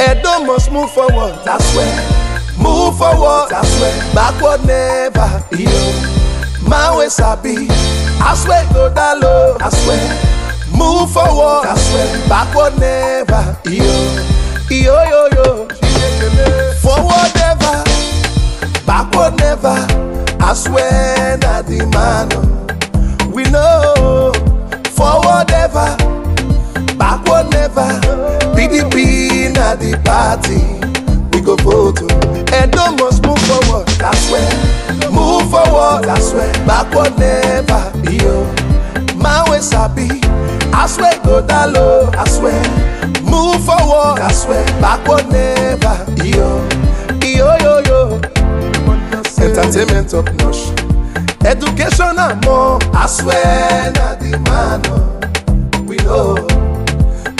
Edo must move forward, that's where. Move forward, that's where. Backward never, yo. Man we sabi, Asue go down low, Asue. Move forward, that's where. Backward never, yo. Yo yo yo. Forward never, backward never. Asue na the man. We know. Forward never, backward never. PDP na the party. We go vote. Edo must move forward, that's where. Move forward, that's where. Backward never, yo. Man we sabi, Asue go down low, Asue. Move forward, that's where. Backward never, yo. Yo yo yo. Entertainment up notch, education and more. Asue na the man. We know.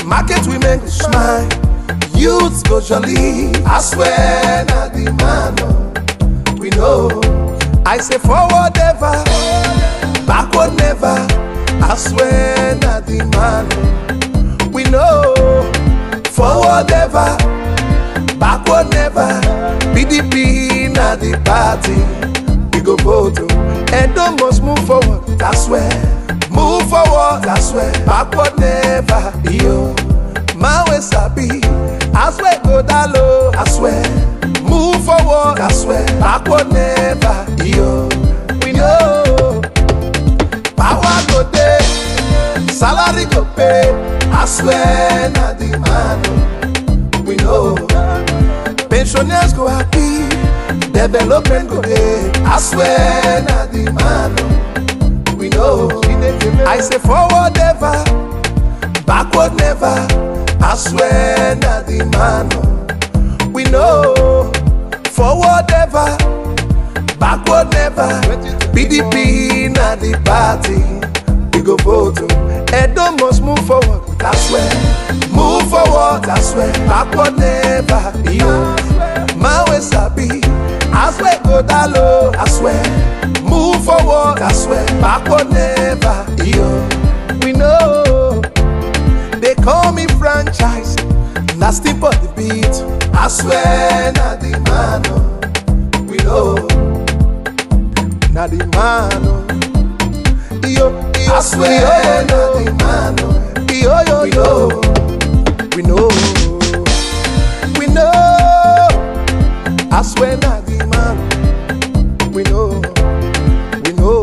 Market women go smile, youths go jolly. Asue na the man. We know. I say forward ever, backward never. Asue na the man. We know. Forward ever, backward never. PDP na the party. We go vote. Edo must move forward, that's where. Move forward, that's where. Backward never, yo. Man we sabi, Asue go down low, Asue. Move forward, that's where. Backward never, yo. We know. Power go there, salary go pay. Asue na the man. We know. Pensioners go happy, development go there. Asue na the man. We know. I say forward never, backward never. Asue na the man. We know. Forward never, backward never. PDP na the party. We go vote. Edo must move forward, that's where. Move forward, that's where. Backward never, yo. Man we sabi, Asue go down low, Asue. Move forward, that's where. Backward never, yo. We know. They call me franchise, nasty for the beat. Asue na the man. We know. Na the man. Yo, Asue na the man. Yo yo yo. We know. We know. Asue na the man. We know. We know.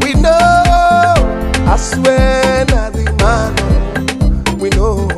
We know. Asue na the man. We know.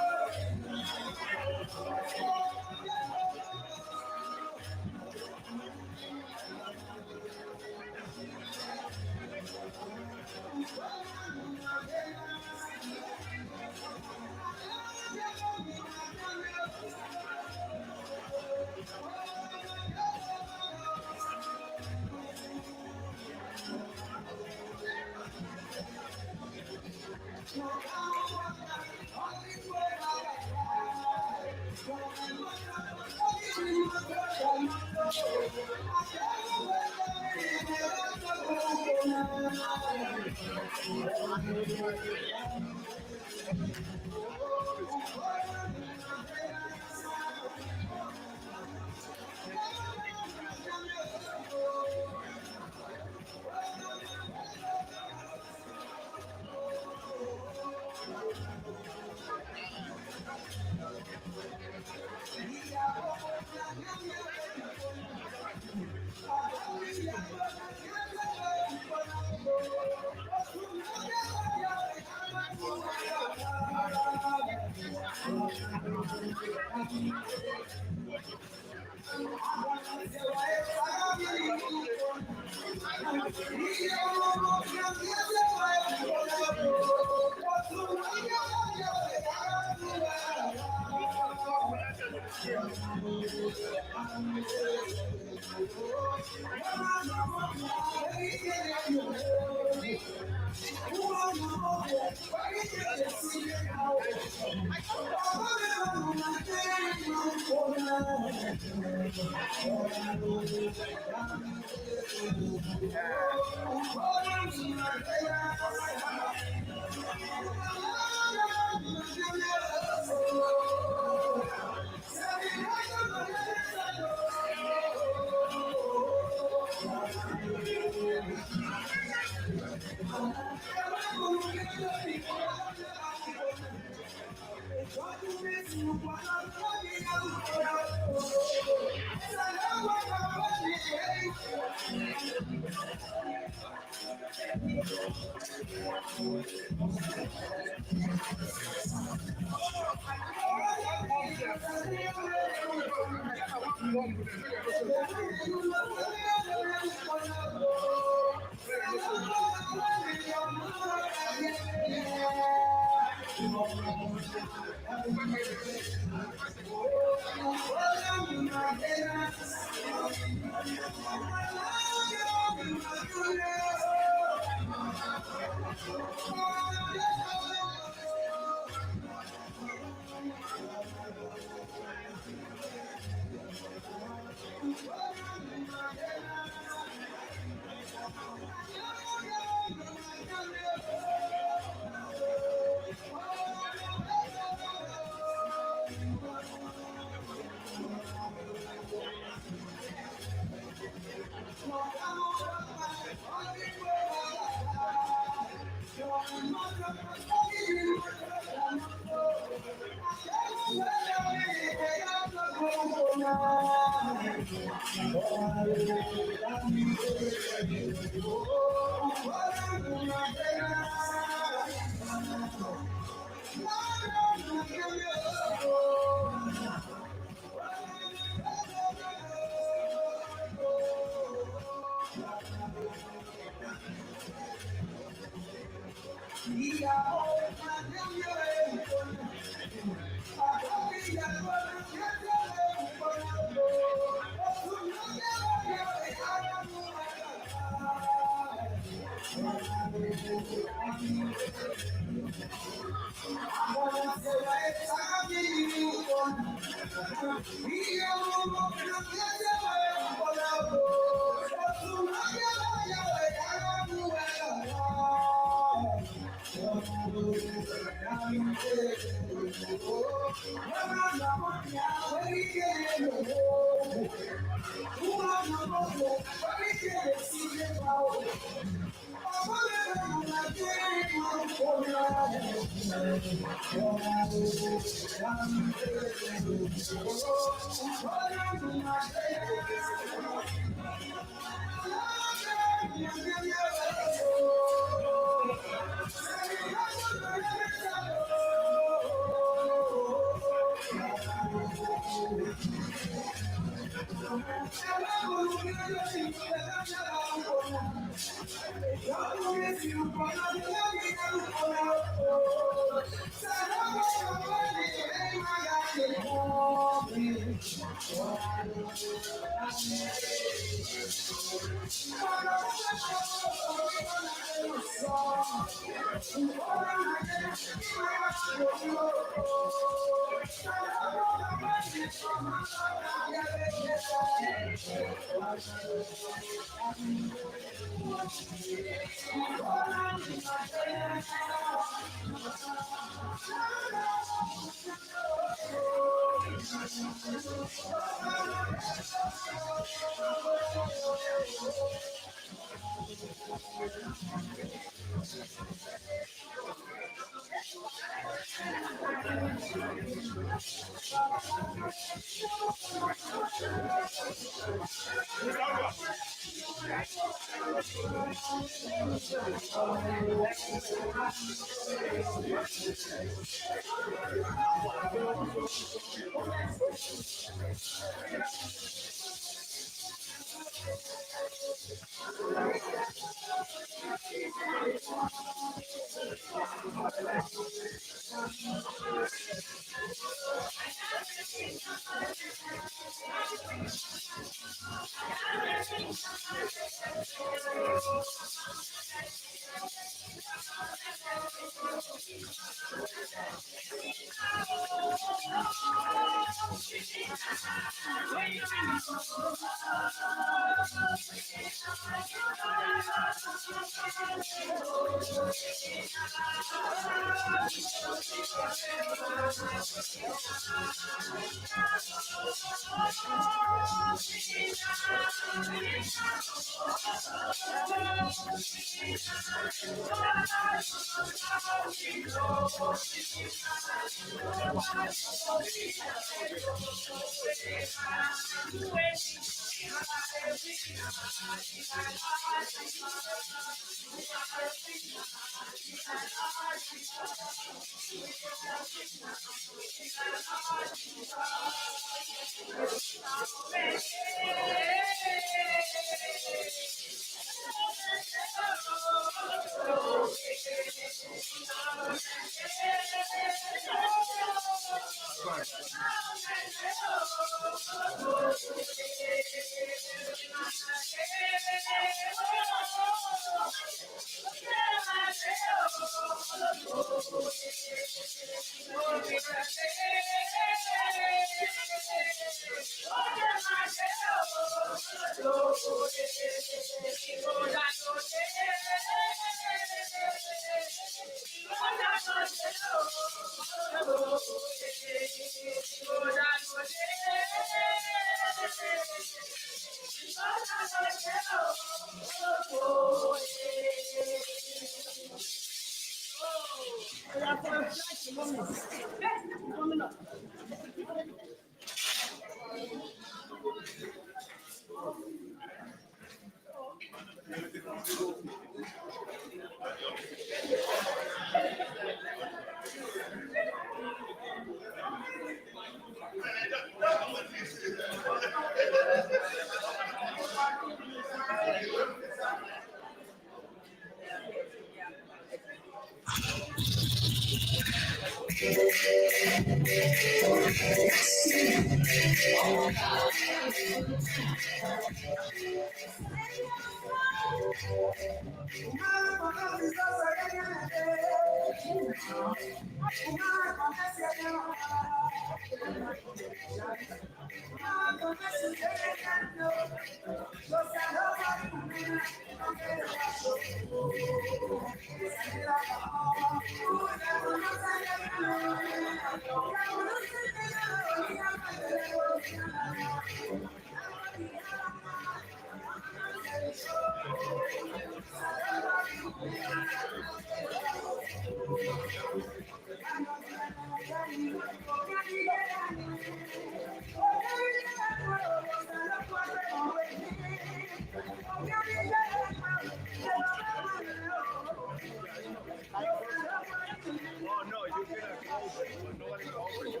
Oh no, you cannot go over it, but nobody go over you.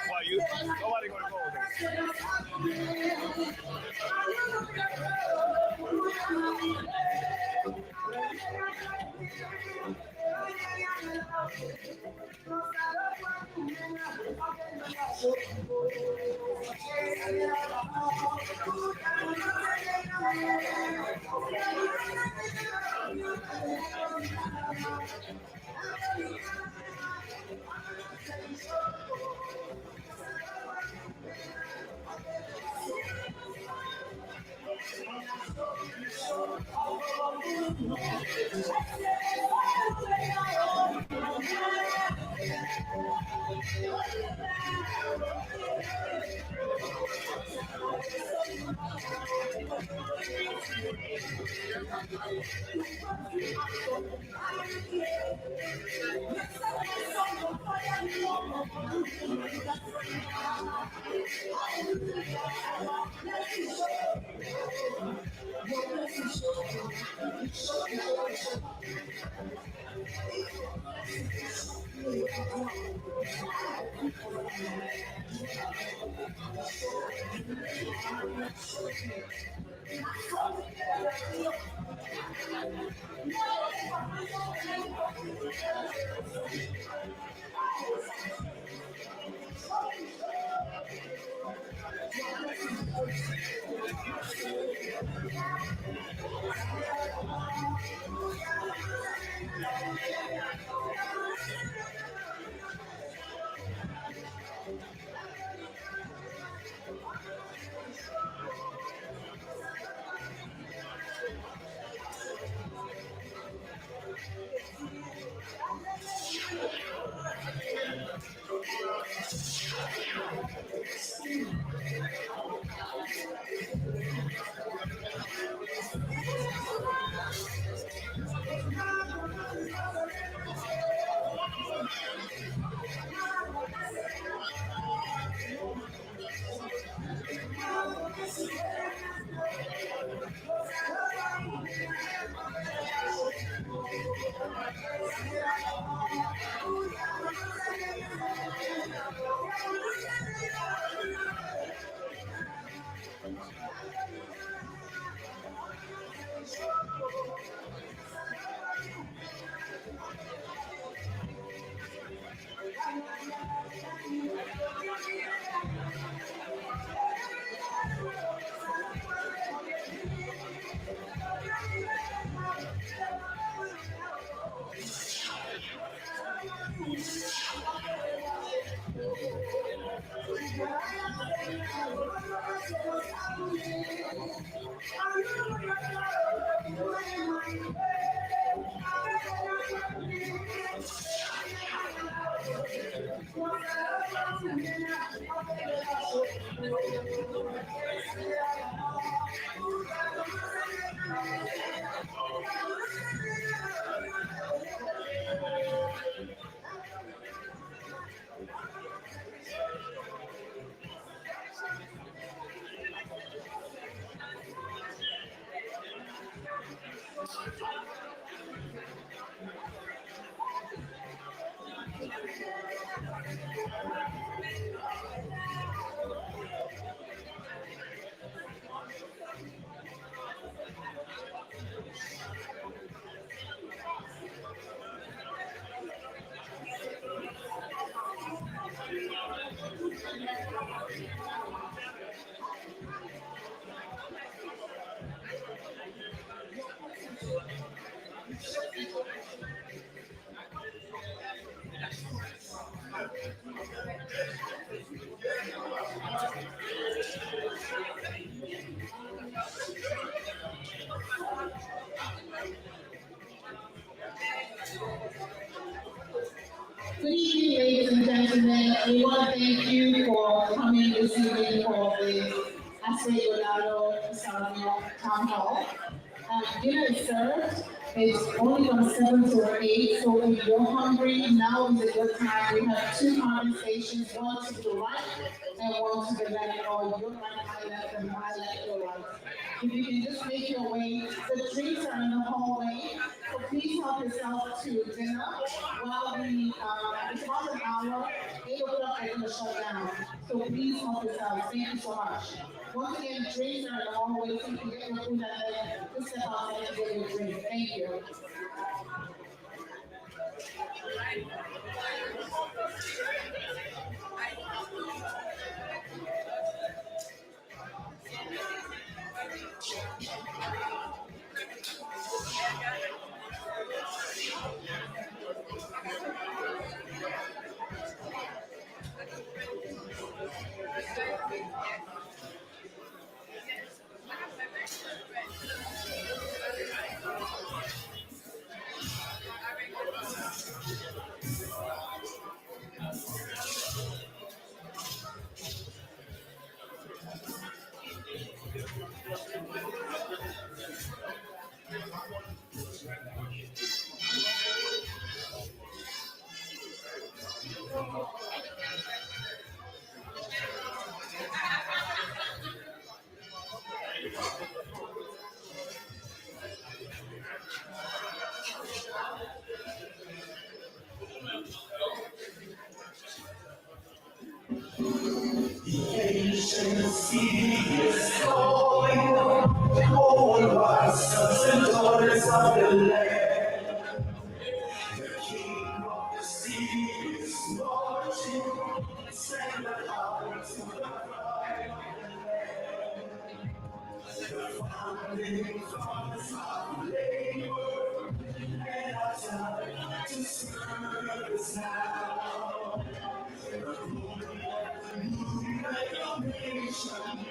Well, nobody gonna go over Good evening, ladies and gentlemen. We want to thank you for coming this evening for the Asue Town Hall. Dinner is served. It's only from 7 to 8, so if you're hungry, now is a good time. We have two conversations, one to the right and one to the left, or your right, my left, and my left, your right. If you can just make your way, the drinks are in the hallway, so please help yourself to dinner while it's about an hour, 8 o'clock is going to shut down. So please help yourself. Thank you so much. Once again, drinks are in the hallway, so you can get your food and then just step outside and get your drink. Thank you. Is calling all my sons and daughters of the land. The King of the sea is marching, send the heart to the pride of the land. The founding fathers of labor, and our time to serve is now. The glory of the new reclamation.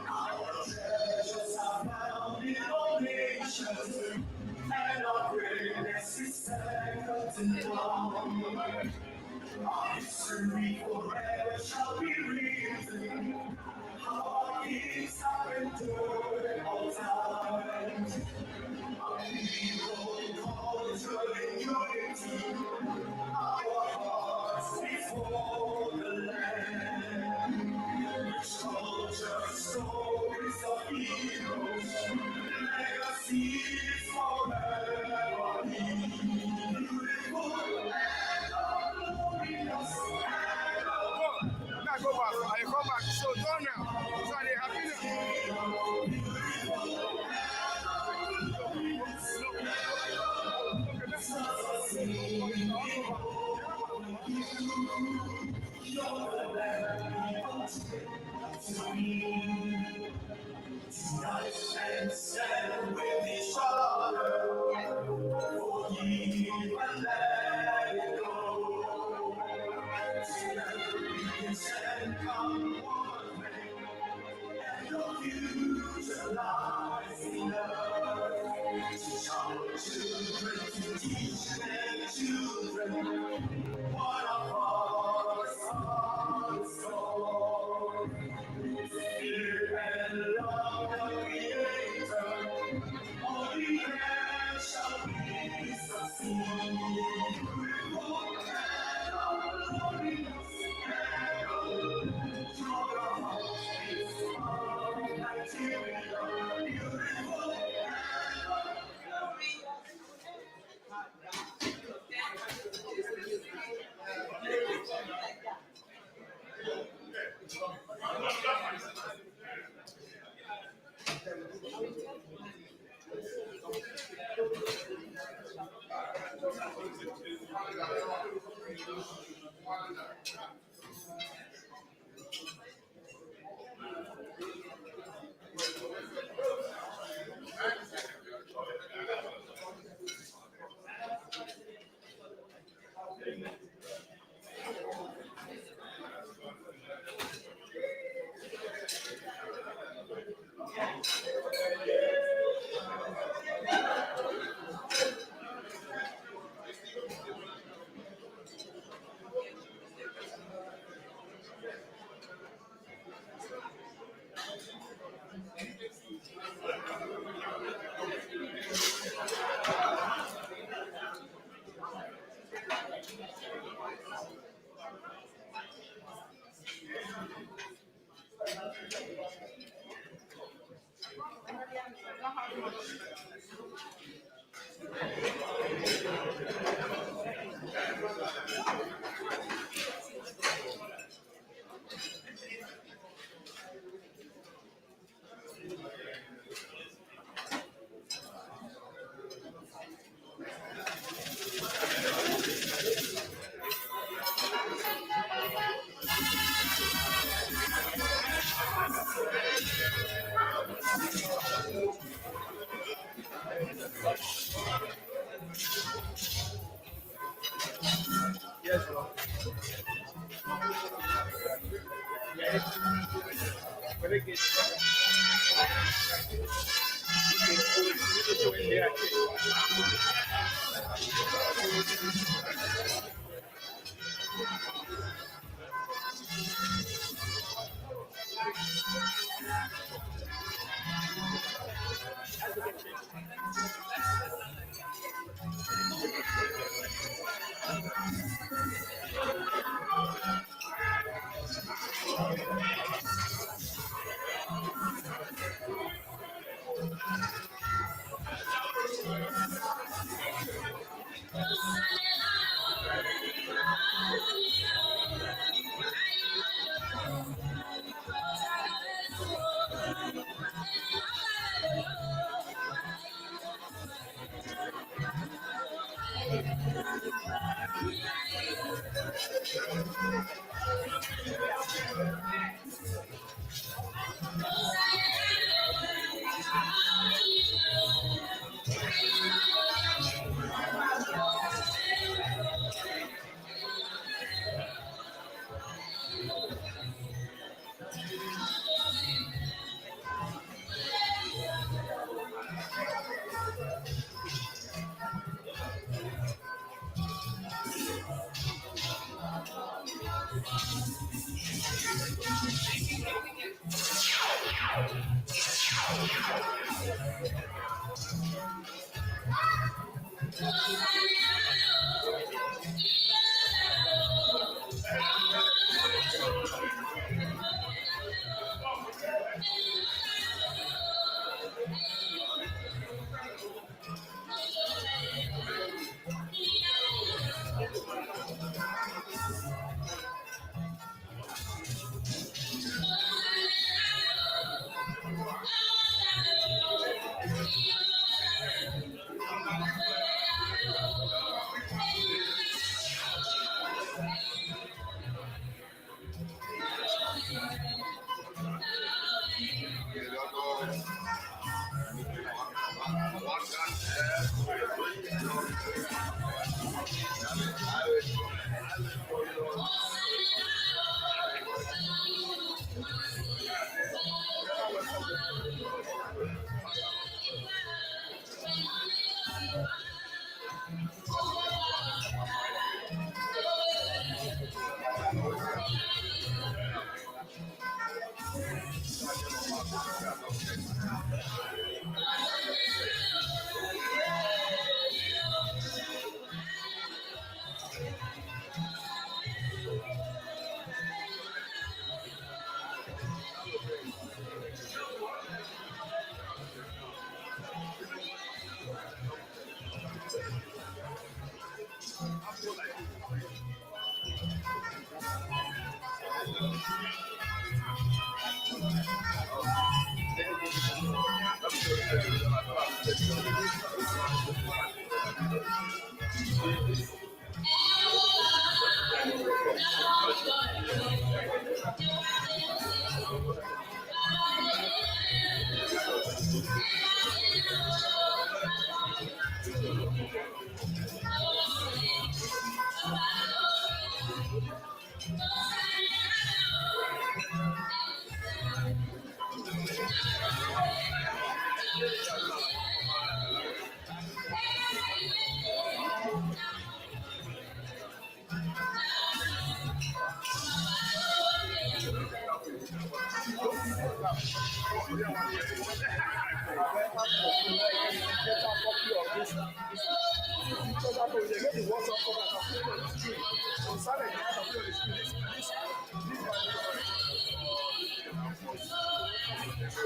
Our treasures are found in all nations, and our greatness is second to none. Our history forever shall be written. How our kings have endured all times. Our people culture in unity. Our hearts before the land. Culture, stories of heroes, legacies forever beautiful and glorious. Now go back. I come back. So done now. So they happy Tonight and stand with each other, forgive and let it go. Together we can stand come one way, and your future lies in us. Teach our children to teach their children what our hearts are. Fear and love the Creator, all the earth shall be succeed. Beautiful and glorious and your heart is of Nigeria. Beautiful and Yes, bro. When it gets when they are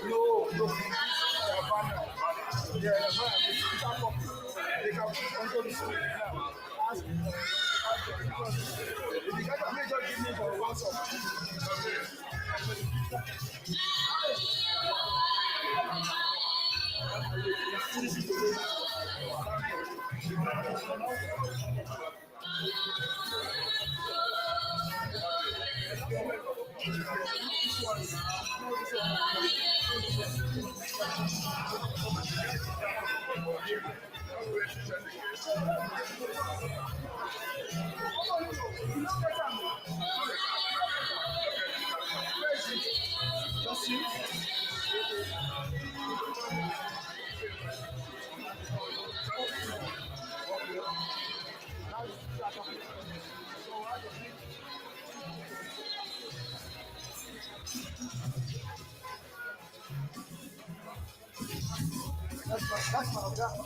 no, no. Yeah, that's right. They can put control the screen now. Ask me. If you get a major, give me for WhatsApp. Just you. That's my organ.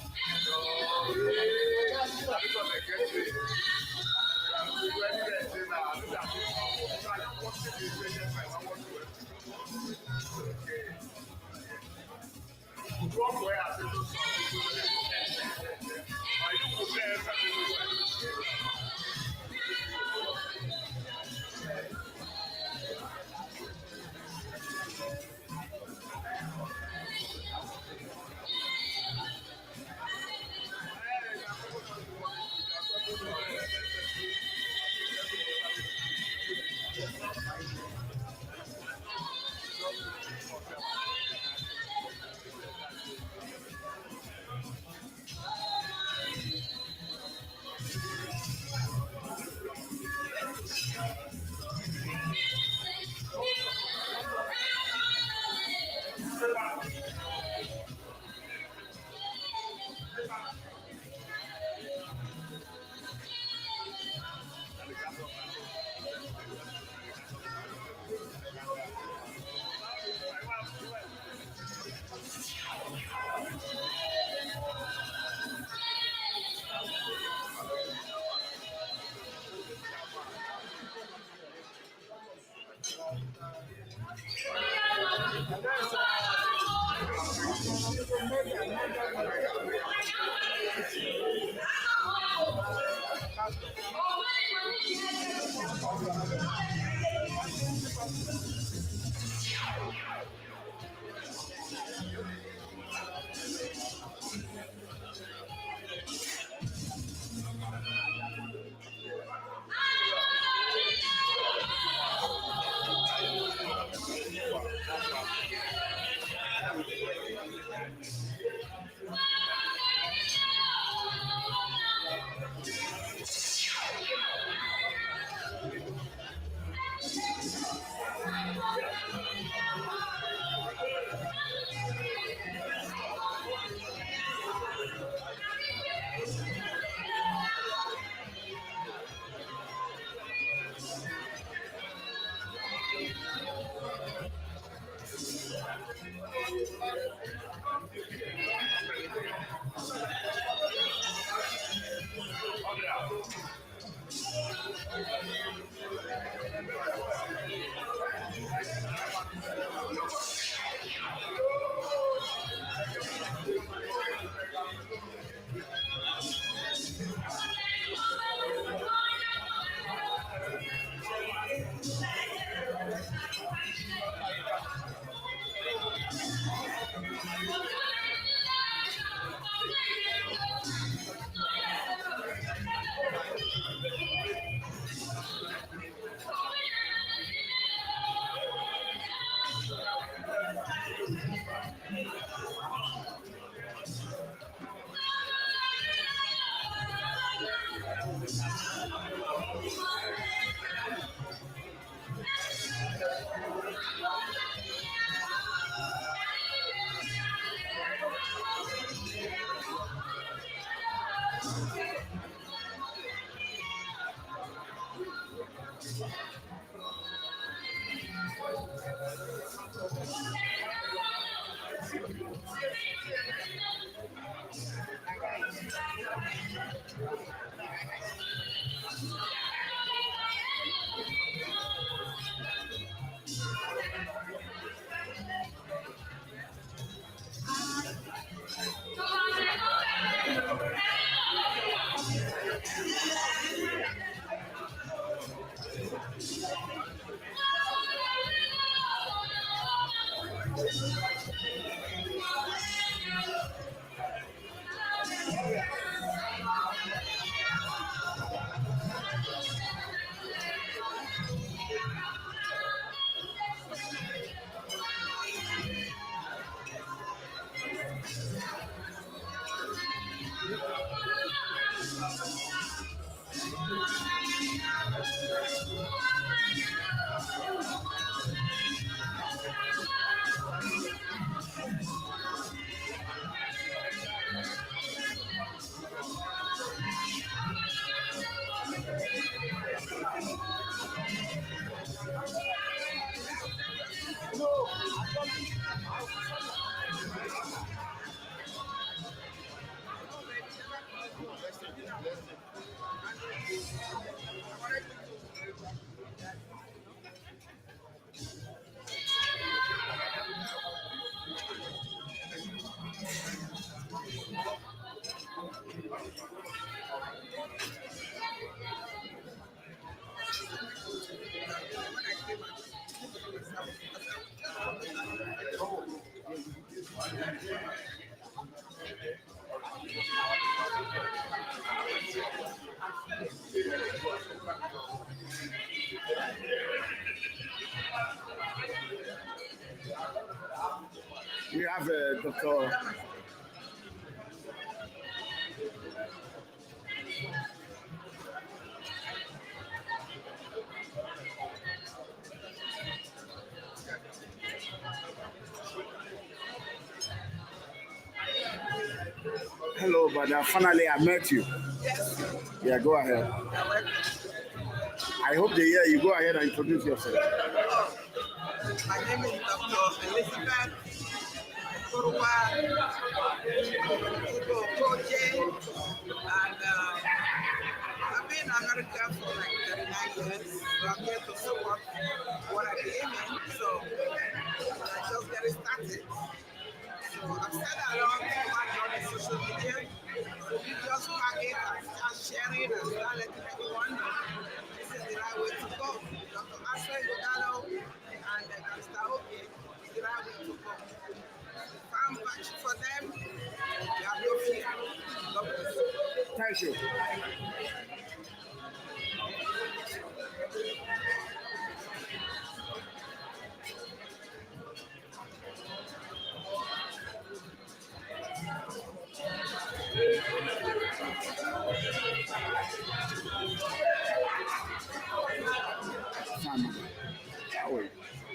We have Dr. Hello, but finally I met you. Yeah, go ahead. I hope they hear you. Go ahead and introduce yourself. My name is Dr. Elizabeth Kurwa Ogie, and I've been in America for like 39 years, so I'm here to support what I came in, so I just get it started. So I've said along my journey social media, so we just pack it and start sharing and start letting everyone know this is the right way to go. Dr. Asue and Mr. Ogie is the right way to go. If I'm vouching for them, you have no fear. God bless you. Thank you.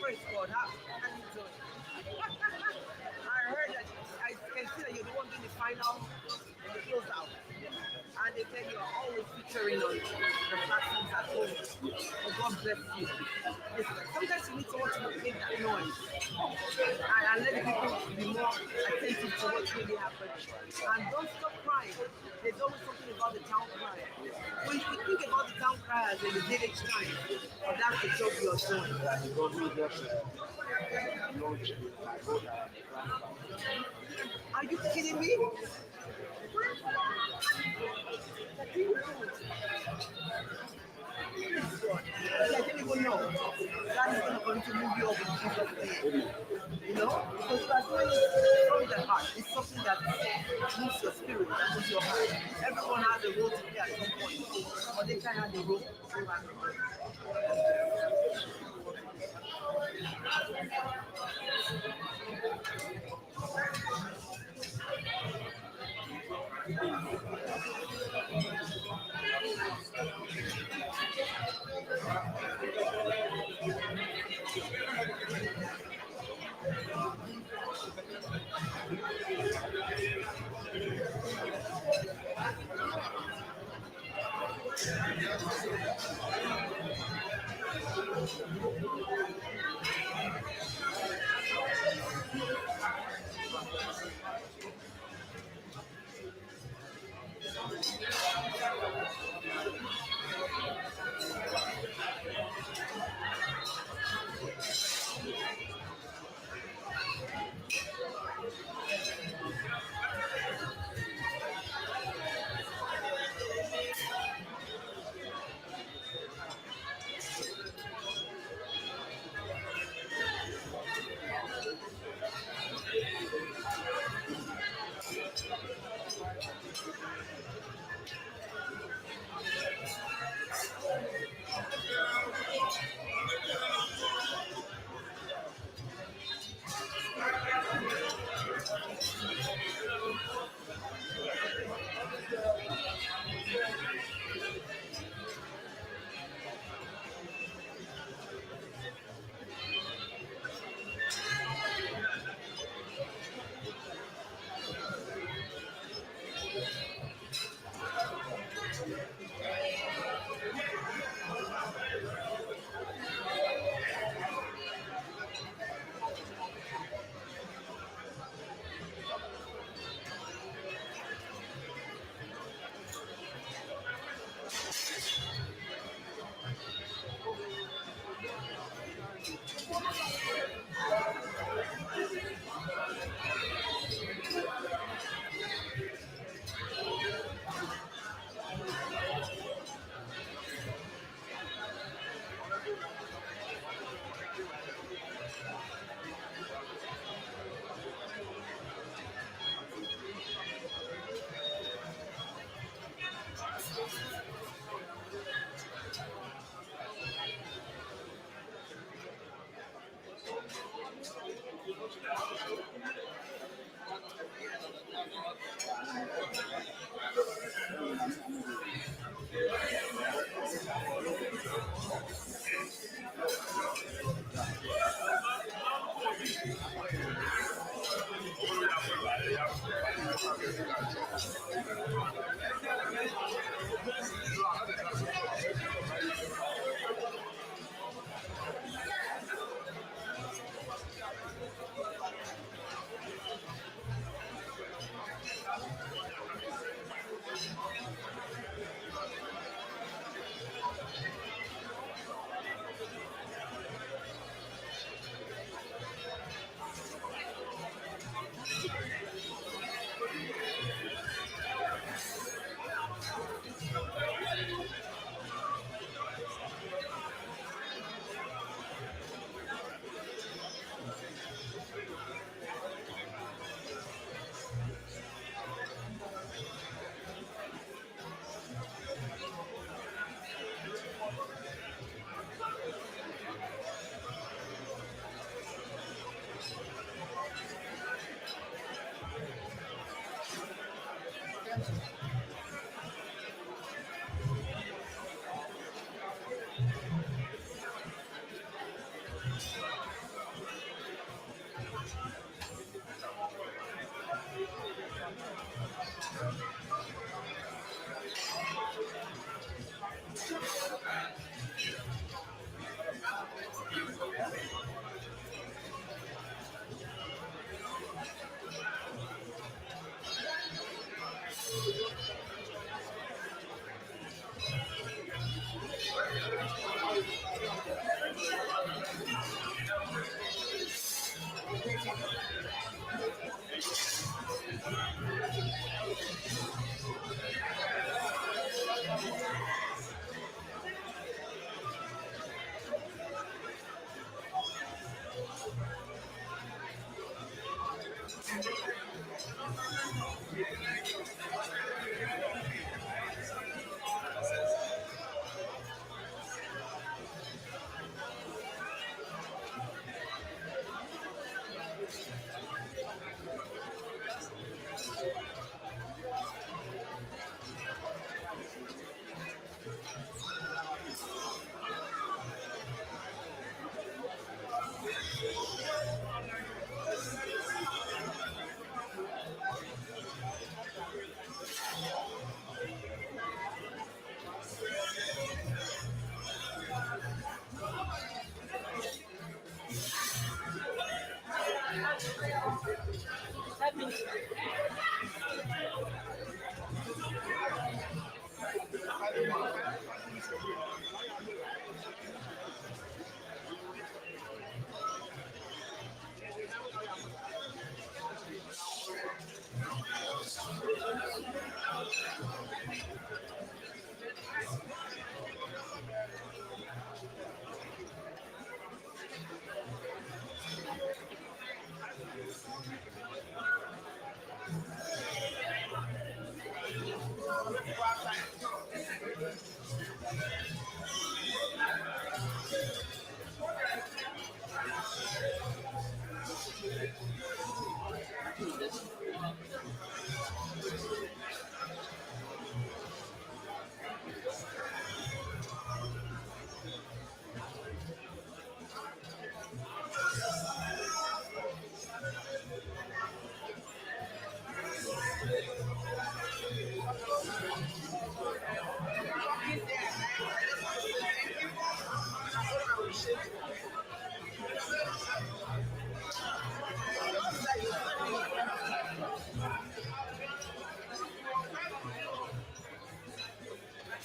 Praise God. How you doing? I heard that I can see that you're the one doing the final and the close out. And they tell you are always featuring on the platforms at home. So God bless you. Listen, sometimes you need someone to make that noise and let the people be more attentive to what's really happening. And don't stop crying. There's always something about the town crier. When you think about the town criers in the village time, or that's the job you're doing. Are you kidding me? I didn't even know that is going to move you over to Jesus' name. You know, because you are doing it from the heart. It's something that moves your spirit, that moves your heart. Everyone has a role to play at some point, but they can't have the role.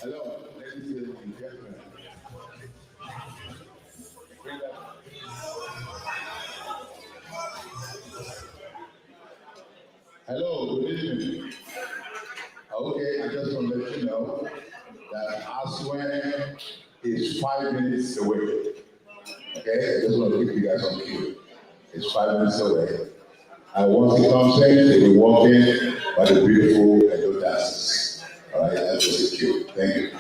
Hello, ladies and gentlemen. Hello, good evening. Okay, I just want to let you know that Asue is 5 minutes away. Okay, I just want to keep you guys on cue. It's 5 minutes away. And once he comes in, he'll be walking by the beautiful Edo dancers. All right, that's just cute. Thank you.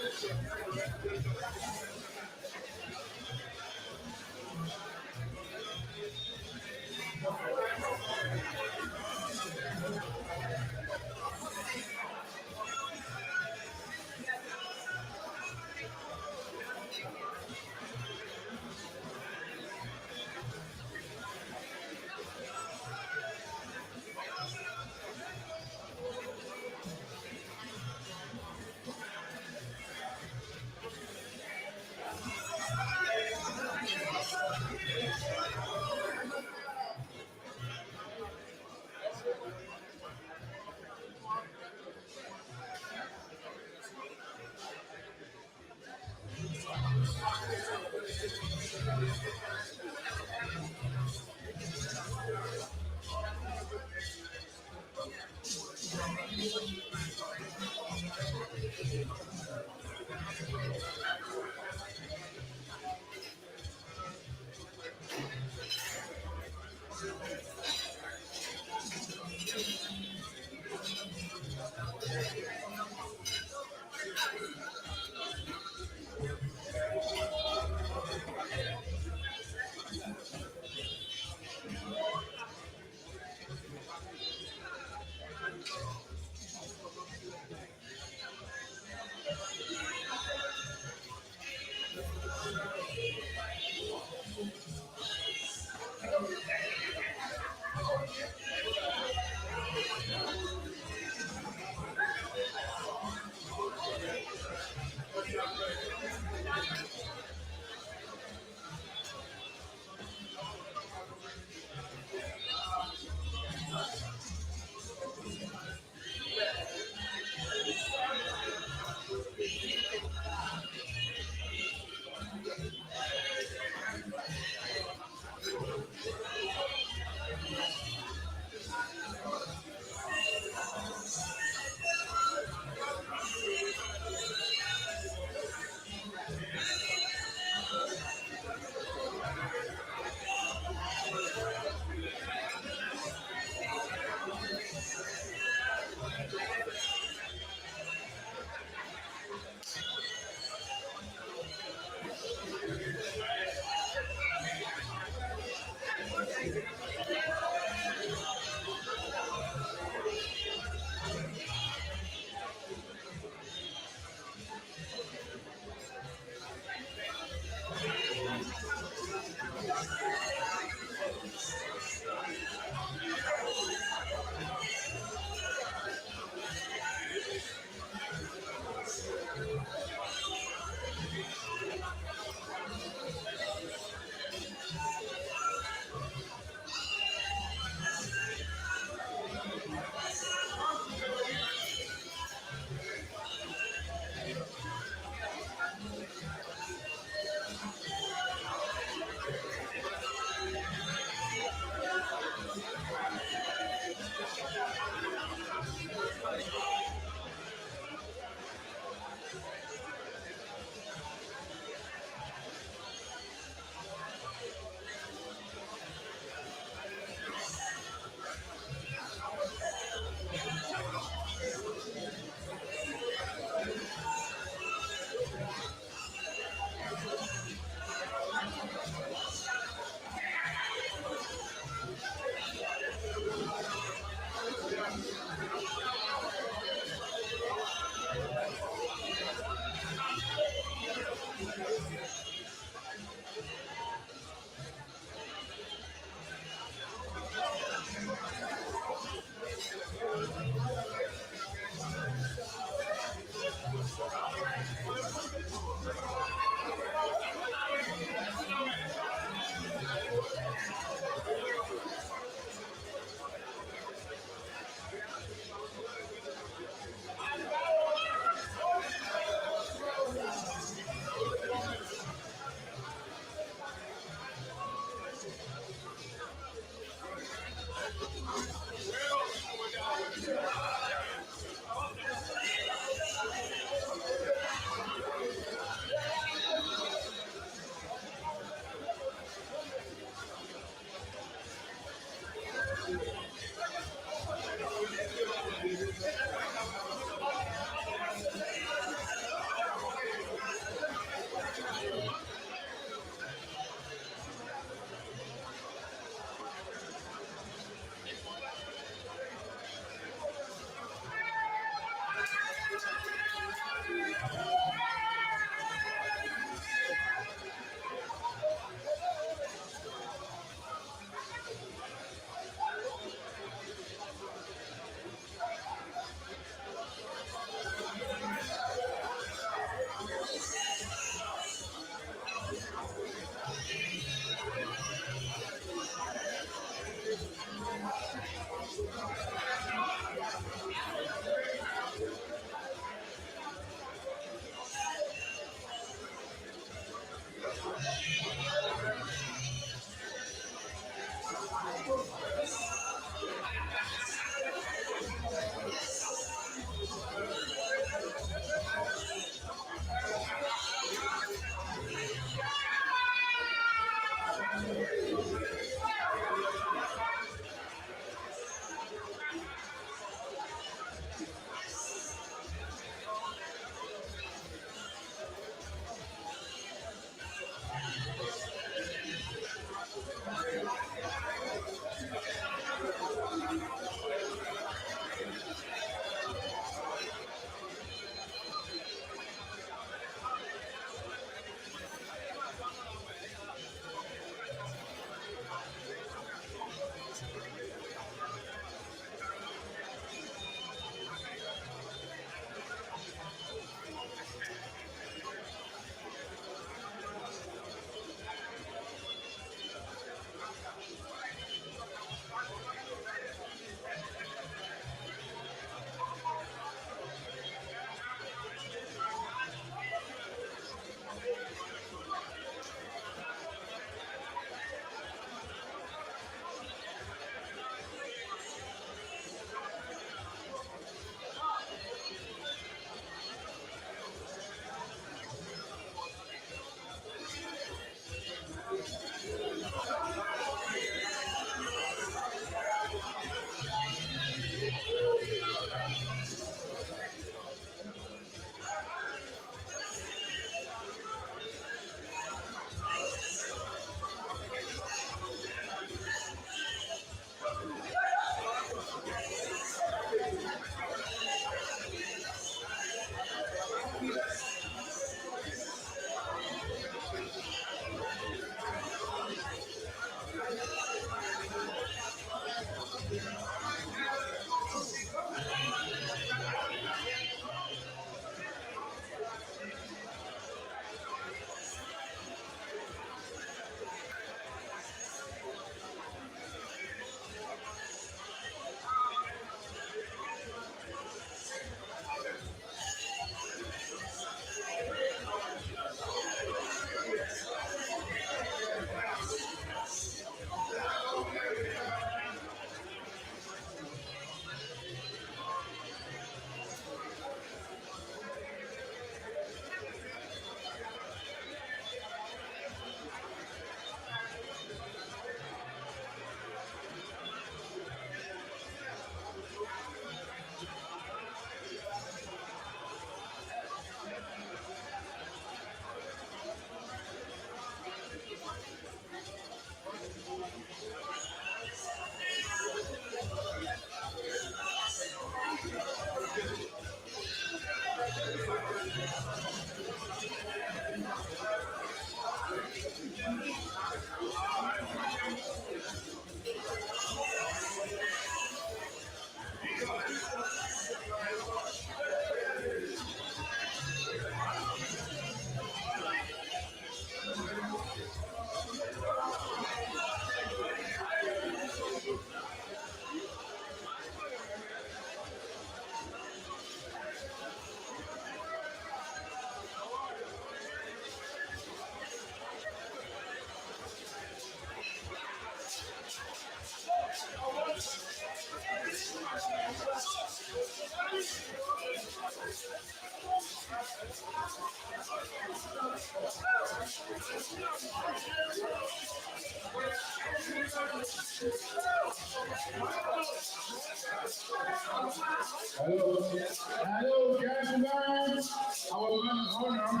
Hello, gentlemen. Our man of honor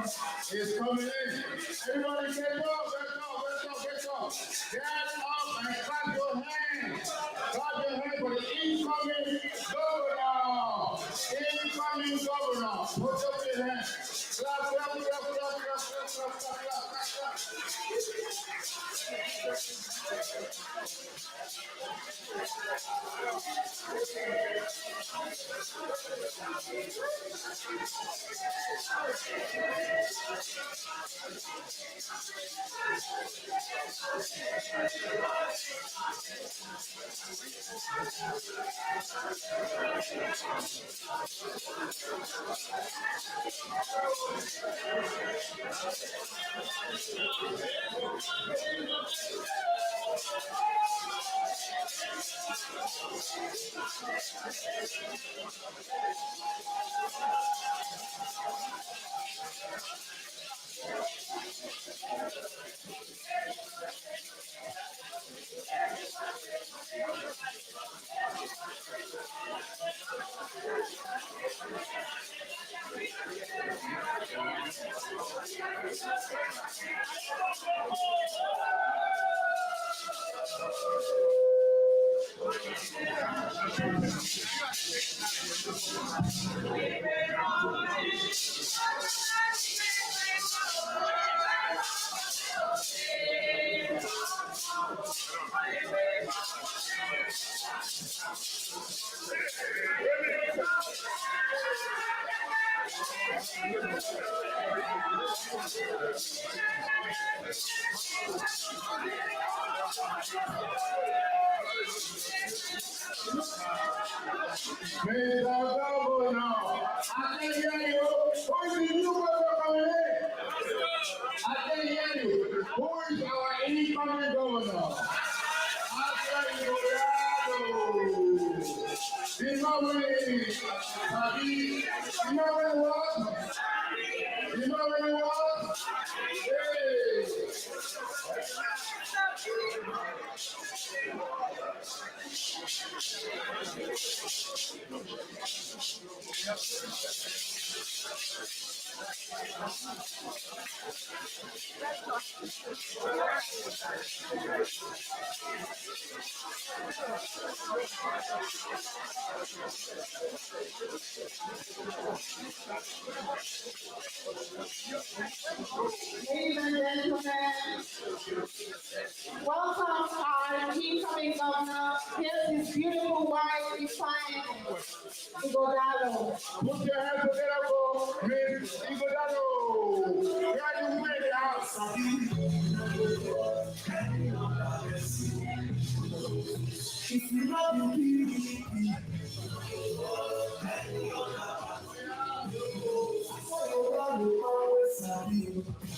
is coming in. Everybody get up, get up, get up, get up. Get up and clap your hands. Clap your hands for the incoming governor. Incoming governor. Put up your hands. Clap, clap, clap, clap, clap, clap, clap, clap, clap, Mr. Governor, I can hear you. Who is the new governor coming in? I can hear you. Who is our incoming governor? Asue you know what? You know what? Hey. Ladies and gentlemen, welcome our incoming governor. Here's his beautiful wife, Ifeanyi Ighodalo. Put your hands together for Miss Ighodalo. Where you made it out. If you love me, you always sabi.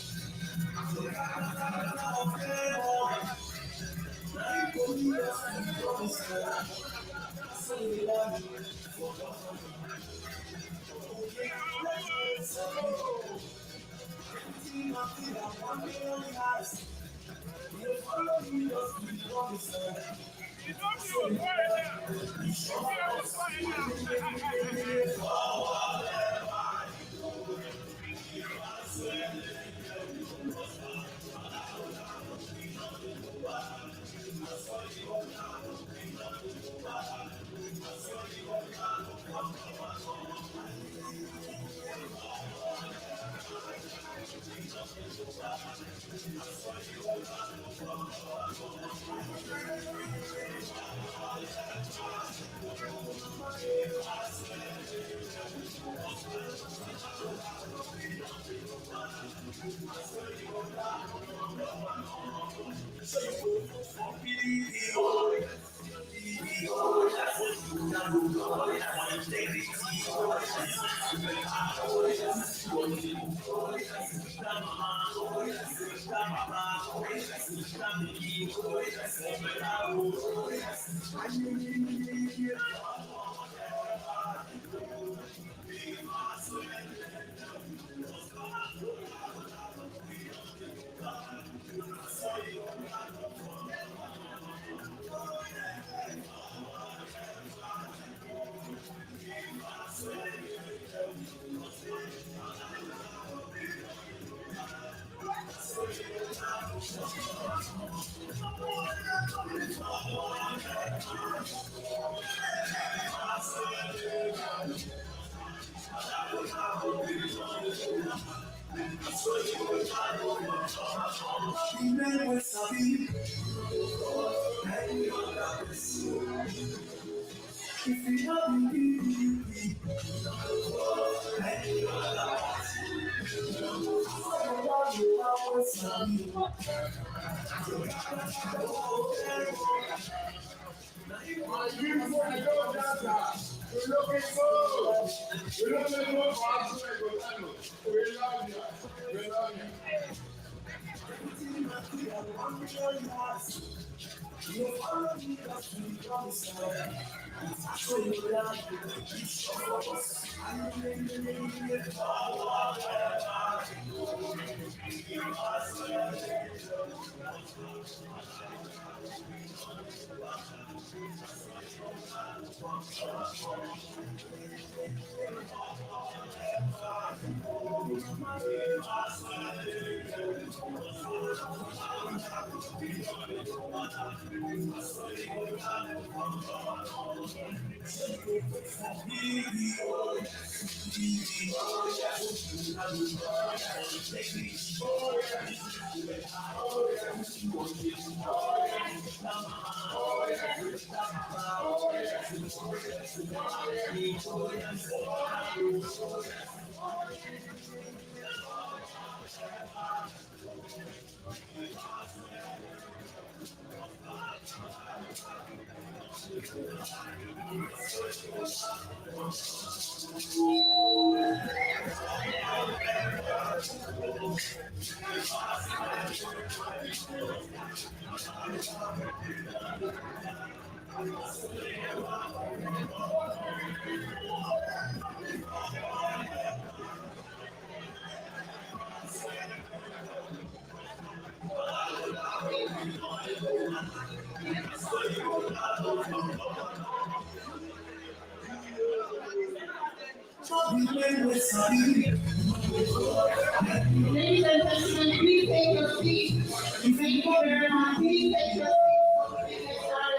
Ladies and gentlemen, please take your seat. Thank you very much. Please take your seat.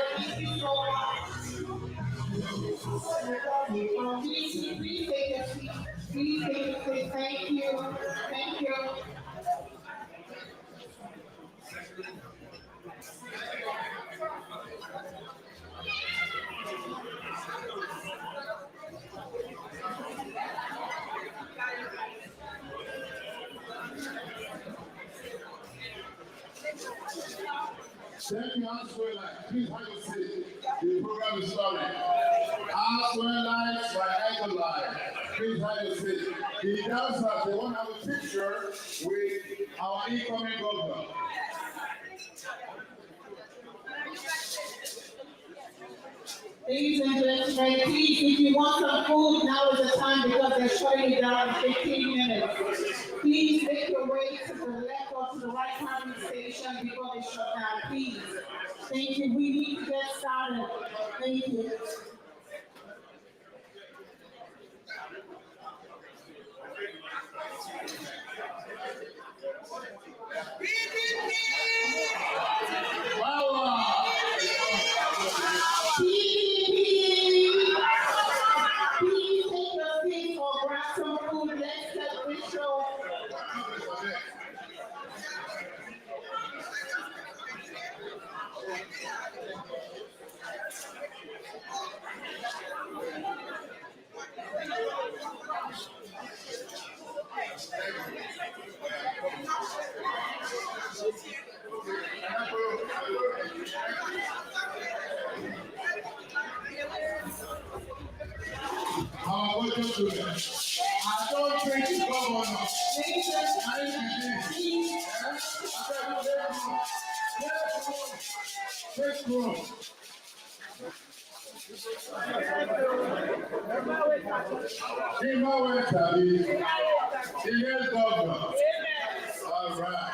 Thank you so much. Please take your seat. Please take your seat. Thank you. Thank you. Thank you, Asue. Please have a seat. The program is starting. Asue Lights by Echo Live. Please have a seat. The dancers, they want to have a picture with our incoming governor. Ladies and gentlemen, please, if you want some food, now is the time because they're shutting it down in 15 minutes. Please make your way to the left or to the right hand station before they shut down, please. Thank you. We need to get started. Thank you. Please take your seat or grab some food. Let's get this show. Our welcome to them. I don't think it's governor. Take room. Governor. All right.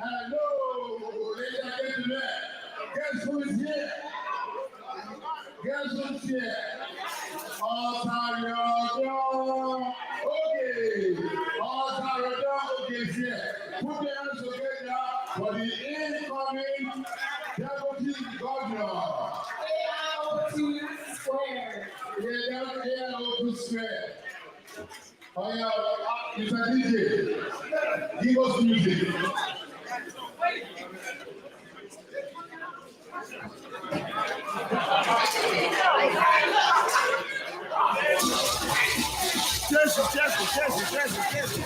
Hello, ladies and gentlemen. Guess who is here? Guess who's here? Otarodo. Okay. Otarodo. Okay, is here. Put your hands together for the incoming deputy governor. AIOT Square. AIOT Square. Oh yeah, Mr. DJ, give us music. Jesse.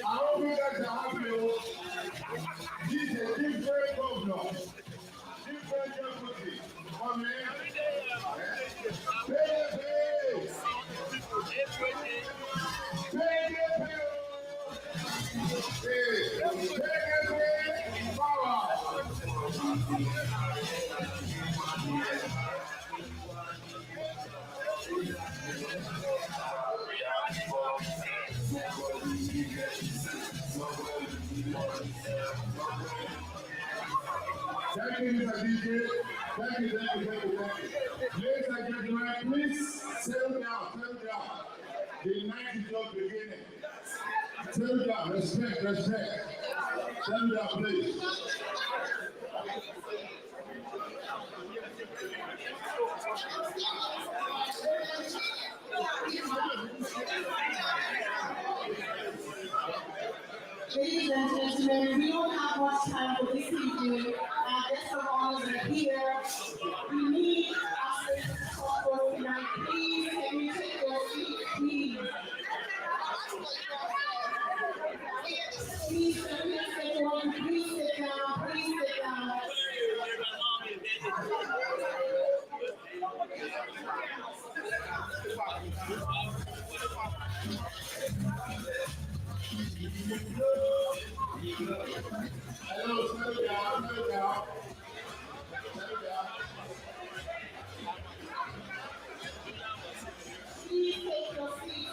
I hope you guys are happy. He's a different governor. Different deputy. Come in. Power. Thank you, Mr. DJ. Thank you. Ladies and gentlemen, please settle down. The night is just beginning. Settle down, respect. Settle down, please. Ladies and gentlemen, we don't have much time for this evening. Our guests of honor are here. We need Asue to talk for us tonight. Please, can you take your seat, please? Please sit down. Hello, settle down. Please take your seat.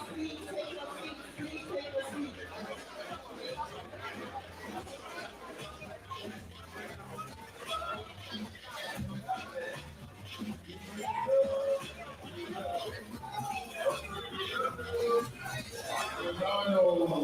No.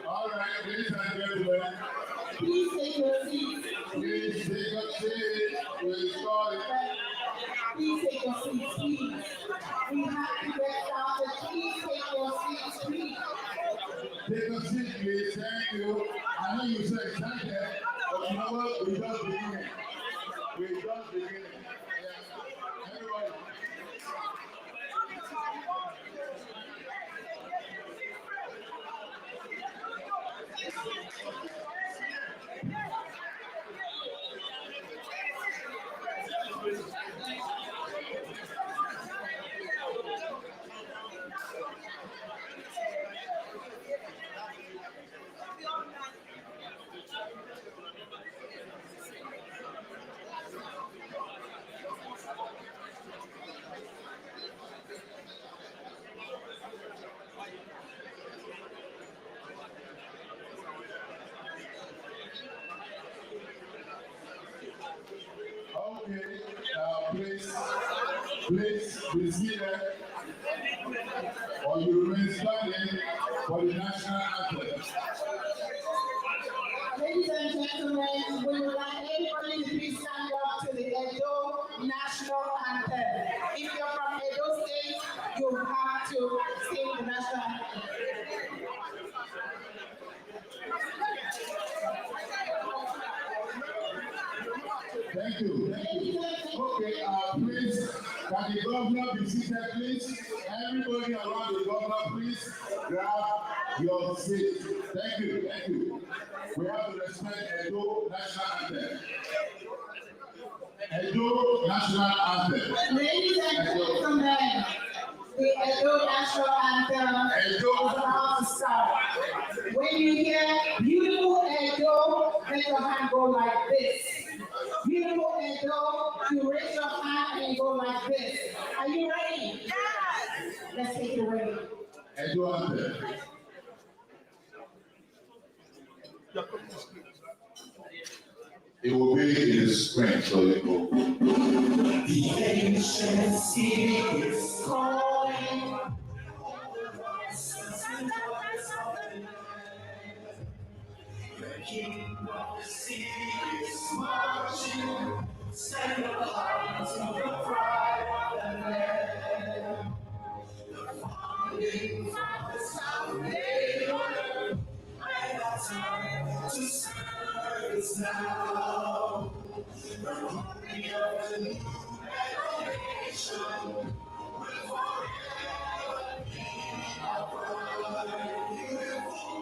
All right, ladies and gentlemen, Please take your seat. please take a seat. We'll start it. Please take your seat, please. We have to get started. Please take your seat, please. Take a seat, please. Thank you. I know you said thank you, but you know what? We're just beginning. Yeah. Everybody. Okay, please be seated, or you remain standing for the national anthem. Ladies and gentlemen, we would like everybody to please stand up to the Edo National Anthem. If you're from Edo State, you have to sing the national anthem. Thank you. Okay, please, can the governor be seated, please? Everybody around the governor, please grab your seat. Thank you. We have to respect Edo National Anthem. Edo National Anthem. Ladies and gentlemen, the Edo National Anthem is about to start. When you hear beautiful Edo, let your hand go like this. Beautiful Edo, you raise your hand and go like this. Are you ready? Yes! Let's take it away. Edo Anthem. It will be in the spring, so you go. The ancient city is calling. King of the sea is marching. Stand up to the pride of the land. The founding fathers have made order, and our time to serve is now. The glory of the new nation will forever be our pride. Beautiful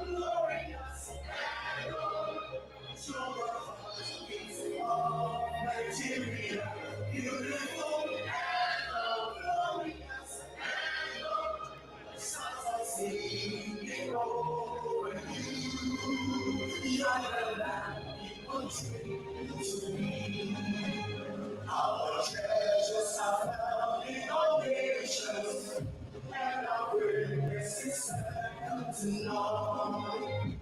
and glorious and to the heartbeats of Nigeria. Beautiful and glorious and sons are singing over you. You're the land people dream to be. Our treasures are found in all nations, and our greatness is second to none.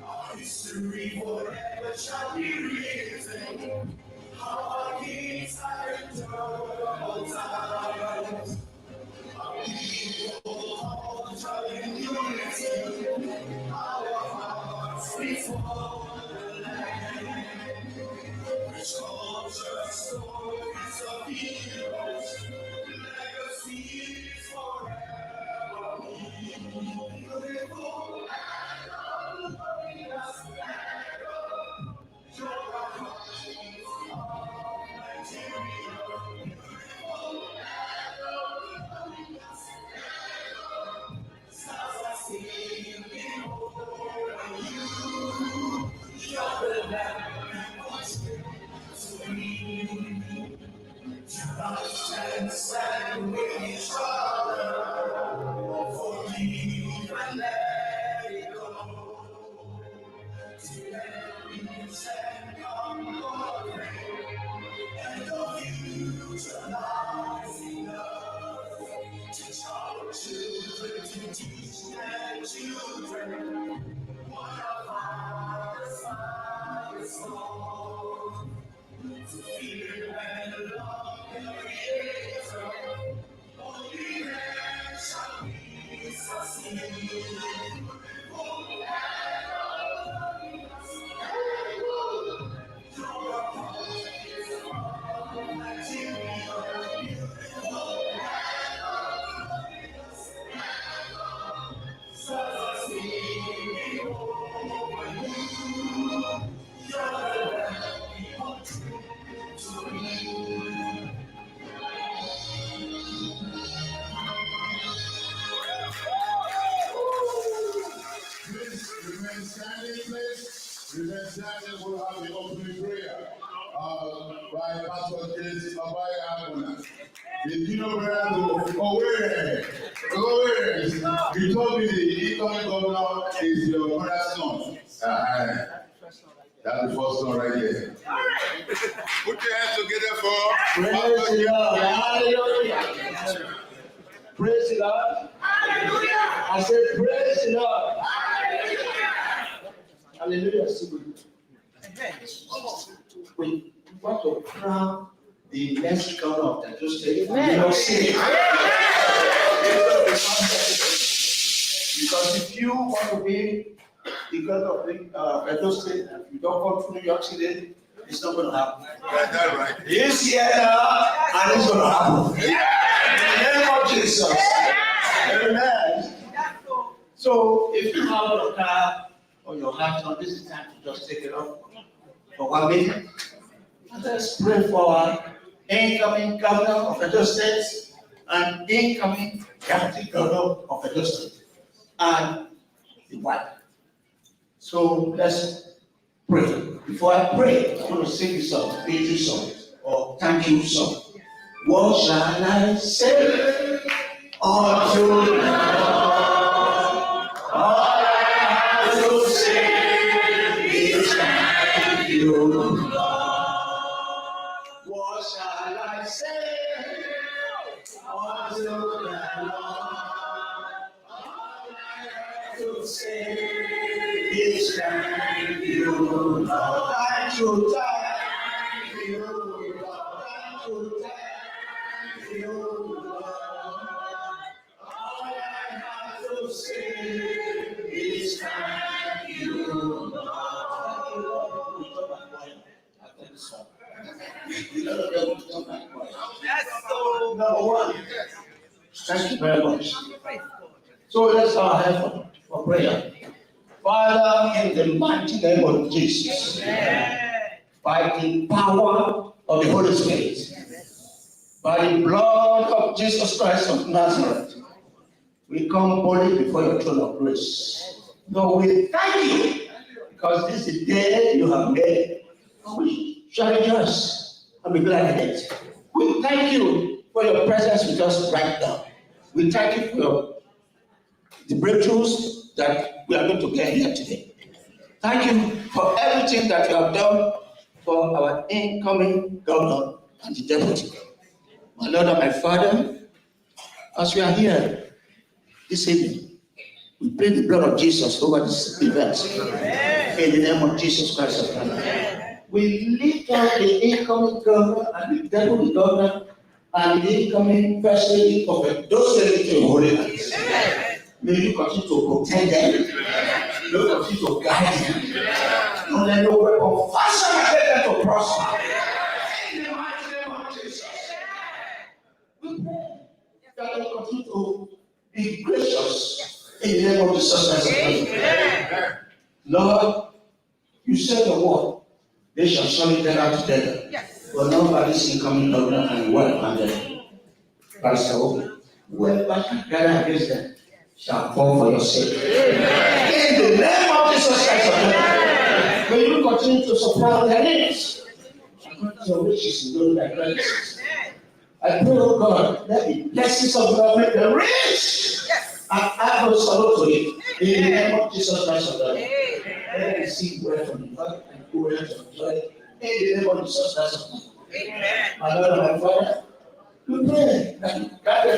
Our history forever shall be written. How our kings have endured all times. Our people culture in unity. Our hearts beat for the land. Which culture stories of heroes, legacies forever be. Beautiful and glorious and you're the heartbeat of Nigeria. Beautiful and glorious and stars are singing over you. You're the land to me. To understand with each other, forgive and let it go. To let peace and comfort and the future lies in us. Teach our children to teach their children what our fathers taught. To fear and love the Creator, only then shall we succeed. Oh, you're a promise of Nigeria, beautiful stars are singing over you. You're the land people dream to be. Please remain standing, please. Remain standing. We'll have the opening prayer by Pastor James Abaya. The junior brother of Owie. You told me the incoming governor is your brother's son. That's the first son right there. Put your hands together for Praise the Lord. Hallelujah. Praise the Lord. Hallelujah. I said, praise the Lord. Hallelujah. Hallelujah. We want to crown the next governor of the state. Because if you want to be the governor of Edo State, if you don't come to New York City, it's not going to happen. That's that right. It's here now, and it's going to happen. In the name of Jesus. Amen. So, if you have your car or your heart on, this is time to just take it off for 1 minute. And let's pray for our incoming governor of Edo State and incoming deputy governor of Edo State and the wife. So, let's pray. Before I pray, I'm going to sing this song, thank you song, or thank you song. What shall I say unto the Lord? All I have to say is thank you, Lord. What shall I say unto the Lord? All I have to say is thank you, Lord. Thank you, thank you, Lord. Thank you, thank you, Lord. All I have to say is thank you, Thank you very much. So let's go ahead for prayer. Father, in the mighty name of Jesus, by the power of the Holy Spirit, by the blood of Jesus Christ of Nazareth, we come boldly before your throne of grace. Lord, we thank you because this is the day you have made. We shall rejoice and be glad in it. We thank you for your presence with us right now. We thank you for the breakthroughs that we are going to get here today. Thank you for everything that you have done for our incoming governor and the deputy. My Lord and my Father, as we are here this evening, we plead the blood of Jesus over this event. In the name of Jesus Christ of Nazareth. We lift up the incoming governor and the deputy governor and the incoming first lady of those to your holy hands. May you continue to protect them. May you continue to guide them. Don't let no weapon fashion against them to prosper. In the mighty name of Jesus. We pray that they continue to be gracious in the name of Jesus Christ. Lord, you said the word, they shall surely gather together. But not by this incoming governor and work and them. Pastor Ogie, whoever shall gather against them shall fall for your sake. In the name of Jesus Christ, may you continue to supply their needs. According to your riches in glory by Christ. I pray, oh God, let the blessings of God make them rich and add no sorrow to it. In the name of Jesus Christ of God. Let them receive word from God and go word from joy. In the name of Jesus Christ of God. My Lord and my Father, we pray that the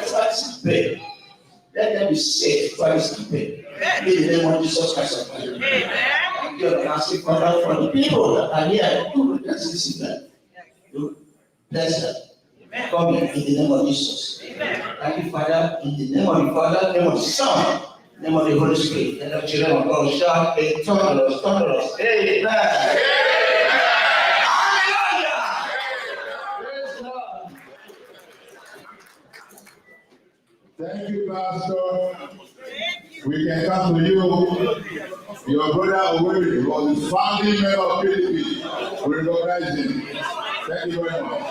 tribes pray. Let them be saved by this campaign. In the name of Jesus Christ of God. Thank you, and ask for the people that are here. You bless this event. You bless them. Come in the name of Jesus. Thank you, Father, in the name of the Father, name of the Son, name of the Holy Spirit, and the children of God shout a thunderous. Amen. Hallelujah. Praise God. Thank you, Pastor. We can come to you. Your brother Ogie was the founding member of PDP. We recognize him. Thank you very much.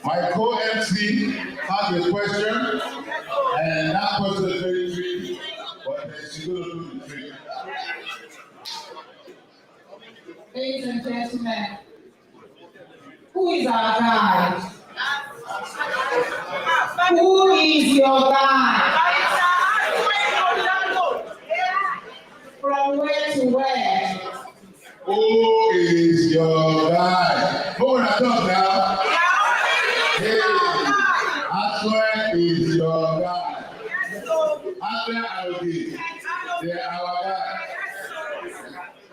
My co-MC has a question, and that question is very tricky, but she's going to do the trick. Ladies and gentlemen, who is our guide? Who is your guide? From where to where? Who is your guy? Who will I talk now? Hey, Asue is your guy. Asue and Ogie, they are our guy.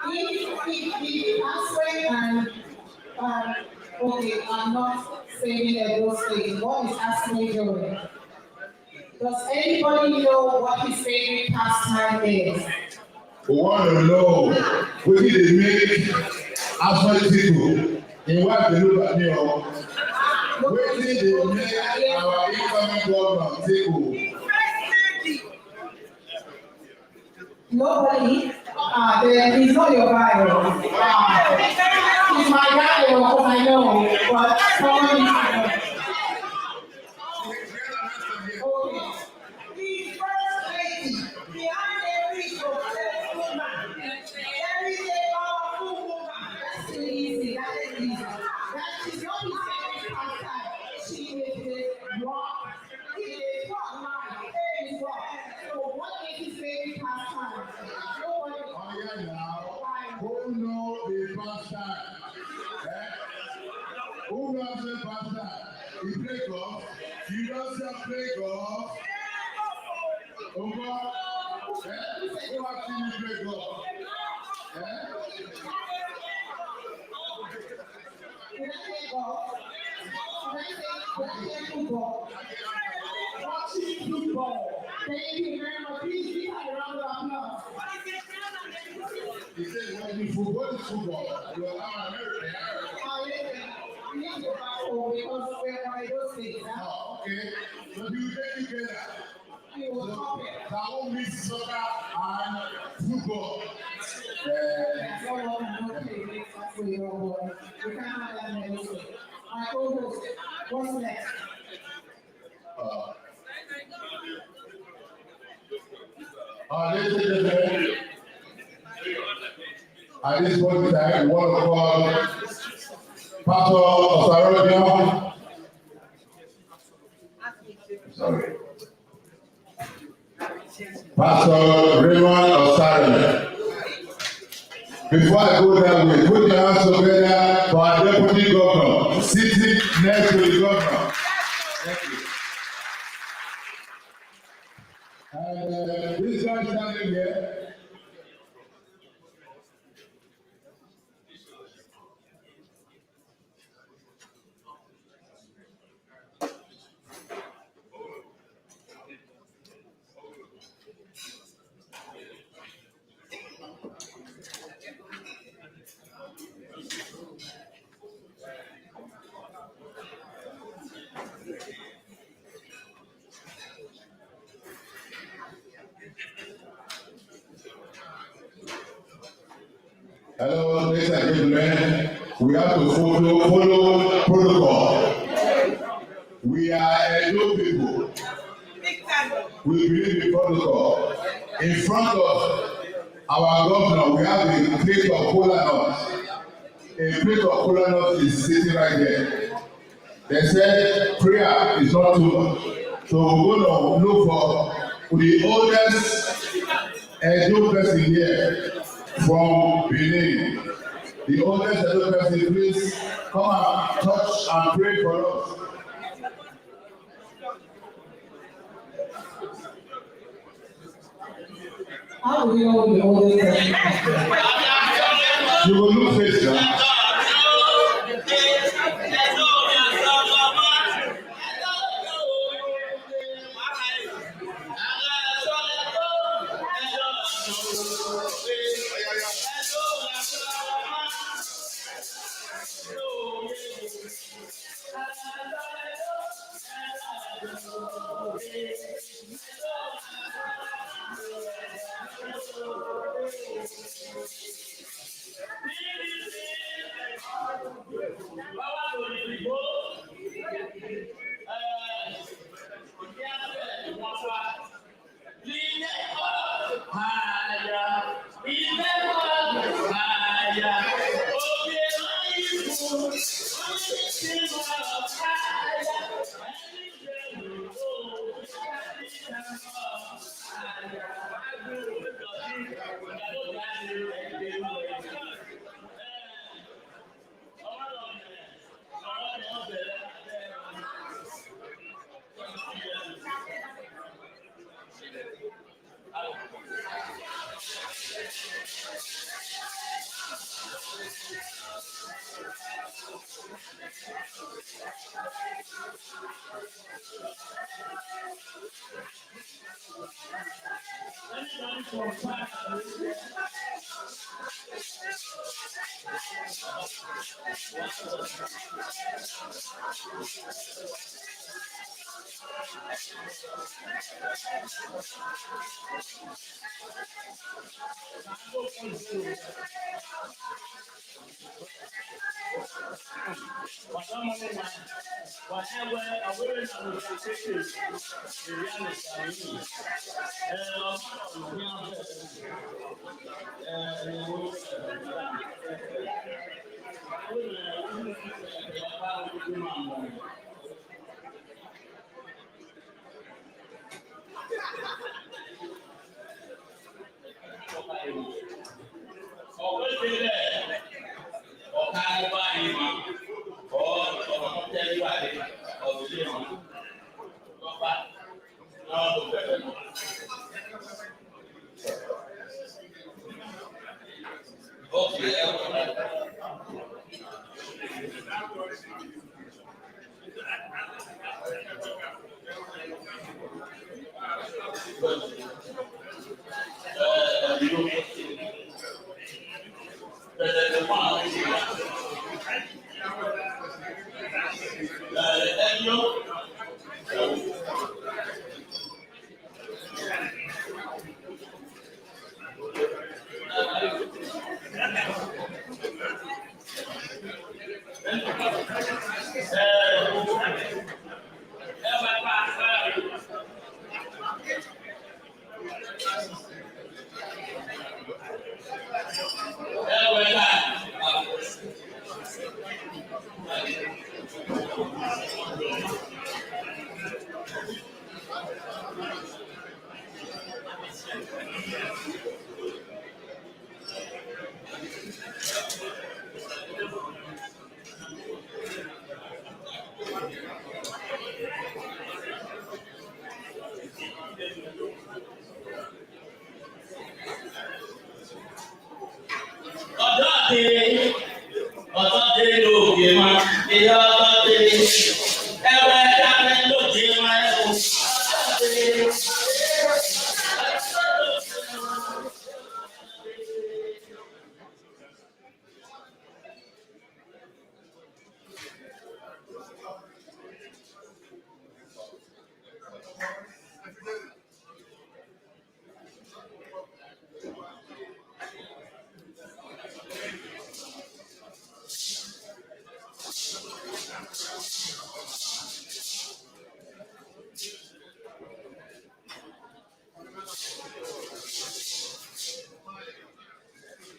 If Asue and Ogie are not saving at those things, what is Asue doing? Does anybody know what his favorite pastime is? We want to know what did they make Asue people in what they look at me on. What did they make our incoming government people? Nobody? Then he's not your guy. He's my guy, because I know. But somebody. Okay. The first lady behind every successful man. Every day, powerful woman. That's too easy. That is easy. That is not his favorite pastime. She is a rock. He is what man. There is what. So what is his favorite pastime? Nobody. Oh yeah, now who know the pastime? Who knows the pastime? He play golf. You don't say play golf. Over. Who has seen you play golf? Can I say golf? Can I say football? Watching football. Thank you very much. Please give her a round of applause. He said, when you football is football. You are now American. We need to go back home because we're on those things. Oh, okay. So you get together. You will copy it. That will miss soccer and football. That's all I know. That's where you're going. We can't have that many things. My co-host, what's next? Ladies and gentlemen, at this point in time, we want to call Pastor Osarodion. Sorry. Pastor Raymond Osarodion. Before I go that way, put your hands together for our deputy governor sitting next to the governor. Thank you. And this guy standing here. Hello, ladies and gentlemen. We have to follow protocol. We are Edo people. We believe in protocol. In front of our governor, we have a plate of cola nuts. A plate of cola nuts is sitting right there. They said prayer is not too much. So we're going to look for the oldest Edo person here from Benin. The oldest Edo person, please come and touch and pray for us. How do you know the oldest person? You will look face now.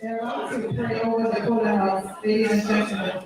They're about to pray over the Cola House, ladies and gentlemen.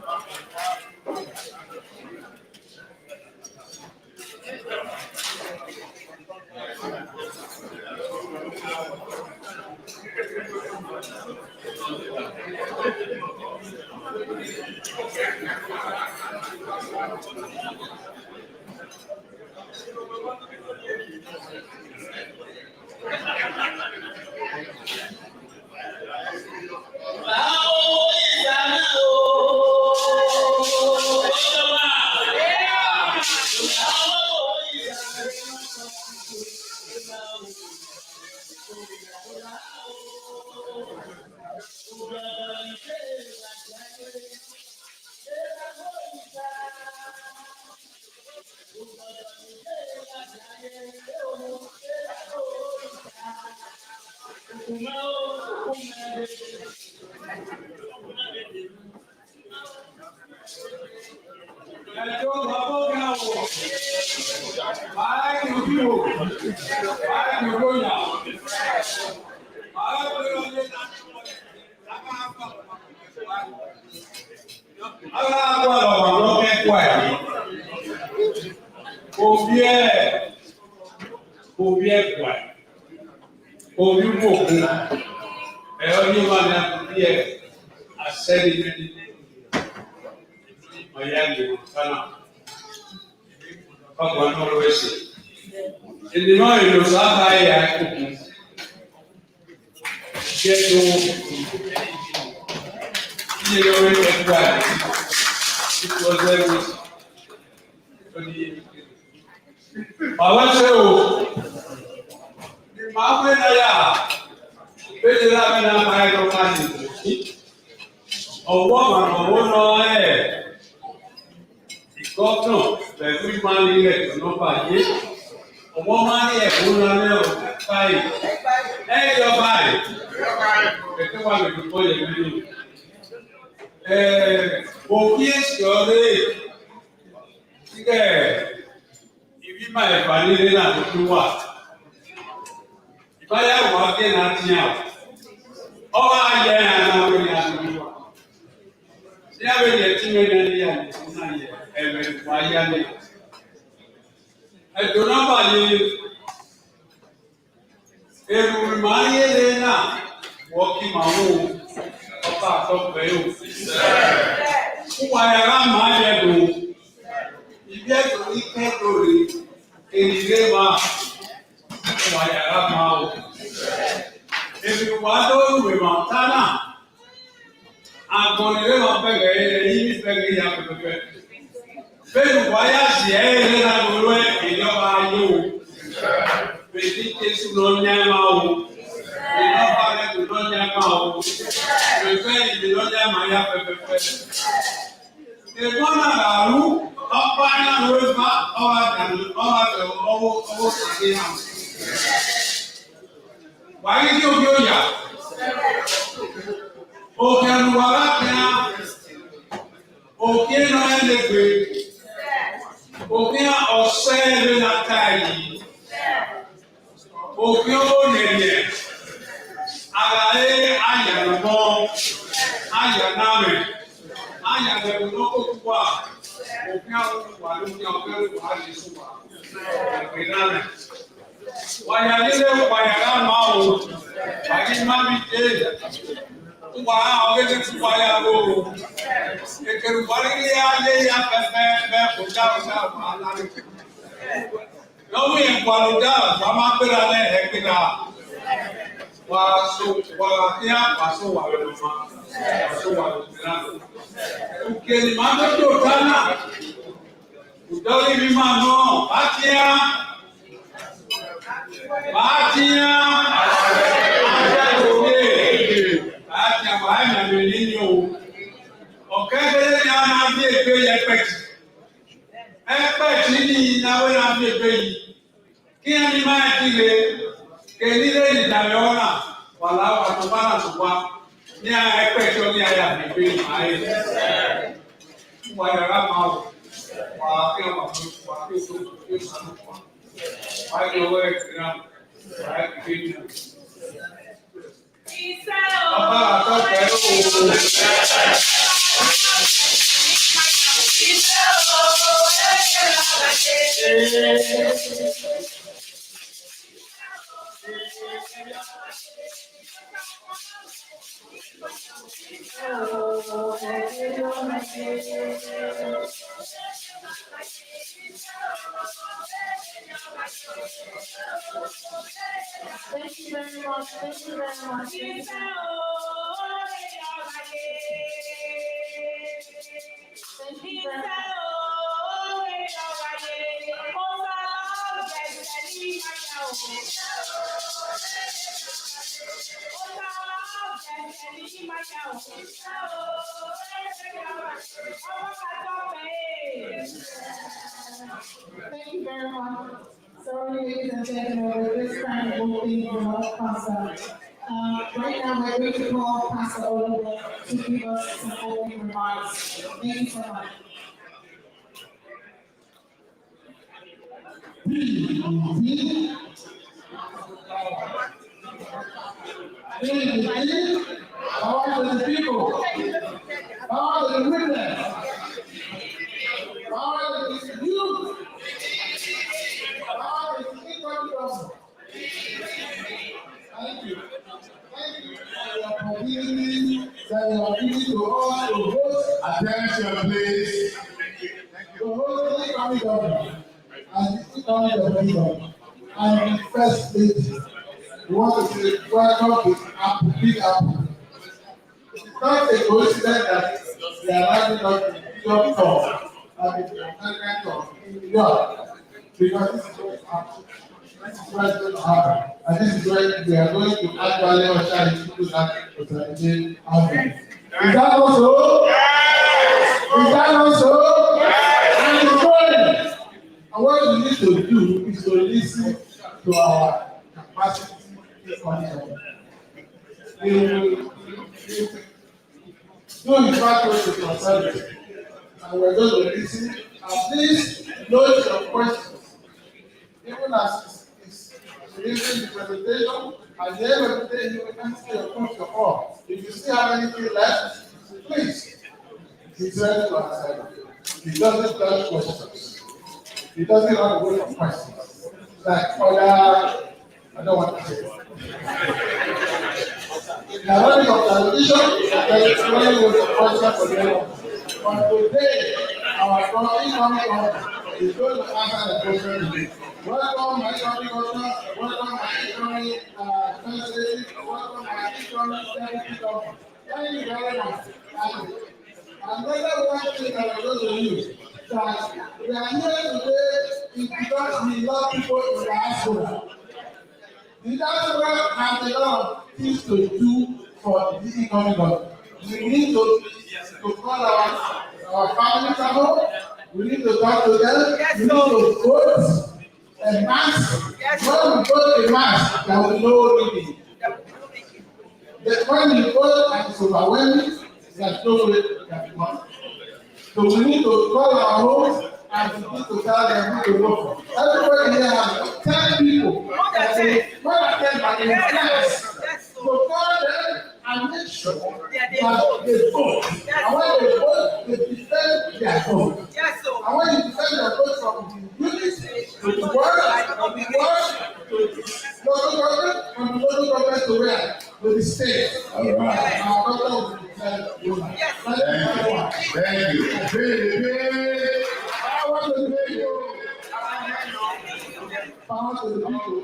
Ogie no elegbe. Ogie ọsẹ na tayi. Ogie onye. Agare ayanamo. Ayaname. Ayanamo n'okokwa. Ogie awowa lórí ọgbẹ́ wà lẹ́sùn wa. Ìgbéláwẹ̀. Wàyà lílé wàyà máa wò. Wàyí má bí dé. Wà á ọ̀gẹ́gẹ́ tí wàyà lò. Kékeré wàlí ayé ya pẹ́pẹ́ kò dáhùn wà lárí. Lọ́wọ́ ìpàlùdá wà máa gbéra lẹ́yìn gbéra. Wà á kí á pàṣẹ wà lọ́wọ́ máa. Pàṣẹ wà lọ́wọ́ náà. Òkèlè máa ń tó dáná. Ìdọ́rí mi máa nọ bàtíyá. Bàtíyá. Àjẹ́lóye. Bàtíyá bàá ìyàmì nínú o. Ọ̀kẹ́kẹ́lẹ́ ni a máa bí ègbé yẹ pẹ̀tì. Ẹ̀pẹ̀tì ní ìnáwó náà bí ègbé yìí. Kí ẹni máa ti lè kènílé ìdàlẹ́ ọ̀nà wà láwà tó bá nà tó wá. Ní ẹ̀pẹ̀tì ọ ní ayà ègbé yìí máa yẹ. Wà yàrá máa wò. Wà á kí ọmọ mi wà á kí o tó kí o sànù wà. Wà á yọ owó ẹ̀kẹ́ náà. Wà á kí kéjì náà. Bàbá àtọ́kẹ́ ó wò. Thank you very much. Thank you very much. Thank you. Thank you very much. Thank you very much. Sorry, ladies and gentlemen, we're just trying to move things on Pastor. Right now, we're going to call Pastor Oliver to give us some opening remarks. Thank you so much. All the people, all the witness, all the youth, all the people. Thank you. Thank you for your community that you are giving to us to host. Attention, please. To host the coming government and the coming government and the first lady. We want to say welcome to Apple, Big Apple. It's not a coincidence that they are having us in New York talk and the American talk in New York because this is what happens. This is what is going to happen. And this is where we are going to actually usher into that totalitarian outbreak. Is that also? Yes! Is that also? Yes! And it's going. And what we need to do is to listen to our capacity. We will do in fact what we concern, and we're going to listen. And please note your questions. Even as it's releasing the presentation, at the end of the day, you will answer your question all. If you still have anything left, please be ready to answer. He doesn't dodge questions. He doesn't run away from questions. Like other, I don't want to say it. The running of television, there is running with the question for them. But today, our incoming governor is going to answer the question. Welcome, my incoming governor. Welcome, my incoming first lady. Welcome, my incoming deputy governor. Thank you very much. And another one thing that I'm going to use that we are here today is because we love people in the diaspora. The diaspora has a lot of things to do for the incoming government. We need to call our families at home. We need to talk to them. We need to vote a mass. When we vote a mass, there will be no meaning. When we vote and it's overwhelming, there's no way we can be won. So we need to call our homes and we need to tell them who to vote for. Everybody here has 10 people. More than 10, but in class. So call them and make sure that they vote. And when they vote, they defend their vote. And when you defend your vote from the unit to the world, from the local government, from the local government to where? To the state. All right. Our doctor will defend you. Thank you. Power to the people. Power to the people.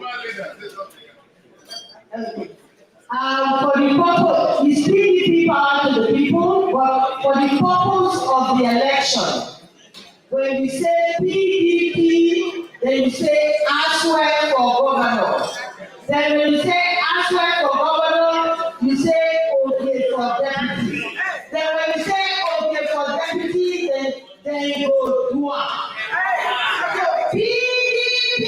For the purpose, it's PDP power to the people, but for the purpose of the election, when you say PDP, then you say Asue for governor. Then when you say Asue for governor, you say Ogie for deputy. Then when you say Ogie for deputy, then you go Dua. So PDP.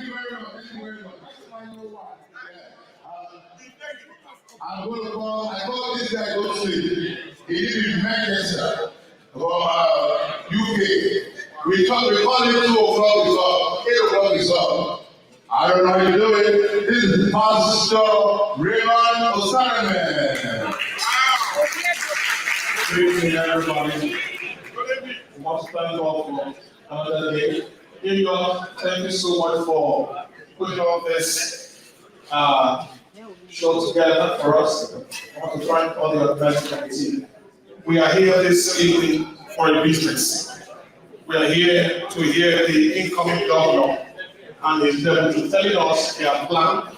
Thank you very much. I'm going to call, I call this guy go sleep. He lives in Manchester from UK. We call him 2 o'clock is up, 8 o'clock is up. I don't know how you do it. This is Pastor Raymond Osariman. Good evening, everybody. We want to thank God for another day. Dear God, thank you so much for putting all this show together for us. I want to thank all the organizing committee. We are here this evening for a business. We are here to hear the incoming governor and his deputy telling us their plan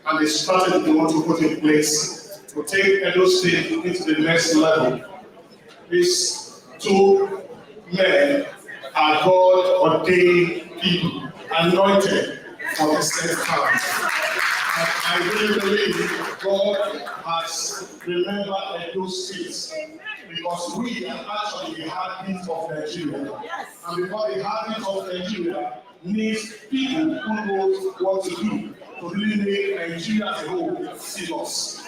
and the strategy they want to put in place to take Edo State into the next level. These 2 men are God-ordained people, anointed for this next time. I really believe God has remembered Edo State because we are actually the heartbeat of Nigeria. And because the heartbeat of Nigeria needs people who know what to do to really make Nigeria as a whole serious.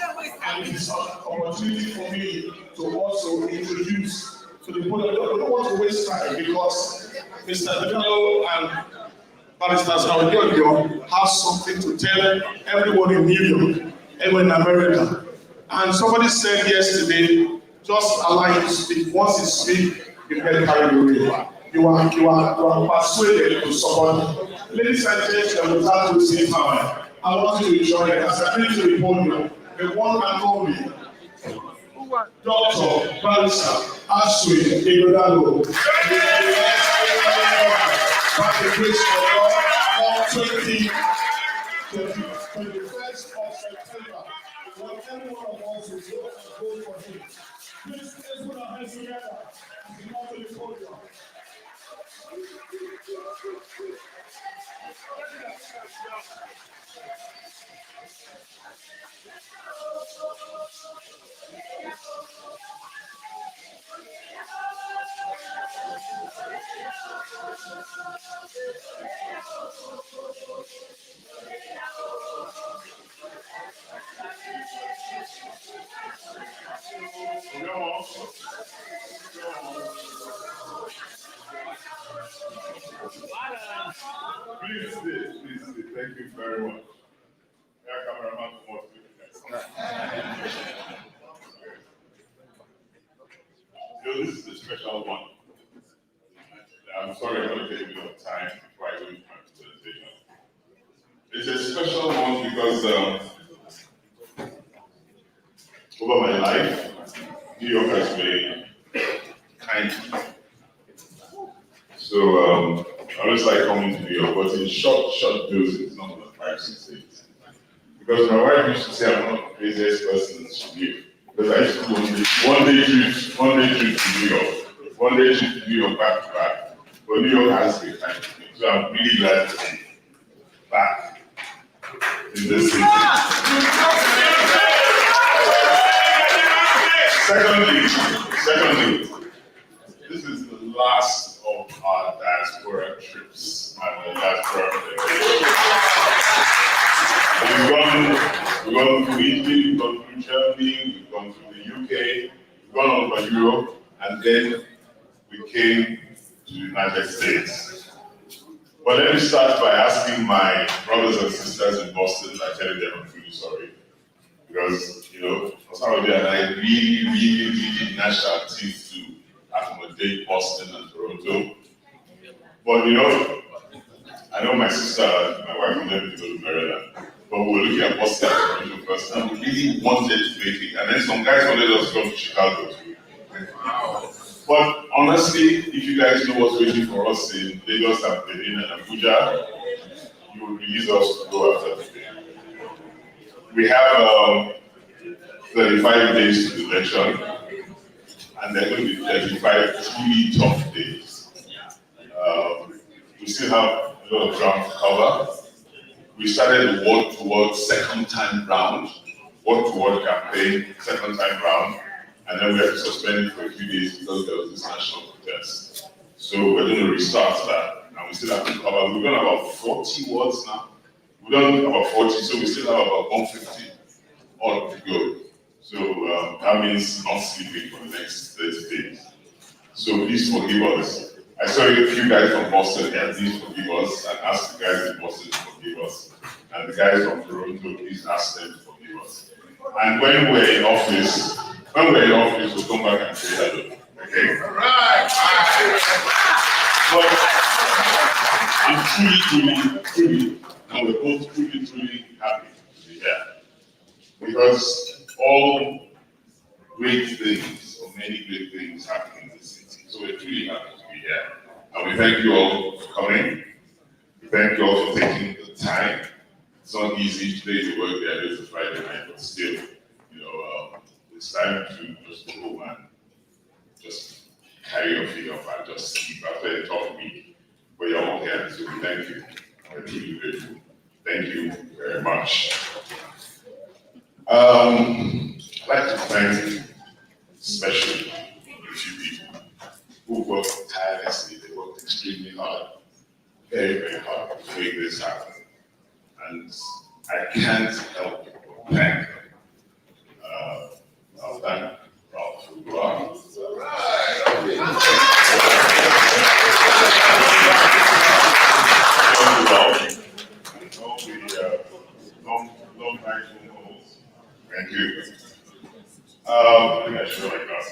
And it is an opportunity for me to also introduce to the board. I don't want to waste time because Mr. Bello and Barrister Ogie have something to tell everyone in New York, everyone in America. And somebody said yesterday, just allow him to speak. Once he speaks, you get carried away. You are persuaded to support him. Ladies and gentlemen, without wasting time, I want you to join us. I bring to the podium the one and only Dr. Barrister Asue by the grace of God, on 21st of September, when every one of us will go and vote for him. Please, let's put our hands together as we come to the podium. Please stay. Thank you very much. Yeah, cameraman, come on. This is a special one. I'm sorry I'm going to take a bit of time before I go into my presentation. It's a special one because over my life, New York has been kind to me. So I always like coming to New York, but in short doses, not the 5, 6 days. Because my wife used to say I'm not the craziest person she knew. Because I used to do one day trip to New York, one day trip to New York back to back. But New York has been kind to me. So I'm really glad to be back in this city. Secondly, this is last of our diaspora trips. And the diaspora we've gone through Italy, we've gone through Germany, we've gone through the UK, we've gone over Europe, and then we came to the United States. But let me start by asking my brothers and sisters in Boston, I tell them I'm really sorry. Because, for some of you and I really gnashed our teeth to accommodate Boston and Toronto. But I know my sister, my wife wanted to go to Maryland, but we were looking at Boston and Toronto first, and we really wanted to make it. And then some guys wanted us to come to Chicago too. But honestly, if you guys know what's waiting for us in Lagos and Benin and Abuja, you will release us to go after the day. We have 35 days to the election, and there are going to be 35 truly tough days. We still have a lot of ground to cover. We started the word to word second time round, word to word campaign, second time round, and then we had to suspend it for a few days because there was this national protest. So we're going to restart that, and we still have to cover. We've done about 40 words now. We've done about 40, so we still have about 150 all to go. So that means not sleeping for the next 30 days. So please forgive us. I saw a few guys from Boston here, please forgive us, and ask the guys in Boston to forgive us. And the guys from Toronto, please ask them to forgive us. And when we're in office, we'll come back and say hello. Okay? All right. But it's truly, and we're both truly happy to be here. Because all great things, or many great things happen in this city. So we're truly happy to be here. And we thank you all for coming. We thank you all for taking the time. It's not easy today to work there, it's a Friday night, but still, it's time to just go home and just carry your feet up and just sleep after a tough week. But you're all here, so we thank you. We're truly grateful. Thank you very much. I'd like to thank especially a few people who worked tirelessly. They worked extremely hard, very hard to make this happen. And I can't help but thank them. I'll thank Ralph who are. Long time calls. Thank you. Sure I got it.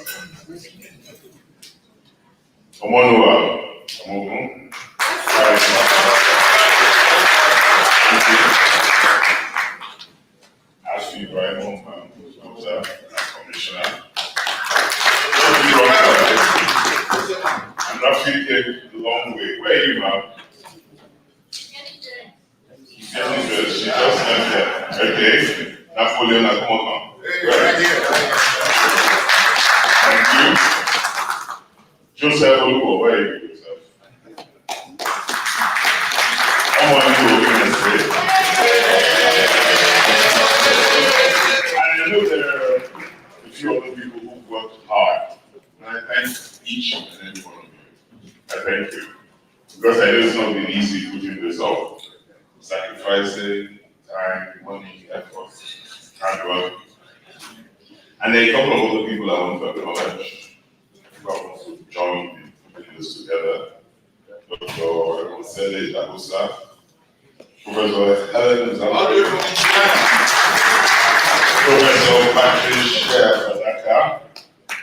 Asue right home, commissioner. I'm not feeling a long way. Where are you, ma'am? She just went there. Okay. Napoleon, come on. Right here. Thank you. Joseph Oluwo, where are you, Joseph? Come on, you open and say. And I know there are a few other people who worked hard. And I thank each and every one of you. I thank you. Because I know it's not been easy putting this off. Sacrificing time, money, effort, hard work. And there are a couple of other people I want to acknowledge who have also joined in putting this together. Dr. Osele Dagosa, Professor Helen Zamari, Professor Patrick Fadaka,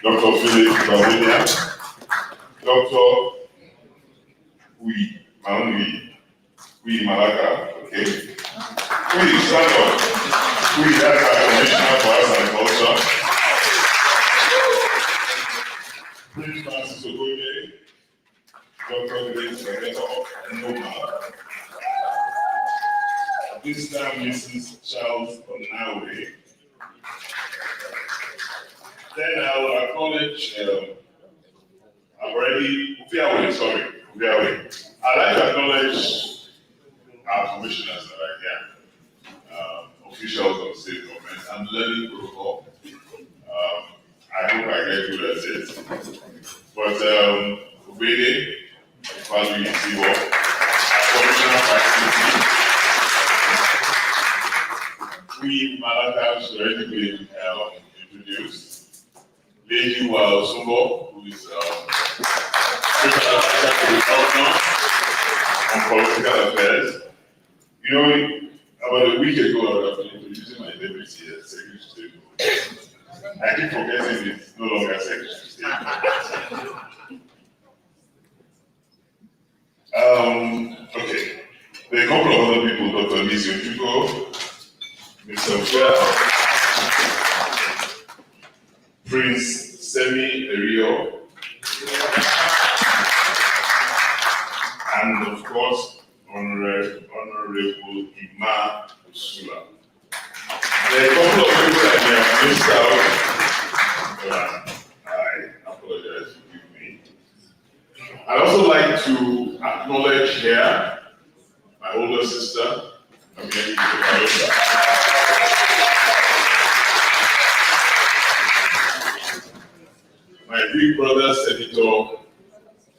Dr. Philip Bawinia, Dr. Oui, Malaka, okay? Oui, stand up. Oui, that's our Commissioner for Arts and Culture. Prince Francis Ogoye, Dr. Grace Regeto, and Noma. This time, Mrs. Charles Onawe. Then I will acknowledge, Ubiawe. I'd like to acknowledge our commissioners that are here, officials of state government. I'm learning protocol. I hope I get good at it. But Obede, Value Isiwo, Commissioner for ICT. We Malaka has already been introduced. Lady Sumbo, who is Special Advisor to the Governor on Political Affairs. You know, about a week ago, I was introducing my deputy as Secretary State. I keep forgetting it's no longer Secretary State. Okay. There are a couple of other people, Dr. Lizzie Ojuko, Mr. Chair, Prince Semi Erio, and of course, Honorable Ima Usula. There are a couple of people that may have missed out, but I apologize, forgive me. I'd also like to acknowledge here my older sister, my big brother, Senator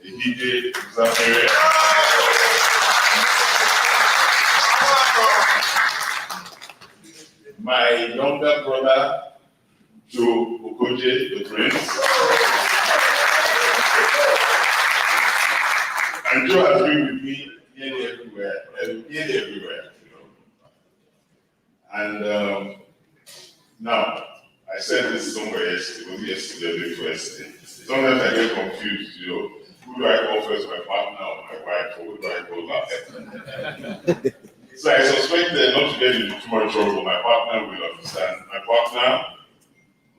Ehide Zamere. My younger brother, Joe Ogie, the Prince. And Joe has been with me nearly everywhere, you know. And now, I said this somewhere yesterday, was it yesterday or the first day? Sometimes I get confused, you know. Who do I call first, my partner or my wife, or who do I call last? So I suspect that not to get into too much trouble, my partner will understand. My partner,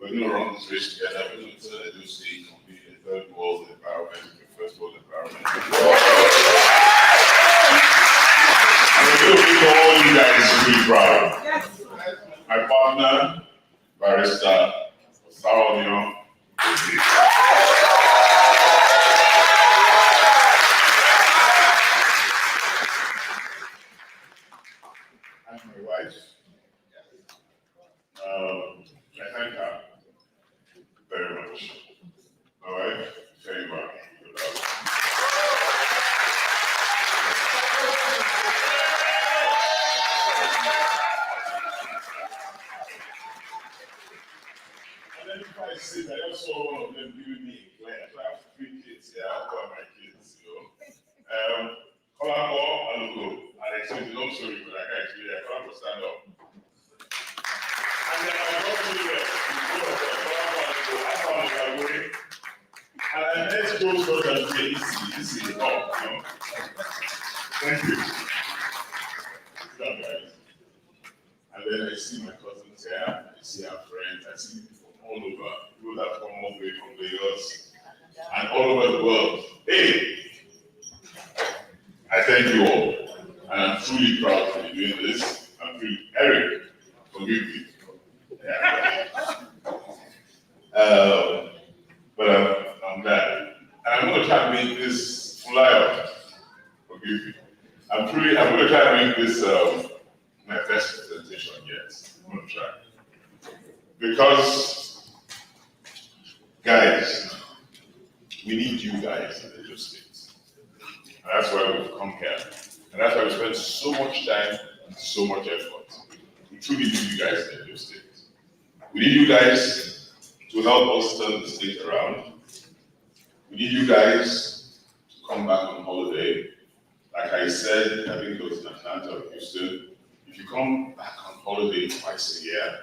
we're going to run this race together. We're going to turn a new state, compete in third world environment, the first world environment. And we're going to make all you guys really proud. Yes. My partner, Barrister Saronio. And my wife. I thank her very much. My wife, very much. And then if I sit, I just saw one of them giving me a glance. I have 3 kids here. I'll call my kids, you know. Colabo, Alugo. And I said, long story, but I can't actually, I can't stand up. And then I got to the and I let Joe's brother and say, easy, you know. Thank you. Sit down, guys. And then I see my cousins here, I see our friends, I see people from all over, people that come all the way from Lagos and all over the world. Hey! I thank you all. And I'm truly proud to be doing this. I'm truly, Eric, forgive me. Yeah. But I'm glad. And I'm going to try to make this flyer. Forgive me. I'm going to try to make this my best presentation yet. I'm going to try. Because, guys, we need you guys in the States. And that's why we've come here. And that's why we spend so much time and so much effort. We truly need you guys in the States. We need you guys to help us turn the state around. We need you guys to come back on holiday. Like I said, I think it was in Atlanta or Houston. If you come back on holiday twice a year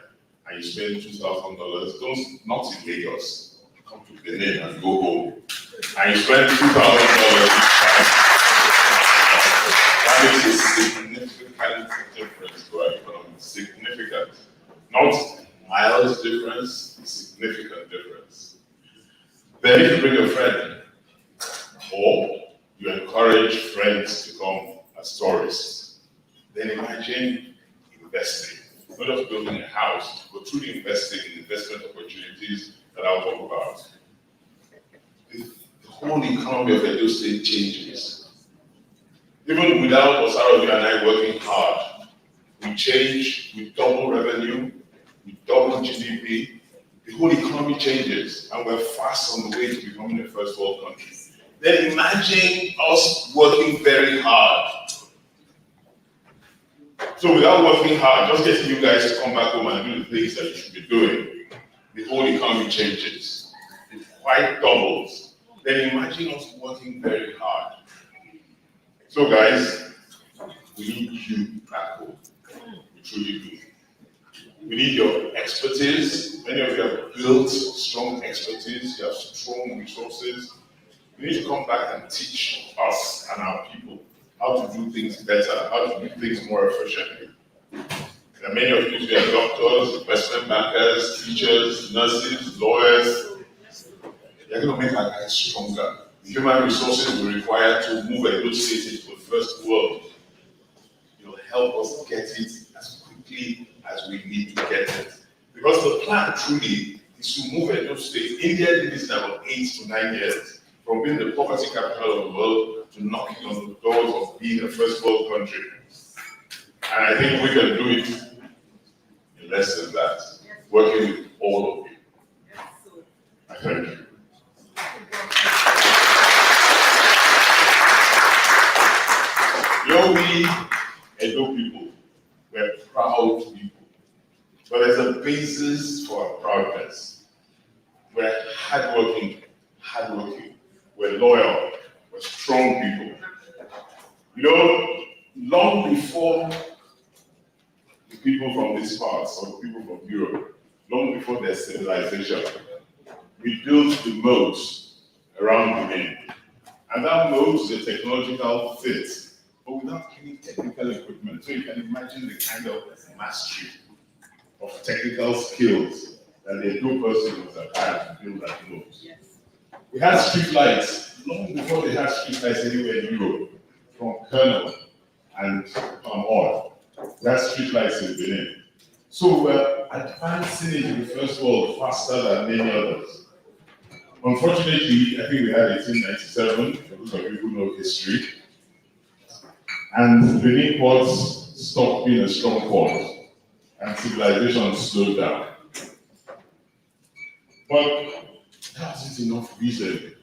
and you spend $2,000, not in Lagos, come to Benin and go home. And you spend $2,000 each time. That is a significant difference to our economy. Significant. Not miles difference, significant difference. Then if you bring a friend, or you encourage friends to come as tourists, then imagine investing, not just building a house, but truly investing in investment opportunities that I'll talk about. The whole economy of Edo State changes. Even without Osaro and I working hard, we double revenue, we double GDP, the whole economy changes, and we're fast on the way to becoming a first world country. then imagine us working very hard. So without working hard, just getting you guys to come back home and do the things that you should be doing, the whole economy changes. It quite doubles. Then imagine us working very hard. So guys, we need you back home. We truly do. We need your expertise. Many of you have built strong expertise. You have strong resources. You need to come back and teach us and our people how to do things better, how to do things more efficiently. There are many of you who are doctors, investment bankers, teachers, nurses, lawyers. They're going to make our guys stronger. The human resources we require to move Edo State into the first world. You'll help us get it as quickly as we need to get it. Because the plan truly is to move Edo State. India did this in about 8 to 9 years. From being the poverty capital of the world to knocking on the doors of being a first world country. And I think we can do it in less than that, working with all of you. I thank you. We, Edo people, we're proud people. But there's a basis for our proudness. We're hardworking. We're loyal. We're strong people. You know, long before the people from these parts, or the people from Europe, long before their civilization, we built the moat around Benin. And that moat is a technological fit, but without any technical equipment. So you can imagine the kind of mastery of technical skills that the Edo person was had to build that moat. Yes. We had street lights long before they had street lights anywhere in Europe, from Colonel and palm oil. We had street lights in Benin. So we're advancing into the first world faster than many others. Unfortunately, I think we had 1897, for those of you who know history. And Benin ports stopped being a strong port, and civilization slowed down. But that wasn't enough reason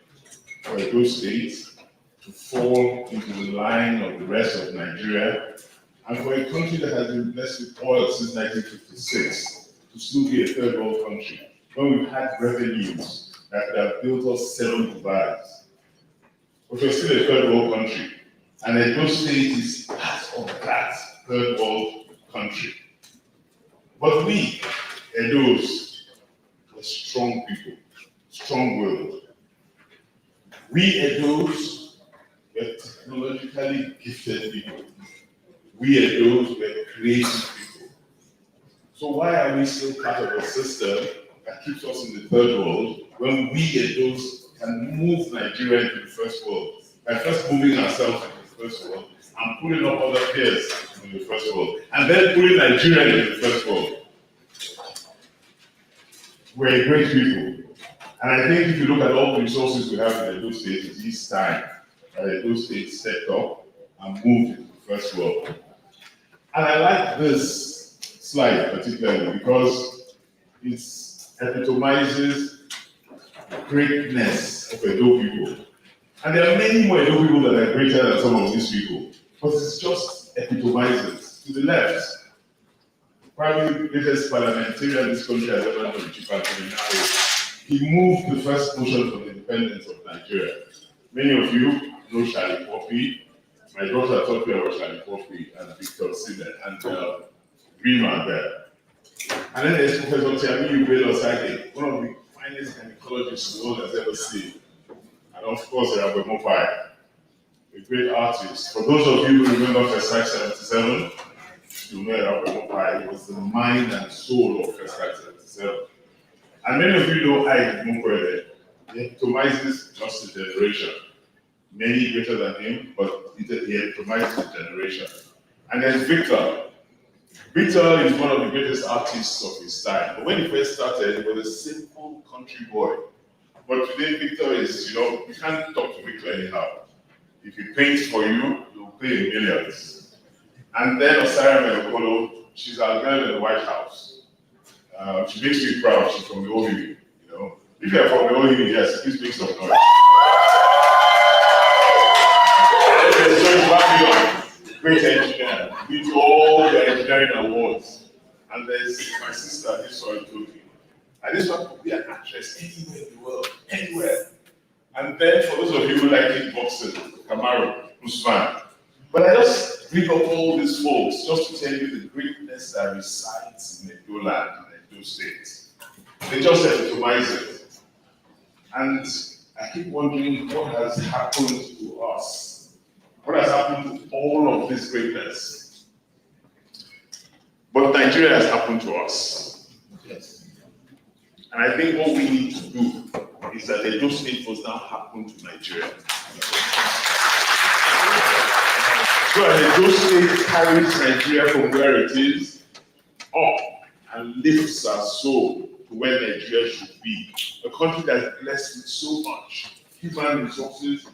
for those states to fall into the line of the rest of Nigeria, and for a country that has been blessed with oil since 1956 to still be a third world country, when we've had revenues that have built us 7 Dubais. But we're still a third world country. And Edo State is part of that third world country. But we, Edos, are strong people, strong-willed. We, Edos, were technologically gifted people. We, Edos, were creative people. So why are we still part of a system that keeps us in the third world when we, Edos, can move Nigeria into the first world by first moving ourselves into the first world and pulling up other peers in the first world, and then pulling Nigeria into the first world? We're great people. And I think if you look at all the resources we have in Edo State, it's this time that Edo State stepped up and moved into the first world. And I like this slide particularly because it epitomizes greatness of Edo people. And there are many more Edo people that are greater than some of these people, but it just epitomizes. To the left, probably the greatest parliamentarian this country has ever known, he moved the first motion for the independence of Nigeria. Many of you know Charlie Poppy. My daughter taught me about Charlie Poppy and Victor Sidney and Rima there. And then there's Professor Tiami Ubelo-Sage, one of the finest gynecologists the world has ever seen. And of course, there are Mopai, a great artist. For those of you who remember Festival 77, you know Mopai was the mind and soul of Festival 77. And many of you know I Mopai, he epitomizes just a generation. Many greater than him, but he epitomizes a generation. And there's Victor. Victor is one of the greatest artists of his time. But when he first started, he was a simple country boy. But today, Victor is, you can't talk to Victor anyhow. If he paints for you, you'll pay millions. And then Osara Melokolo, she's our girl in the White House. She makes me proud. She's from the Ogie, If you're from the Ogie, yes, please make some noise. been to all the engineering awards, and there's my sister, this one told me. And this one could be an actress anywhere in the world, anywhere. And then for those of you who like kickboxing, Kamaru, Usman. But I just bring up all these folks just to tell you the greatness that resides in Edo land and Edo State. They just epitomize it. And I keep wondering what has happened to us. What has happened to all of this greatness? But Nigeria has happened to us. Yes. And I think what we need to do is that Edo State must now happen to Nigeria. So that Edo State carries Nigeria from where it is up and lifts our soul to where Nigeria should be. A country that is blessed with so much human resources,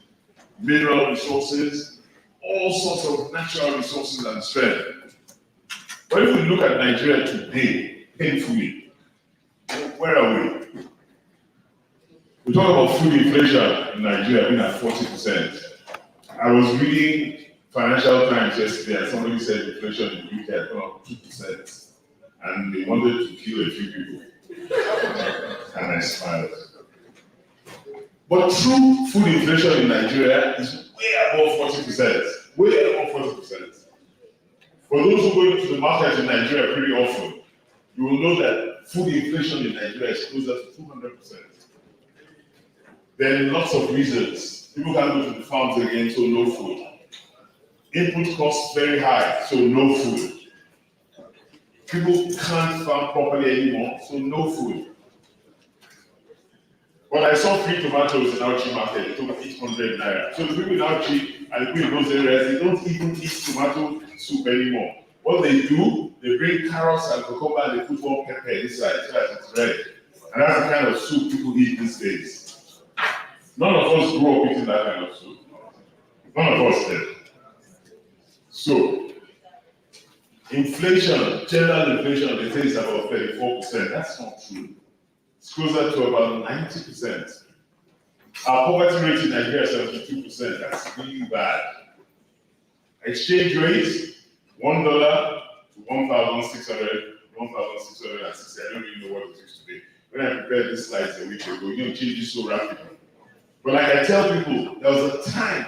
mineral resources, all sorts of natural resources and strength. But if we look at Nigeria today, painfully, where are we? We talk about food inflation in Nigeria being at 40%. I was reading Financial Times yesterday and somebody said inflation in the UK had gone up 2%. And they wanted to kill a few people. And I smiled. But true food inflation in Nigeria is way above 40%. Way above 40%. For those who go into the market in Nigeria pretty often, you will know that food inflation in Nigeria is closer to 200%. There are lots of reasons. People can't go to the farms again, so no food. Input costs very high, so no food. People can't farm properly anymore, so no food. But I saw 3 tomatoes in Ogie market, it took 800 naira. So the people in Ogie and the people in those areas, they don't even eat tomato soup anymore. What they do, they bring carrots and cucumber and they put one pepper inside so that it's red. And that's the kind of soup people eat these days. None of us grew up eating that kind of soup. None of us did. So, inflation, general inflation, they say is about 34%. That's not true. It's closer to about 90%. Our poverty rate in Nigeria is 72%. That's really bad. Exchange rate, $1 to 1,600, 1,660. I don't really know what it is today. When I prepared this slides a week ago, it changes so rapidly. But like I tell people, there was a time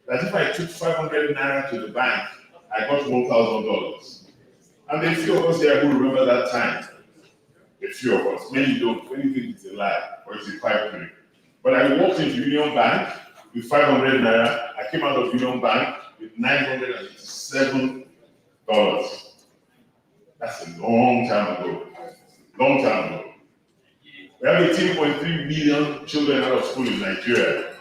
that if I took 500 naira to the bank, I got $1,000. And a few of us here who remember that time. A few of us, many don't. Many think it's a lie or it's a pipe dream. But I walked into Union Bank with 500 naira. I came out of Union Bank with $987. That's a long time ago. Long time ago. We have 18.3 million children out of school in Nigeria.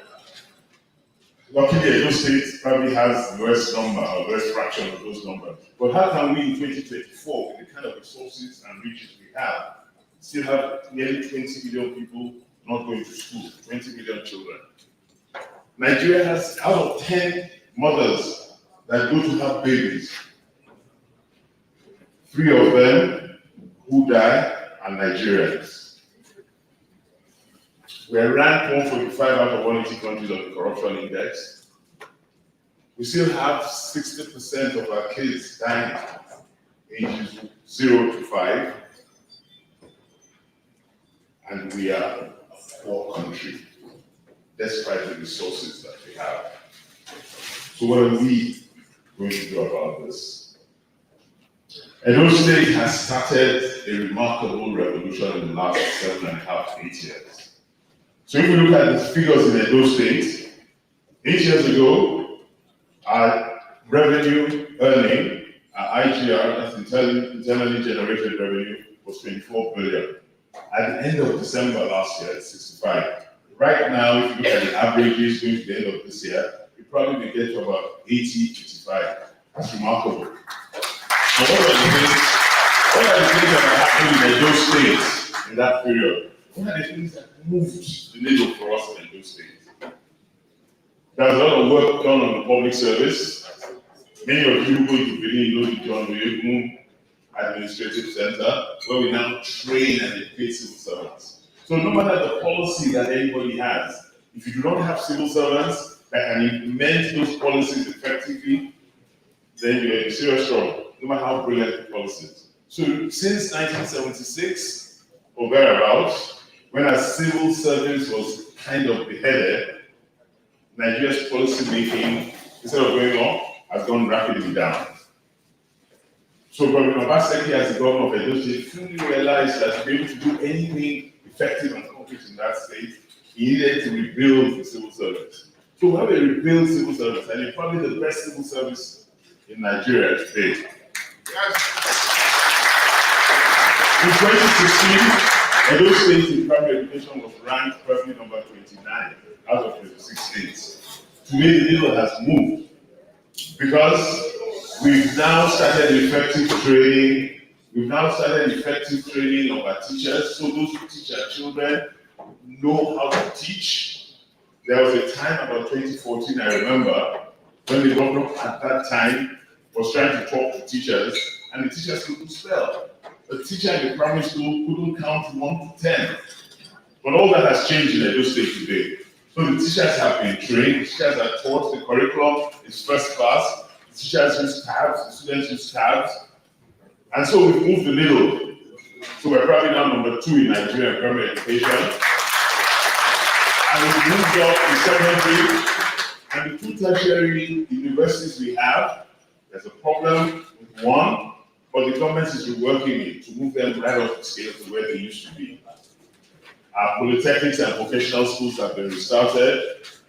Luckily, Edo State probably has the lowest number or lowest fraction of those numbers. But how can we in 2024, with the kind of resources and riches we have, still have nearly 20 million people not going to school, 20 million children? Nigeria has, out of 10 mothers that go to have babies, 3 of them who die are Nigerians. We are ranked 145 out of 180 countries on the corruption index. We still have 60% of our kids dying ages 0 to 5. And we are a poor country, despite the resources that we have. So what are we going to do about this? Edo State has started a remarkable revolution in the last 7.5 to 8 years. So if we look at the figures in Edo State, 8 years ago, our revenue earning, our IGR, that's internally generated revenue, was 24 billion. At the end of December last year, it's 65. Right now, if you look at the averages going to the end of this year, we probably will get to about 80, 55. That's remarkable. So what are the things that are happening in Edo State in that period? What are the things that moved the needle for us in Edo State? There's a lot of work done on the public service. Many of you who go to Benin know the John William Administrative Center, where we now train and educate civil servants. So no matter the policy that anybody has, if you do not have civil servants that can implement those policies effectively, then you're in serious trouble, no matter how brilliant the policy is. So since 1976 or thereabouts, when our civil service was kind of beheaded, Nigeria's policy making, instead of going up, has gone rapidly down. So Governor Obaseki, as the governor of Edo State, fully realized that to be able to do anything effective and concrete in that state, he needed to rebuild the civil service. So we have a rebuilt civil service, and it's probably the best civil service in Nigeria today. In 2016, Edo State in primary education was ranked probably number 29 out of 26 states. Today, the needle has moved because we've now started effective training. We've now started effective training of our teachers, so those who teach our children know how to teach. There was a time about 2014, I remember, when the governor at that time was trying to talk to teachers, and the teachers couldn't spell. A teacher in the primary school couldn't count 1 to 10. But all that has changed in Edo State today. So the teachers have been trained, the teachers are taught, the curriculum is first class, the teachers use tabs, the students use tabs. And so we've moved the needle. So we're probably now number 2 in Nigeria in primary education. And we've moved up to secondary. And the 2 tertiary universities we have, there's a problem with one, but the government is reworking it to move them right off the scale to where they used to be. Our polytechnics and vocational schools have been restarted,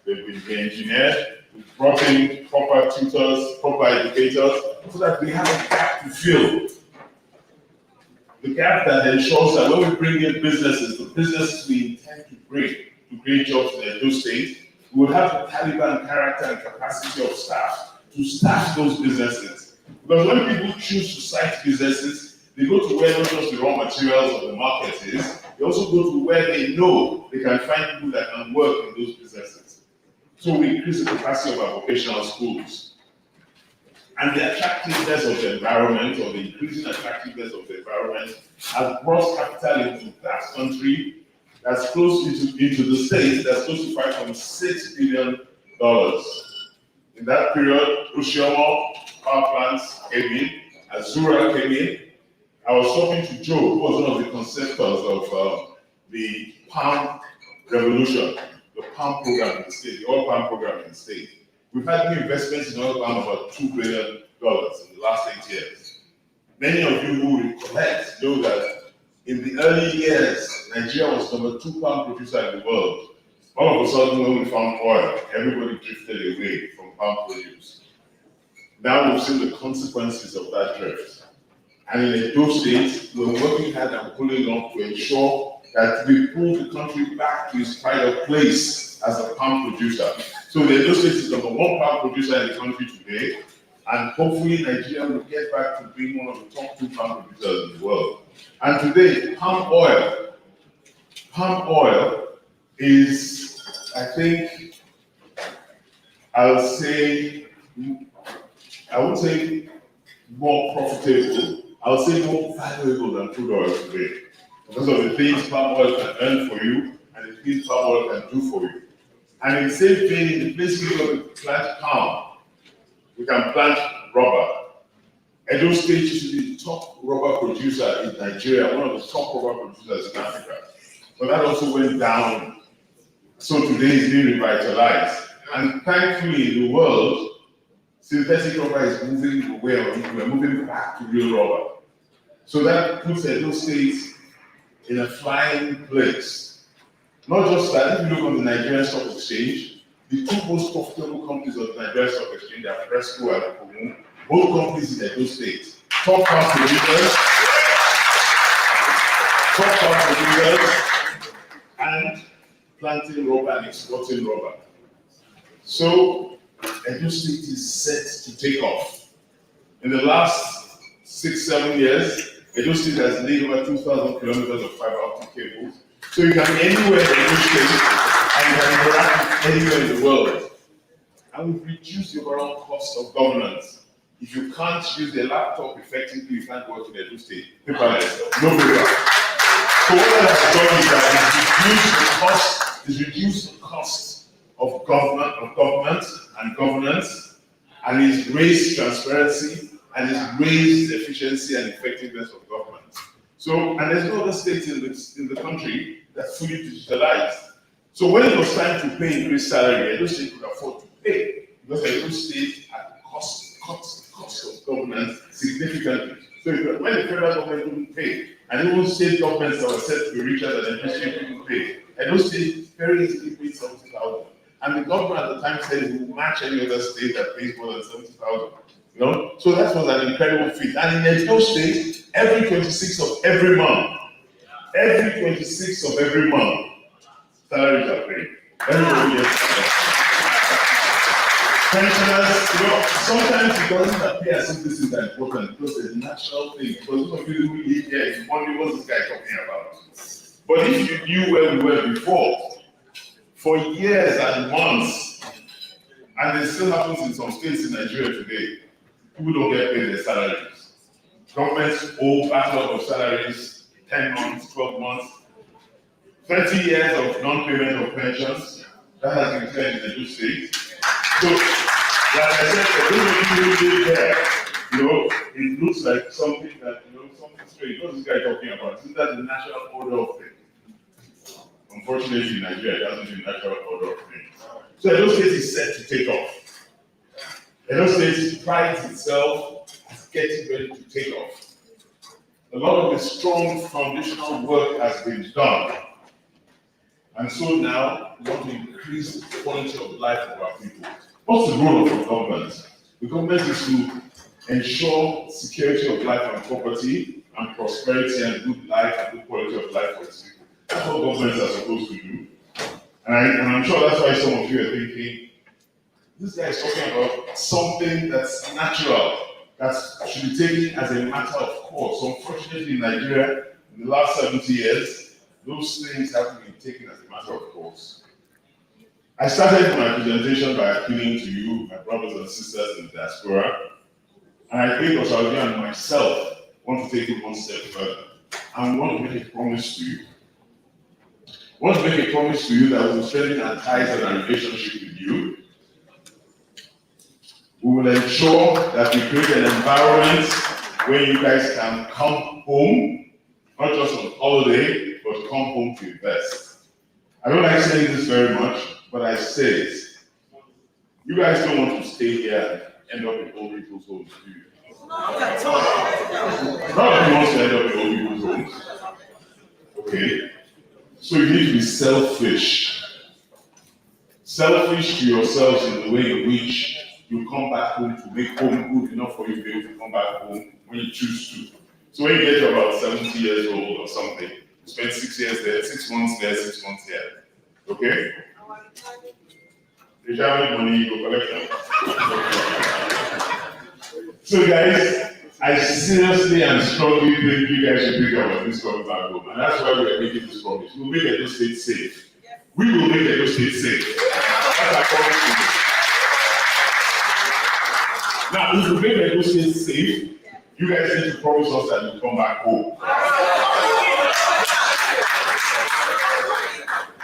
they've been re-engineered, we've brought in proper tutors, proper educators, so that we have a gap to fill. The gap that ensures that when we bring in businesses, the businesses we intend to bring to create jobs in Edo State, we will have the caliber and character and capacity of staff to staff those businesses. Because when people choose to site businesses, they go to where not just the raw materials of the market is, they also go to where they know they can find people that can work in those businesses. So we increase the capacity of our vocational schools. And the attractiveness of the environment, or the increasing attractiveness of the environment, has brought capital into that country that's close into the state that's close to $5.6 billion. In that period, Rushiomo power plants came in, Azura came in. I was talking to Joe, who was one of the conceptors of the palm revolution, the palm program in the state, the oil palm program in the state. We've had new investments in oil palm about $2 billion in the last 8 years. Many of you who recollect know that in the early years, Nigeria was number 2 palm producer in the world. All of a sudden, when we found oil, everybody drifted away from palm produce. Now we've seen the consequences of that drift. And in Edo State, we're working hard and pulling up to ensure that we pull the country back to its pride of place as a palm producer. So the Edo State is number 1 palm producer in the country today, and hopefully Nigeria will get back to being one of the top 2 palm producers in the world. And today, palm oil is, I think, I would say more profitable, I would say more valuable than crude oil today. Because of the things palm oil can earn for you and the things palm oil can do for you. And in the same vein, in the place where we plant palm, we can plant rubber. Edo State used to be the top rubber producer in Nigeria, one of the top rubber producers in Africa. But that also went down. So today it's being revitalized. And thankfully in the world, synthetic rubber is moving away, we're moving back to real rubber. So that puts Edo State in a flying place. Not just that, if you look on the Nigerian Stock Exchange, the 2 most profitable companies on the Nigerian Stock Exchange are Fresco and Kumu, both companies in Edo State. Top farm producers, and planting rubber and exporting rubber. So Edo State is set to take off. In the last 6-7 years, Edo State has laid over 2,000 kilometers of fiber optic cables. So you can be anywhere in Edo State and you can interact anywhere in the world. And we've reduced the overall cost of governance. If you can't use a laptop effectively, you can't work in Edo State. Paperless, no paper. So what that has done is that it's reduced the cost of government and governance, and it's raised transparency, and it's raised efficiency and effectiveness of government. So, and there's no other state in the country that's fully digitalized. So when it was time to pay increased salary, Edo State could afford to pay, because Edo State had cut the cost of governance significantly. So when the federal government couldn't pay, and even state governments that were said to be richer than Edo State couldn't pay, Edo State very easily paid 70,000. And the government at the time said it would match any other state that pays more than 70,000. You know? So that was an incredible feat. And in Edo State, every 26th of every month, salaries are paid. Everybody gets pensioners, you know, sometimes it doesn't appear as if this is important because it's a natural thing. Because some people who live here is wondering what this guy is talking about. But if you knew where we were before, for years and months, and it still happens in some states in Nigeria today, people don't get paid their salaries. Governments owe backlog of salaries, 10 months, 12 months, 30 years of non-payment of pensions. That has been cleared in the Edo State. So, like I said, for those of you who live there, you know, it looks like something that, you know, something strange. What is this guy talking about? Isn't that the natural order of things? Unfortunately, in Nigeria, it hasn't been the natural order of things. So Edo State is set to take off. Edo State prides itself as getting ready to take off. A lot of the strong foundational work has been done. And so now, we want to increase the quality of life of our people. What's the role of the government? The government is to ensure security of life and property, and prosperity and good life and good quality of life for its people. That's what governments are supposed to do. And I'm sure that's why some of you are thinking, this guy is talking about something that's natural, that should be taken as a matter of course. Unfortunately, in Nigeria, in the last 70 years, those things haven't been taken as a matter of course. I started my presentation by appealing to you, my brothers and sisters in the diaspora, and I think Ogie and myself want to take it one step further, and we want to make a promise to you. We want to make a promise to you that we will strengthen our ties and our relationship with you. We will ensure that we create an environment where you guys can come home, not just on holiday, but come home to invest. I don't like saying this very much, but I say it. You guys don't want to stay here and end up in old people's homes, do you? Nobody wants to end up in old people's homes. Okay? So you need to be selfish. Selfish to yourselves in the way in which you come back home to make home good enough for you to be able to come back home when you choose to. So when you get to about 70 years old or something, you spend 6 years there, 6 months there, 6 months here. Okay? Retirement money, you go collect them. So guys, I seriously and strongly think you guys should think about this coming back home. And that's why we are making this promise. We'll make Edo State safe. We will make Edo State safe. That's our promise to you. Now, if we make Edo State safe, you guys need to promise us that you come back home.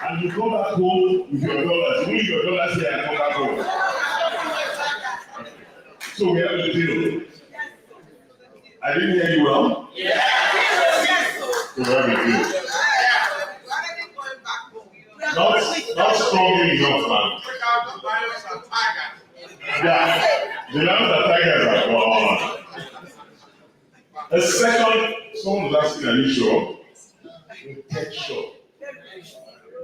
And you come back home with your dollars. You leave your dollars here and come back home. So we have a deal. I didn't hear you well? Yes. So we have a deal. Not strongly enough, man. Yeah, the lions and tigers are gone. A second, someone was asking, are you sure? We're sure.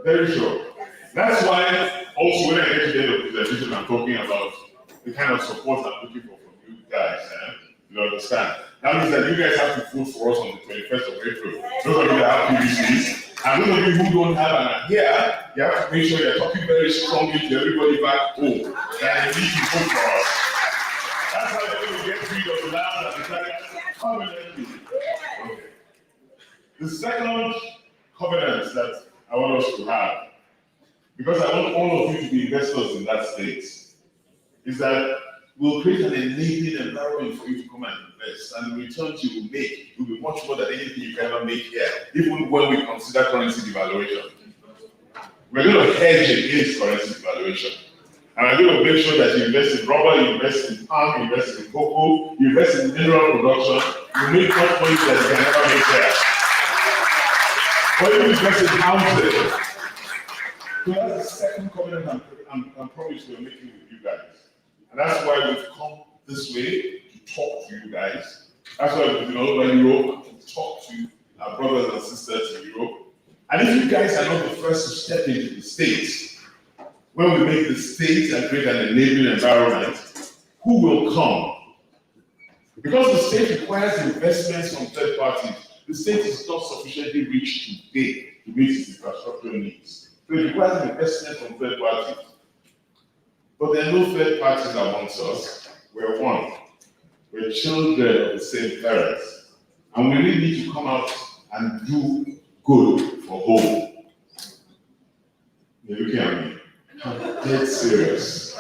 Very sure. That's why also when I get to the end of the presentation, I'm talking about the kind of support I'm looking for from you guys. You understand? That means that you guys have to vote for us on the 21st of April. Those of you that have PVCs, and those of you who don't have an here, you have to make sure you're talking very strongly to everybody back home that they need to vote for us. That's how they're going to get rid of the lions and the tigers permanently. Okay. The second covenant that I want us to have, because I want all of you to be investors in that state, is that we'll create an enabling environment for you to come and invest, and the returns you will make will be much more than anything you can ever make here, even when we consider currency devaluation. We're going to hedge against currency devaluation. And I'm going to make sure that you invest in rubber, you invest in palm, you invest in cocoa, you invest in mineral production, you make much money that you can never make there. Or you invest in houses. So that's the second covenant and promise we're making with you guys. And that's why we've come this way to talk to you guys. That's why we've been all over Europe to talk to our brothers and sisters in Europe. And if you guys are not the first to step into the States, when we make the States and create an enabling environment, who will come? Because the state requires investments from third parties, the state is not sufficiently rich today to meet its infrastructure needs. So it requires investment from third parties. But there are no third parties amongst us. We're one. We're children of the same parents. And we really need to come out and do good for home. You're looking at me. I'm dead serious.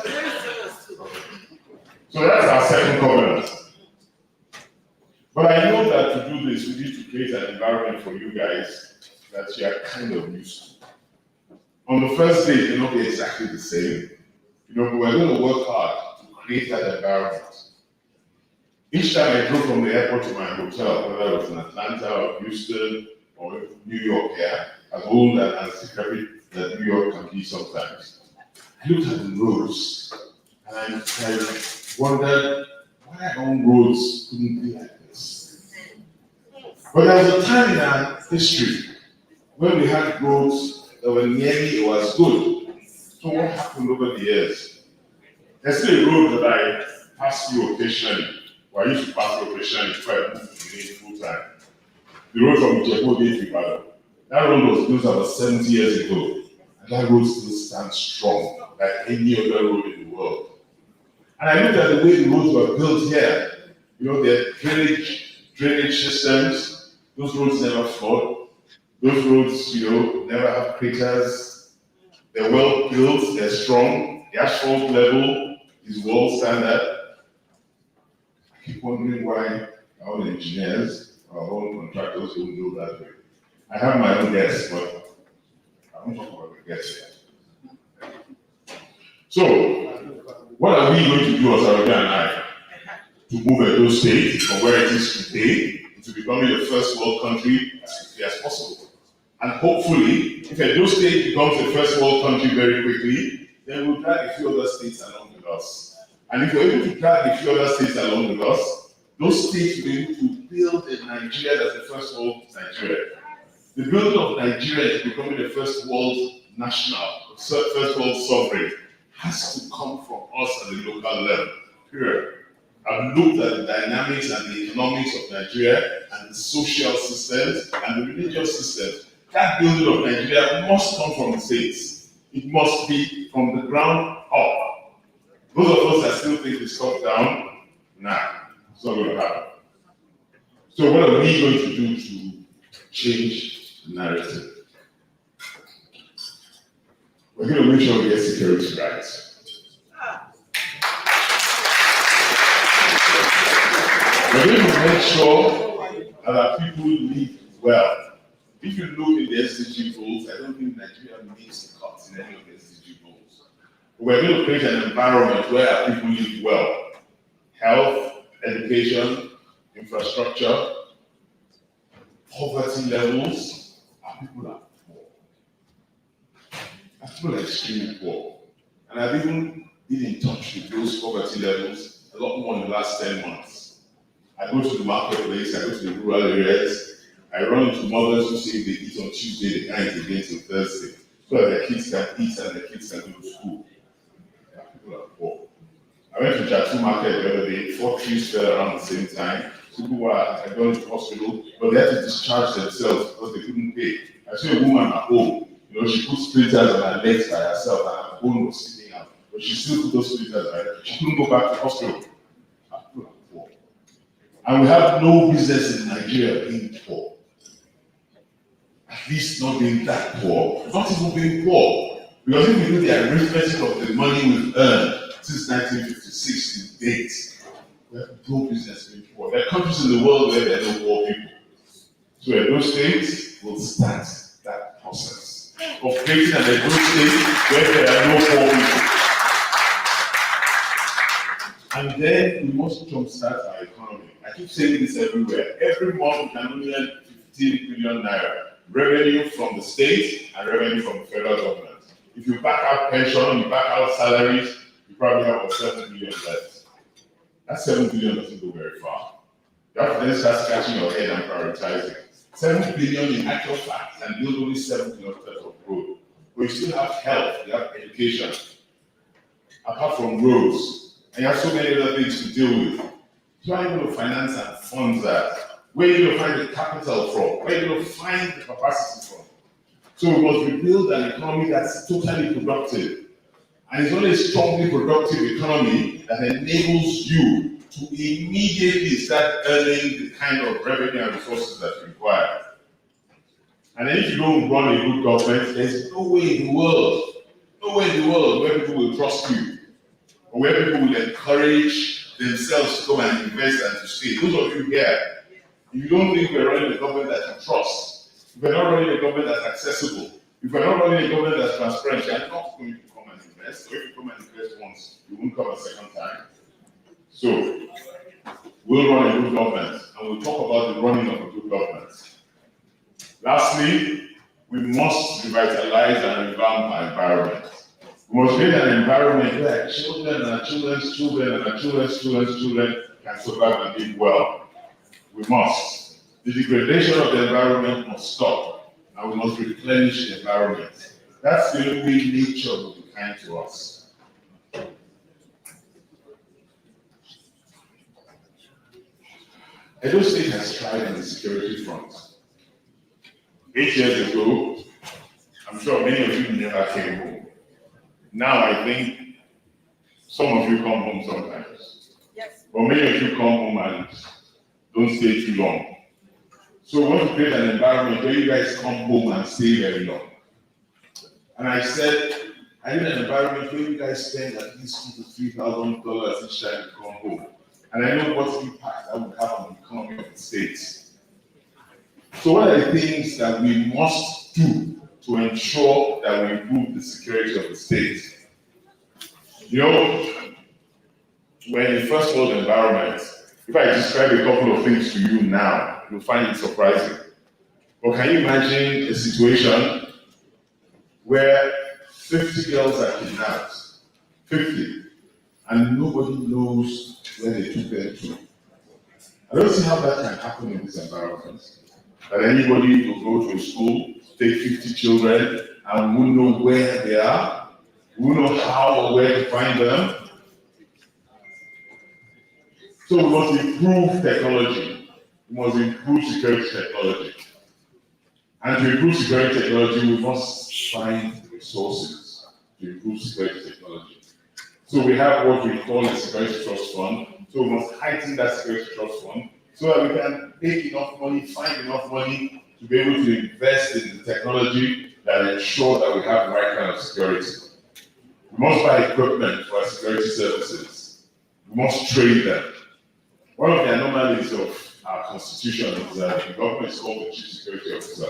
So that's our second covenant. But I know that to do this, we need to create an environment for you guys that you are kind of used to. On the first day, it may not be exactly the same. But we're going to work hard to create that environment. Each time I drove from the airport to my hotel, whether it was in Atlanta or Houston or New York here, as old and secret that New York can be sometimes, I looked at the roads and I wondered why our own roads couldn't be like this. But there was a time in our history when we had roads that were nearly or as good. So what happened over the years? There's still a road that I pass through occasionally, or I used to pass through occasionally before I moved to the full time. The road from Ijebu to Ibadan. That road was built about 70 years ago, and that road still stands strong, like any other road in the world. And I looked at the way the roads were built here. Their drainage systems, those roads never flood. Those roads, never have craters. They're well built, they're strong, the asphalt level is world standard. I keep wondering why our own engineers, our own contractors don't do that way. I have my own guess, but I don't talk about the guess yet. So, what are we going to do as Arabia and I to move Edo State from where it is today into becoming the first world country as quickly as possible? And hopefully, if Edo State becomes the first world country very quickly, then we'll drag a few other states along with us. And if we're able to drag a few other states along with us, those states will be able to build a Nigeria that's the first world Nigeria. The building of Nigeria is becoming the first world national, first world sovereign, has to come from us at the local level, period. I've looked at the dynamics and the economics of Nigeria and the social systems and the religious systems. That building of Nigeria must come from the states. It must be from the ground up. Those of us that still think it's top down, nah, it's not going to happen. So what are we going to do to change the narrative? We're going to make sure we get security right. We're going to make sure that our people live well. If you look at the SDG goals, I don't think Nigeria makes the cut in any of the SDG goals. We're going to create an environment where our people live well. Health, education, infrastructure, poverty levels, our people are poor. Our people are extremely poor. And I've even been in touch with those poverty levels a lot more in the last 10 months. I go to the marketplace, I go to the rural areas, I run into mothers who say they eat on Tuesday, they can't eat again till Thursday, so that their kids can eat and their kids can go to school. People are poor. I went to Jatu Market the other day, 4 trees fell around the same time. People had gone to the hospital, but they had to discharge themselves because they couldn't pay. I saw a woman at home, she put splinters on her legs by herself and her bone was sticking out, but she still put those splinters on her. She couldn't go back to the hospital. People are poor. And we have no business in Nigeria being poor. At least not being that poor, not even being poor. Because if we do the arithmetic of the money we've earned since 1956 to date, we have no business being poor. There are countries in the world where there are no poor people. So Edo State will start that process of creating an Edo State where there are no poor people. And then we must jumpstart our economy. I keep saying this everywhere. Every month we can only earn 15 billion naira. Revenue from the state and revenue from the federal government. If you back out pension, you back out salaries, you probably have about 7 billion left. That 7 billion doesn't go very far. You have to then start scratching your head and prioritizing. 7 billion in actual fact and build only 7 kilometers of road. But you still have health, you have education, apart from roads, and you have so many other things to deal with. So how are you going to finance and fund that? Where are you going to find the capital from? Where are you going to find the capacity from? So we must rebuild an economy that's totally productive. And it's only a strongly productive economy that enables you to immediately start earning the kind of revenue and resources that you require. And then if you don't run a good government, there's no way in the world where people will trust you, or where people will encourage themselves to come and invest and to stay. Those of you here, if you don't think we're running a government that you trust, if we're not running a government that's accessible, if we're not running a government that's transparent, you're not going to come and invest. Or if you come and invest once, you won't come a second time. So, we'll run a good government, and we'll talk about the running of a good government. Lastly, we must revitalize and revamp our environment. We must create an environment where children and our children's children and our children's children's children can survive and live well. We must. The degradation of the environment must stop, and we must replenish the environment. That's the only way nature will be kind to us. Edo State has tried on the security front. 8 years ago, I'm sure many of you never came home. Now I think some of you come home sometimes. Yes. But many of you come home and don't stay too long. So we want to create an environment where you guys come home and stay very long. And I said, I need an environment where you guys spend at least $2,000 to $3,000 each time you come home. And I know what impact that would have on the economy of the states. So what are the things that we must do to ensure that we improve the security of the state? You know, we're in the first world environment. If I describe a couple of things to you now, you'll find it surprising. But can you imagine a situation where 50 girls are kidnapped, 50, and nobody knows where they took them to? I don't see how that can happen in this environment. That anybody will go to a school, take 50 children, and won't know where they are, won't know how or where to find them. So we must improve technology. We must improve security technology. And to improve security technology, we must find resources to improve security technology. So we have what we call a security trust fund. So we must heighten that security trust fund so that we can make enough money, find enough money to be able to invest in the technology that ensure that we have the right kind of security. We must buy equipment for our security services. We must train them. One of the anomalies of our constitution is that the government is called the chief security officer.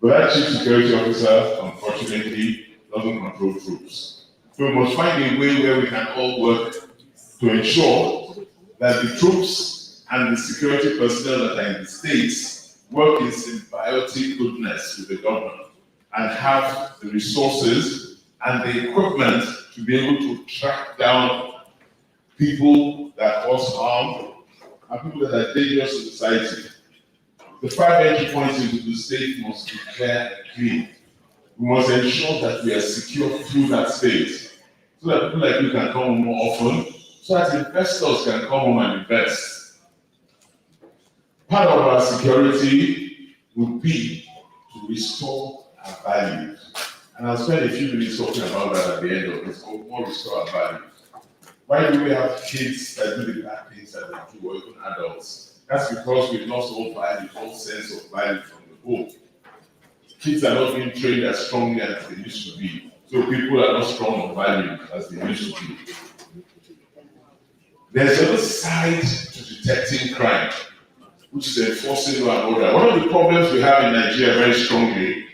But that chief security officer, unfortunately, doesn't control troops. So we must find a way where we can all work to ensure that the troops and the security personnel that are in the states work in symbiotic goodness with the government and have the resources and the equipment to be able to track down people that cause harm and people that are dangerous to society. The 5 entry points into the state must be clear and clean. We must ensure that we are secure through that state so that people like you can come home more often, so that investors can come home and invest. Part of our security would be to restore our values. And I'll spend a few minutes talking about that at the end of this, more restore our values. Why do we have kids that do the bad things that they do, or even adults? That's because we've lost all value, all sense of value from the home. Kids are not being trained as strongly as they used to be. So people are not strong on value as they used to be. There's another side to detecting crime, which is enforcing law and order. One of the problems we have in Nigeria very strongly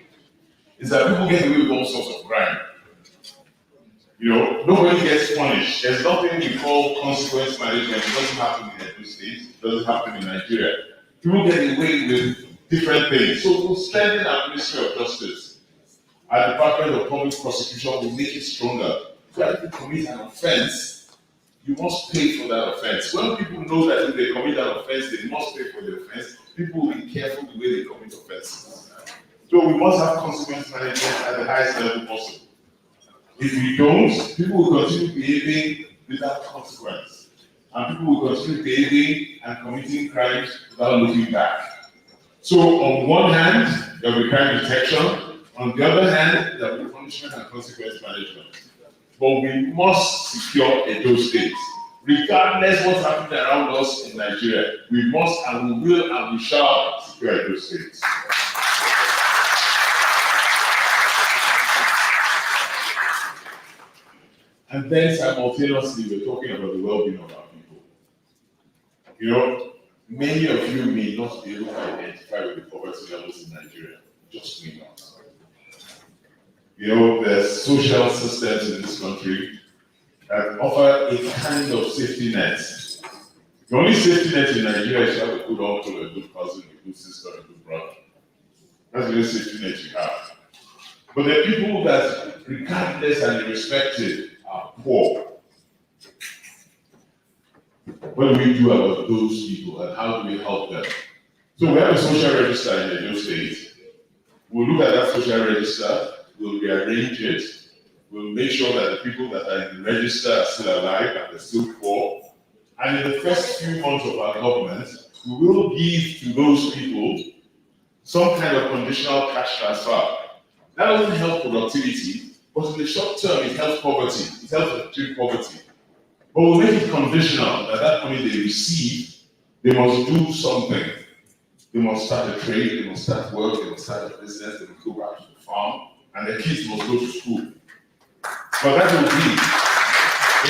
is that people get away with all sorts of crime. You know, nobody gets punished. There's nothing we call consequence management. It doesn't happen in every state. It doesn't happen in Nigeria. People get away with different things. So we'll strengthen our Ministry of Justice. Our Department of Public Prosecution will make it stronger. So if you commit an offense, you must pay for that offense. When people know that if they commit an offense, they must pay for the offense, people will be careful the way they commit offenses. So we must have consequence management at the highest level possible. If we don't, people will continue behaving without consequence. And people will continue behaving and committing crimes without looking back. So on one hand, there will be crime detection. On the other hand, there will be punishment and consequence management. But we must secure Edo State. Regardless what's happening around us in Nigeria, we must and we will and we shall secure Edo State. And then simultaneously, we're talking about the well-being of our people. You know, many of you may not be able to identify with the poverty levels in Nigeria, just may not. You know, there's social systems in this country that offer a kind of safety net. The only safety net in Nigeria is to have a good uncle, a good cousin, a good sister, a good brother. That's the only safety net you have. But there are people that, regardless and irrespective, are poor. What do we do about those people and how do we help them? So we have a social register in Edo State. We'll look at that social register, we'll rearrange it, we'll make sure that the people that are in the register are still alive and they're still poor. And in the first few months of our government, we will give to those people some kind of conditional cash transfer. That doesn't help productivity, but in the short term, it helps poverty. It helps achieve poverty. But we'll make it conditional that that money they receive, they must do something. They must start a trade, they must start work, they must start a business, they must go back to the farm, and their kids must go to school. But that will be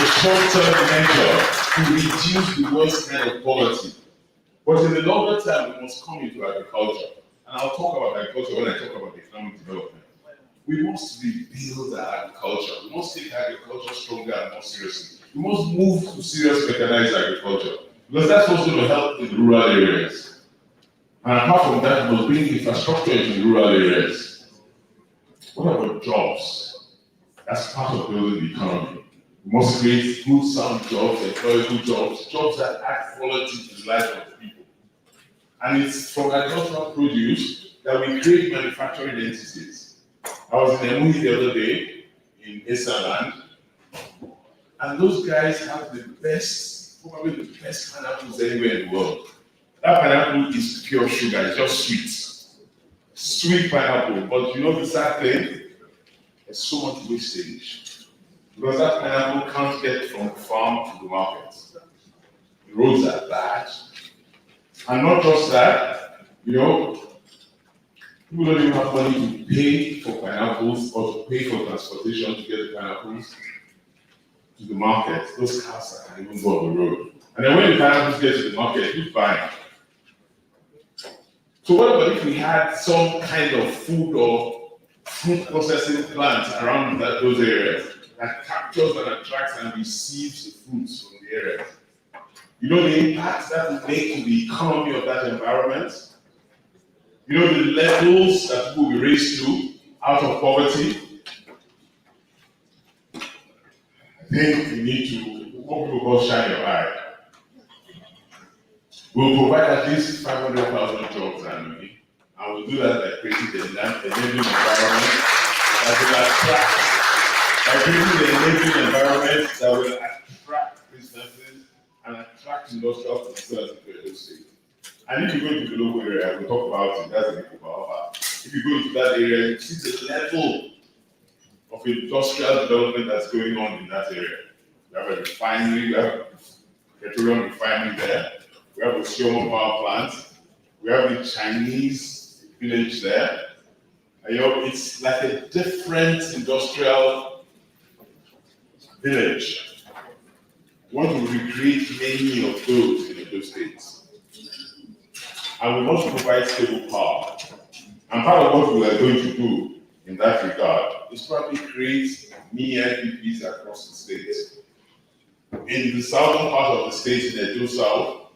a short-term measure to reduce the worst kind of poverty. But in the longer term, we must come into agriculture. And I'll talk about agriculture when I talk about economic development. We must rebuild our agriculture. We must take agriculture stronger and more seriously. We must move to serious mechanized agriculture. Because that's what's going to help in the rural areas. And apart from that, we must bring infrastructure into the rural areas. What about jobs? That's part of building the economy. We must create good, sound jobs, employable jobs, jobs that add quality to the life of people. And it's from agricultural produce that we create manufacturing entities. I was in a movie the other day in Esaland, and those guys have the best, probably the best pineapples anywhere in the world. That pineapple is pure sugar, it's just sweet. Sweet pineapple, but you know the sad thing? There's so much wastage. Because that pineapple can't get from the farm to the market. The roads are bad. And not just that, you know, people don't even have money to pay for pineapples or to pay for transportation to get the pineapples to the market. Those cars can't even go on the road. And then when the pineapples get to the market, who's buying? So what about if we had some kind of food or fruit processing plant around those areas that captures and attracts and receives the fruits from the area? You know the impact that will make to the economy of that environment? You know the levels that people will be raised to out of poverty? I think we need to, what people call shine your eye. We'll provide at least 500,000 jobs annually, and we'll do that by creating the enabling environment that will attract businesses and attract industrial facilities to Edo State. And if you go into the local area, we'll talk about it, that's a bit about. If you go into that area, you see the level of industrial development that's going on in that area. We have a refinery, we have a petroleum refinery there, we have a thermal power plant, we have a Chinese village there. And, you know, it's like a different industrial village. We want to recreate many of those in Edo State. And we must provide stable power. And part of what we are going to do in that regard is probably create mini IPPs across the state. In the southern part of the state, in Edo South,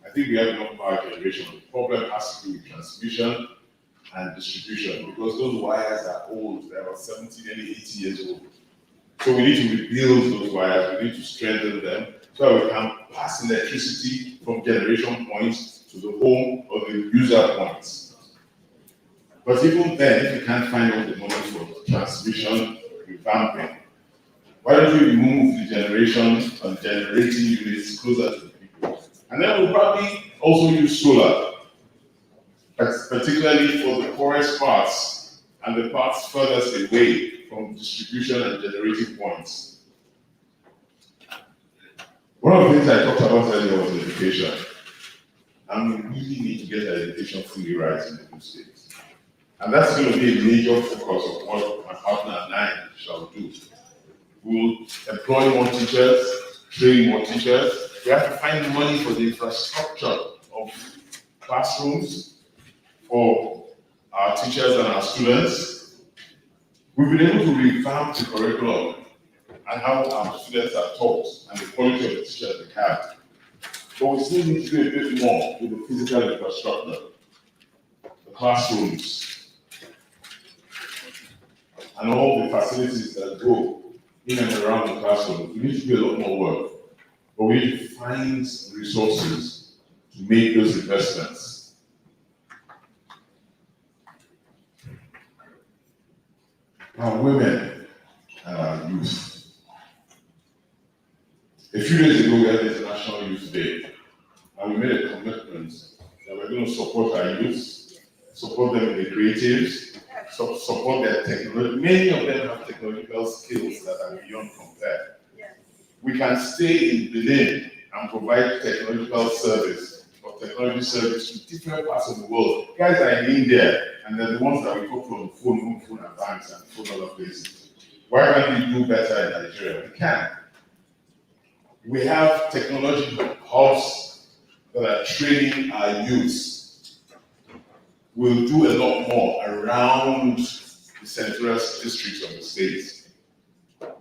I think we have enough power generation. The problem has to do with transmission and distribution because those wires are old, they're about 70, nearly 80 years old. So we need to rebuild those wires, we need to strengthen them so that we can pass electricity from generation points to the home or the user points. But even then, if you can't find all the money for transmission, revamping, why don't we move the generation and generating units closer to the people? And then we'll probably also use solar, particularly for the poorest parts and the parts furthest away from distribution and generating points. One of the things I talked about earlier was education. And we really need to get education fully right in the new states. And that's going to be a major focus of what my partner and I shall do. We'll employ more teachers, train more teachers. We have to find money for the infrastructure of classrooms for our teachers and our students. We've been able to revamp the curriculum and how our students are taught and the quality of the teachers they have. But we still need to do a bit more with the physical infrastructure, the classrooms, and all the facilities that go in and around the classroom. We need to do a lot more work, but we need to find resources to make those investments. Our women and our youth. A few days ago, we had the International Youth Day, and we made a commitment that we're going to support our youth, support them in the creatives, support their technology. Many of them have technological skills that are beyond compare. We can stay in Benin and provide technological service or technology service to different parts of the world. Guys are in India, and they're the ones that we talk on the phone and banks and phone other places. Why can't we do better in Nigeria? We can. We have technology hubs that are training our youth. We'll do a lot more around the central districts of the state.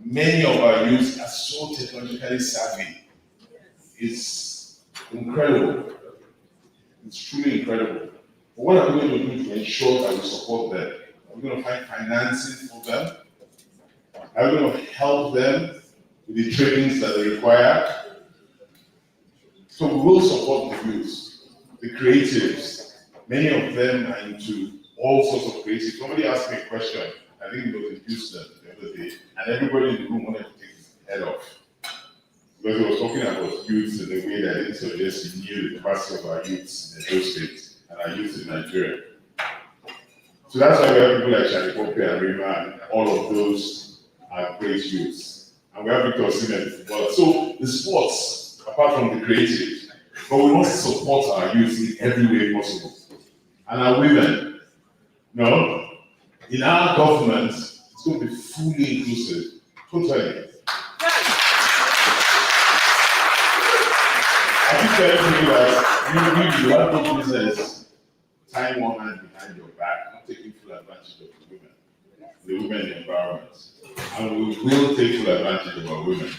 Many of our youth are so technologically savvy. It's incredible. It's truly incredible. But what are we going to do to ensure that we support them? Are we going to find financing for them? Are we going to help them with the trainings that they require? So we will support the youth, the creatives. Many of them are into all sorts of creative. Somebody asked me a question, I think it was in Houston the other day, and everybody in the room wanted to take his head off. Because he was talking about youths in a way that I didn't suggest he knew the capacity of our youths in those states and our youths in Nigeria. So that's why we have people like Shani Pope and Rima, and all of those are great youths. And we have Victor Osimhen in football. So the sports, apart from the creative, but we must support our youth in every way possible. And our women, no, in our government, it's going to be fully inclusive, totally. I keep telling you that you have no business tying one hand behind your back, not taking full advantage of the women in the environment. And we will take full advantage of our women.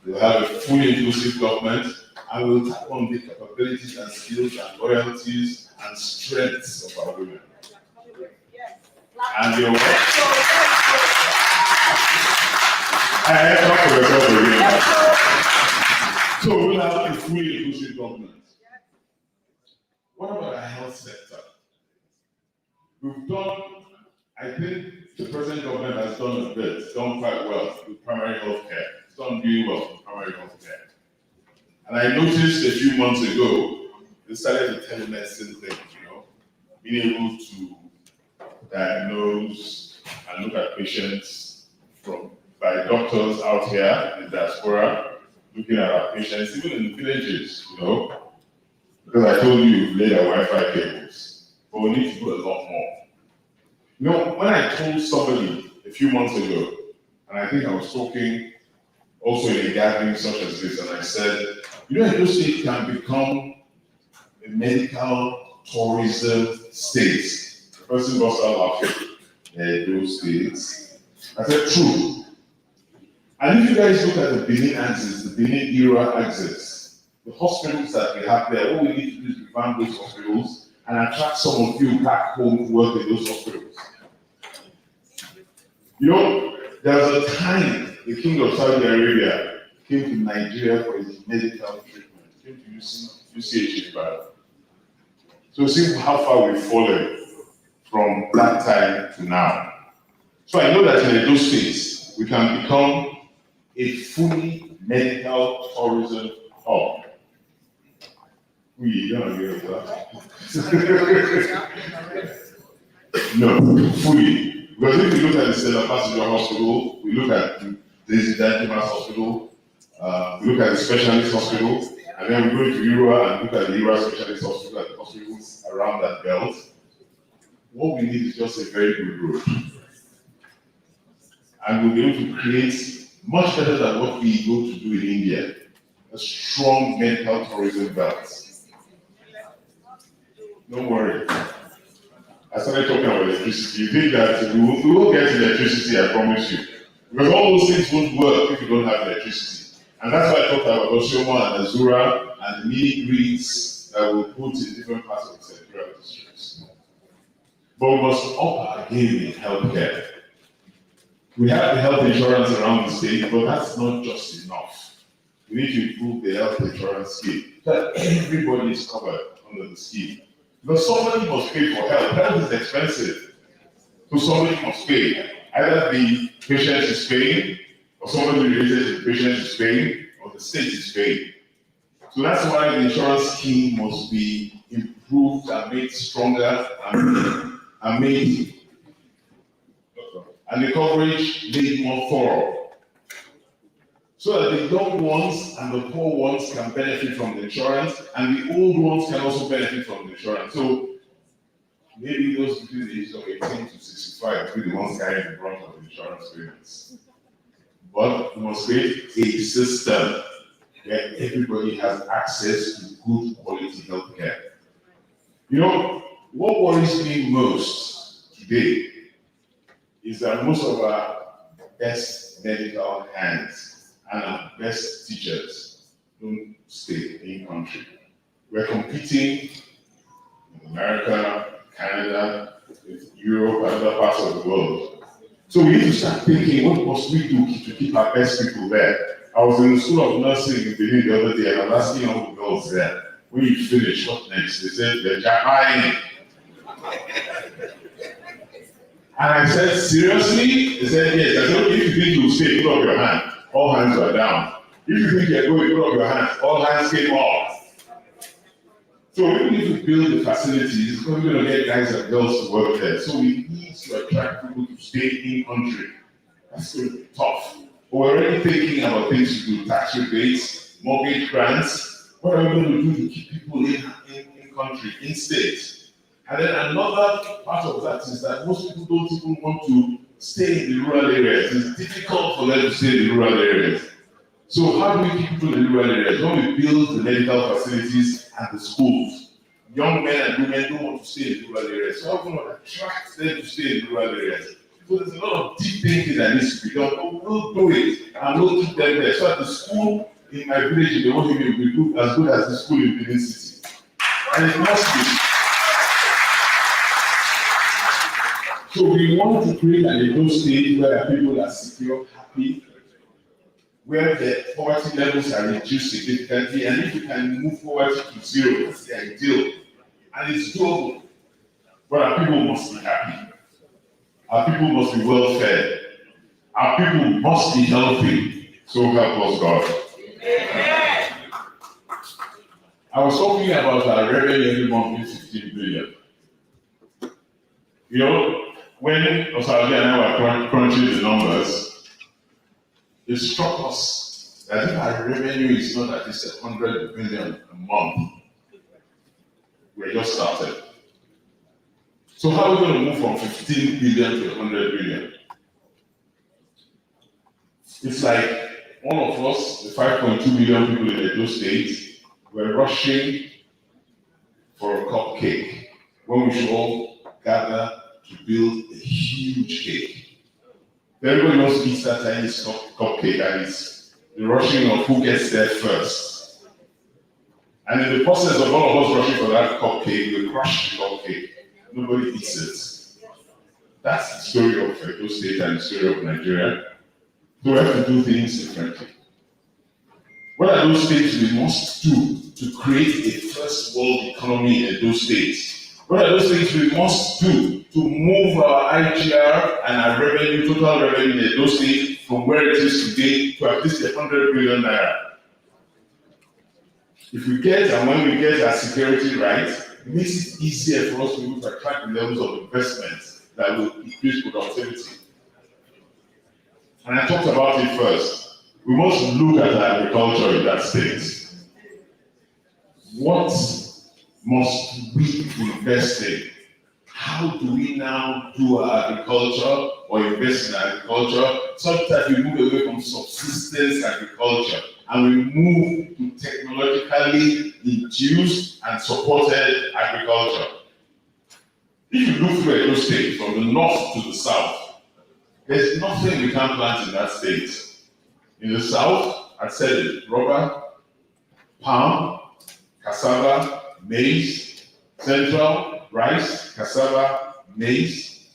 We'll have a fully inclusive government, and we'll tap on the capabilities and skills and loyalties and strengths of our women. And your work. I talk for yourself again. So we'll have a fully inclusive government. What about our health sector? We've done, I think the present government has done a bit, done quite well with primary health care. It's done really well with primary health care. And I noticed a few months ago, they started the telemedicine thing, being able to diagnose and look at patients by doctors out here in the diaspora, looking at our patients, even in the villages, because I told you we've laid our Wi-Fi cables, but we need to do a lot more. When I told somebody a few months ago, and I think I was talking also in a gathering such as this, and I said, Edo State can become a medical tourism state. The person burst out laughing. those states. I said, true. And if you guys look at the Benin axis, the Benin era axis, the hospitals that we have there, what we need to do is revamp those hospitals and attract some of you back home to work in those hospitals. You know, there was a time the king of Saudi Arabia came to Nigeria for his medical treatment. He came to UCH in Ibadan. So see how far we've fallen from that time to now. So I know that in those states, we can become a fully medical tourism hub. We don't agree with that. No, fully. Because if you look at the Stella Passenger Hospital, we look at the Zidantimas Hospital, we look at the Specialist Hospital, and then we go to Ura and look at the Ura Specialist Hospital, at the hospitals around that belt. What we need is just a very good road. And we'll be able to create much better than what we go to do in India, a strong medical tourism belt. Don't worry. I started talking about electricity. You think that we will get electricity, I promise you. Because all those things won't work if you don't have electricity. And that's why I talked about Oshoma and Azura and the mini grids that we'll put in different parts of the central districts. But we must up our game in healthcare. We have the health insurance around the state, but that's not just enough. We need to improve the health insurance scheme so that everybody is covered under the scheme. Because somebody must pay for health. Health is expensive. So somebody must pay. Either the patient is paying, or somebody related to the patient is paying, or the state is paying. So that's why the insurance scheme must be improved and made stronger and made, and the coverage made more thorough. So that the young ones and the poor ones can benefit from the insurance, and the old ones can also benefit from the insurance. So maybe those between the ages of 18 to 65 will be the ones carrying the brunt of the insurance payments. But we must create a system where everybody has access to good quality healthcare. You know, what worries me most today is that most of our best medical hands and our best teachers don't stay in country. We're competing in America, Canada, Europe, and other parts of the world. So we need to start thinking, what must we do to keep our best people there? I was in the school of nursing in Benin the other day, and I was asking all the girls there, when you finish, what next? They said, they're Japan. And I said, seriously? They said, yes. I said, if you think you'll stay, put up your hand. All hands were down. If you think you're going, put up your hands. All hands came off. So we need to build the facilities because we're going to get guys and girls to work there. So we need to attract people to stay in country. That's going to be tough. But we're already thinking about things to do, tax rebates, mortgage grants. What are we going to do to keep people in country, in state? And then another part of that is that most people don't even want to stay in the rural areas. It's difficult for them to stay in the rural areas. So how do we keep people in the rural areas? When we build the medical facilities and the schools, young men and women don't want to stay in the rural areas. So how can we attract them to stay in the rural areas? So there's a lot of deep thinking that needs to be done, but we'll do it and we'll keep them there. So that the school in my village in the Ogie will be as good as the school in Benin City. And it must be. So we want to create an Edo state where people are secure, happy, where the poverty levels are reduced significantly, and if we can move poverty to zero, that's the ideal. And it's doable. But our people must be happy. Our people must be well fed. Our people must be healthy. So help us God. Amen. I was talking about our revenue every month is 15 billion. You know, when Osagie and I were crunching the numbers, it struck us that if our revenue is not at least 100 billion a month, we're just started. So how are we going to move from 15 billion to 100 billion? It's like all of us, the 5.2 million people in Edo State, were rushing for a cupcake when we should all gather to build a huge cake. Everybody wants to eat that tiny cupcake, and it's the rushing of who gets there first. And in the process of all of us rushing for that cupcake, we crush the cupcake. Nobody eats it. That's the story of Edo State and the story of Nigeria. So we have to do things differently. What are those things we must do to create a first world economy in those states? What are those things we must do to move our IGR and our revenue, total revenue in those states from where it is today to at least 100 billion naira? If we get, and when we get our security right, it makes it easier for us to attract the levels of investment that will increase productivity. And I talked about it first. We must look at agriculture in that state. What must we invest in? How do we now do our agriculture or invest in agriculture such that we move away from subsistence agriculture and we move to technologically induced and supported agriculture? If you look through Edo State from the north to the south, there's nothing we can't plant in that state. In the south, I said it, rubber, palm, cassava, maize, central, rice, cassava, maize,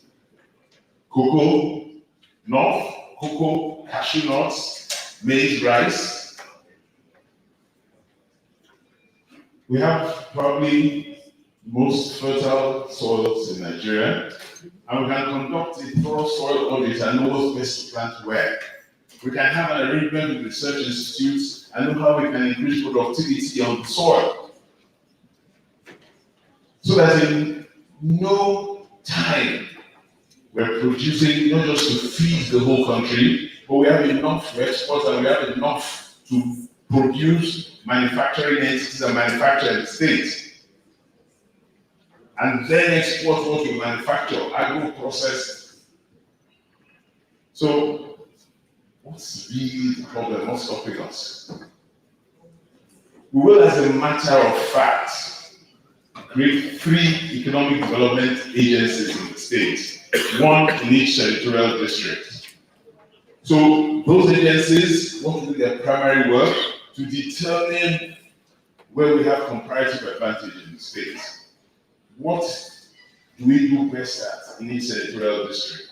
cocoa, north, cocoa, cashew nuts, maize, rice. We have probably most fertile soils in Nigeria, and we can conduct a thorough soil audit and know what's best to plant where. We can have an arrangement with research institutes and know how we can increase productivity on the soil. So that in no time we're producing not just to feed the whole country, but we have enough to export and we have enough to produce manufacturing entities and manufacture in the States. And then export what we manufacture, agro-processed. So, what's really the problem? What's stopping us? We will, as a matter of fact, create 3 economic development agencies in the state, 1 in each territorial district. So those agencies want to do their primary work to determine where we have comparative advantage in the state. What do we do best at in each territorial district?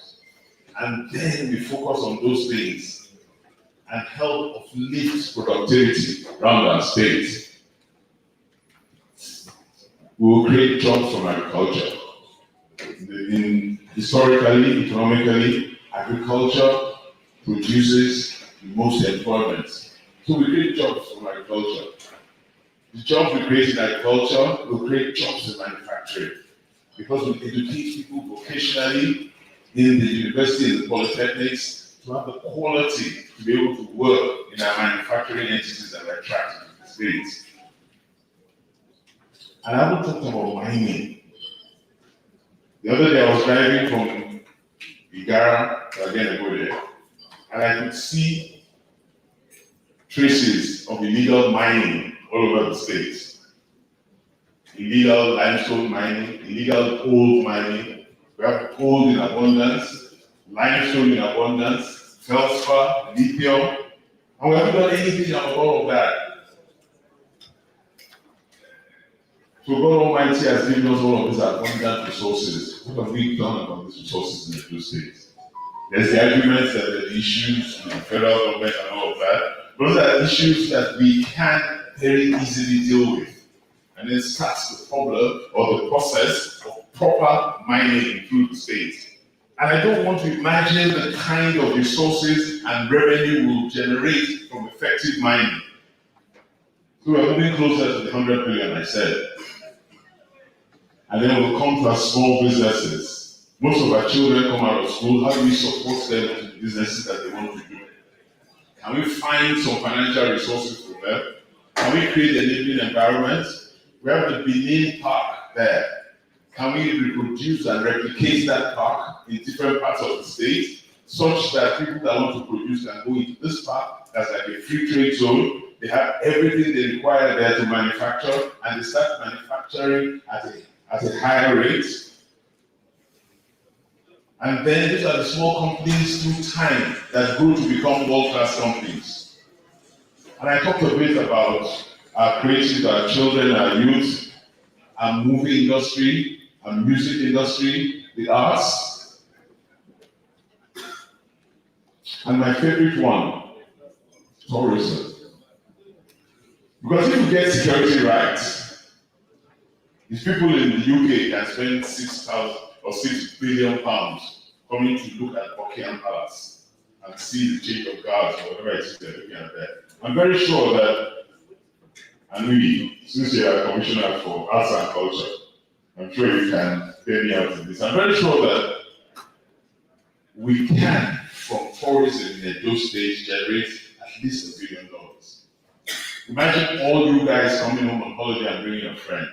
And then we focus on those things and help uplift productivity around our state. We will create jobs from agriculture. Historically, economically, agriculture produces the most employment. So we create jobs from agriculture. The jobs we create in agriculture will create jobs in manufacturing, because we educate people vocationally in the university and the polytechnics to have the quality to be able to work in our manufacturing entities that are attractive to the States. And I haven't talked about mining. The other day I was driving from Igara to Agenegode, and I could see traces of illegal mining all over the States. Illegal limestone mining, illegal coal mining. We have coal in abundance, limestone in abundance, feldspar, lithium, and we haven't done anything about all of that. So God Almighty has given us all of these abundant resources. What have we done about these resources in the two states? There's the arguments that there are issues with the federal government and all of that. Those are issues that we can very easily deal with. And then starts the problem or the process of proper mining through the state. And I don't want to imagine the kind of resources and revenue we'll generate from effective mining. So we're moving closer to the 100 billion, I said. And then we'll come to our small businesses. Most of our children come out of school. How do we support them in the businesses that they want to do? Can we find some financial resources for them? Can we create an enabling environment? We have the Benin Park there. Can we reproduce and replicate that park in different parts of the state, such that people that want to produce can go into this park? That's like a free trade zone. They have everything they require there to manufacture, and they start manufacturing at a higher rate. And then these are the small companies through time that grew to become world-class companies. And I talked a bit about our creatives, our children, our youth, our movie industry, our music industry, the arts. And my favorite one, tourism. Because if you get security rights, these people in the UK can spend 6,000 or 6 billion pounds coming to look at Buckingham Palace and see the change of guards or whatever it is they're looking at there. I'm very sure that, and we, since you are Commissioner for Arts and Culture, I'm sure you can bear me out in this. I'm very sure that we can, from tourism in those states, generate at least $1 billion. Imagine all you guys coming home on holiday and bringing a friend,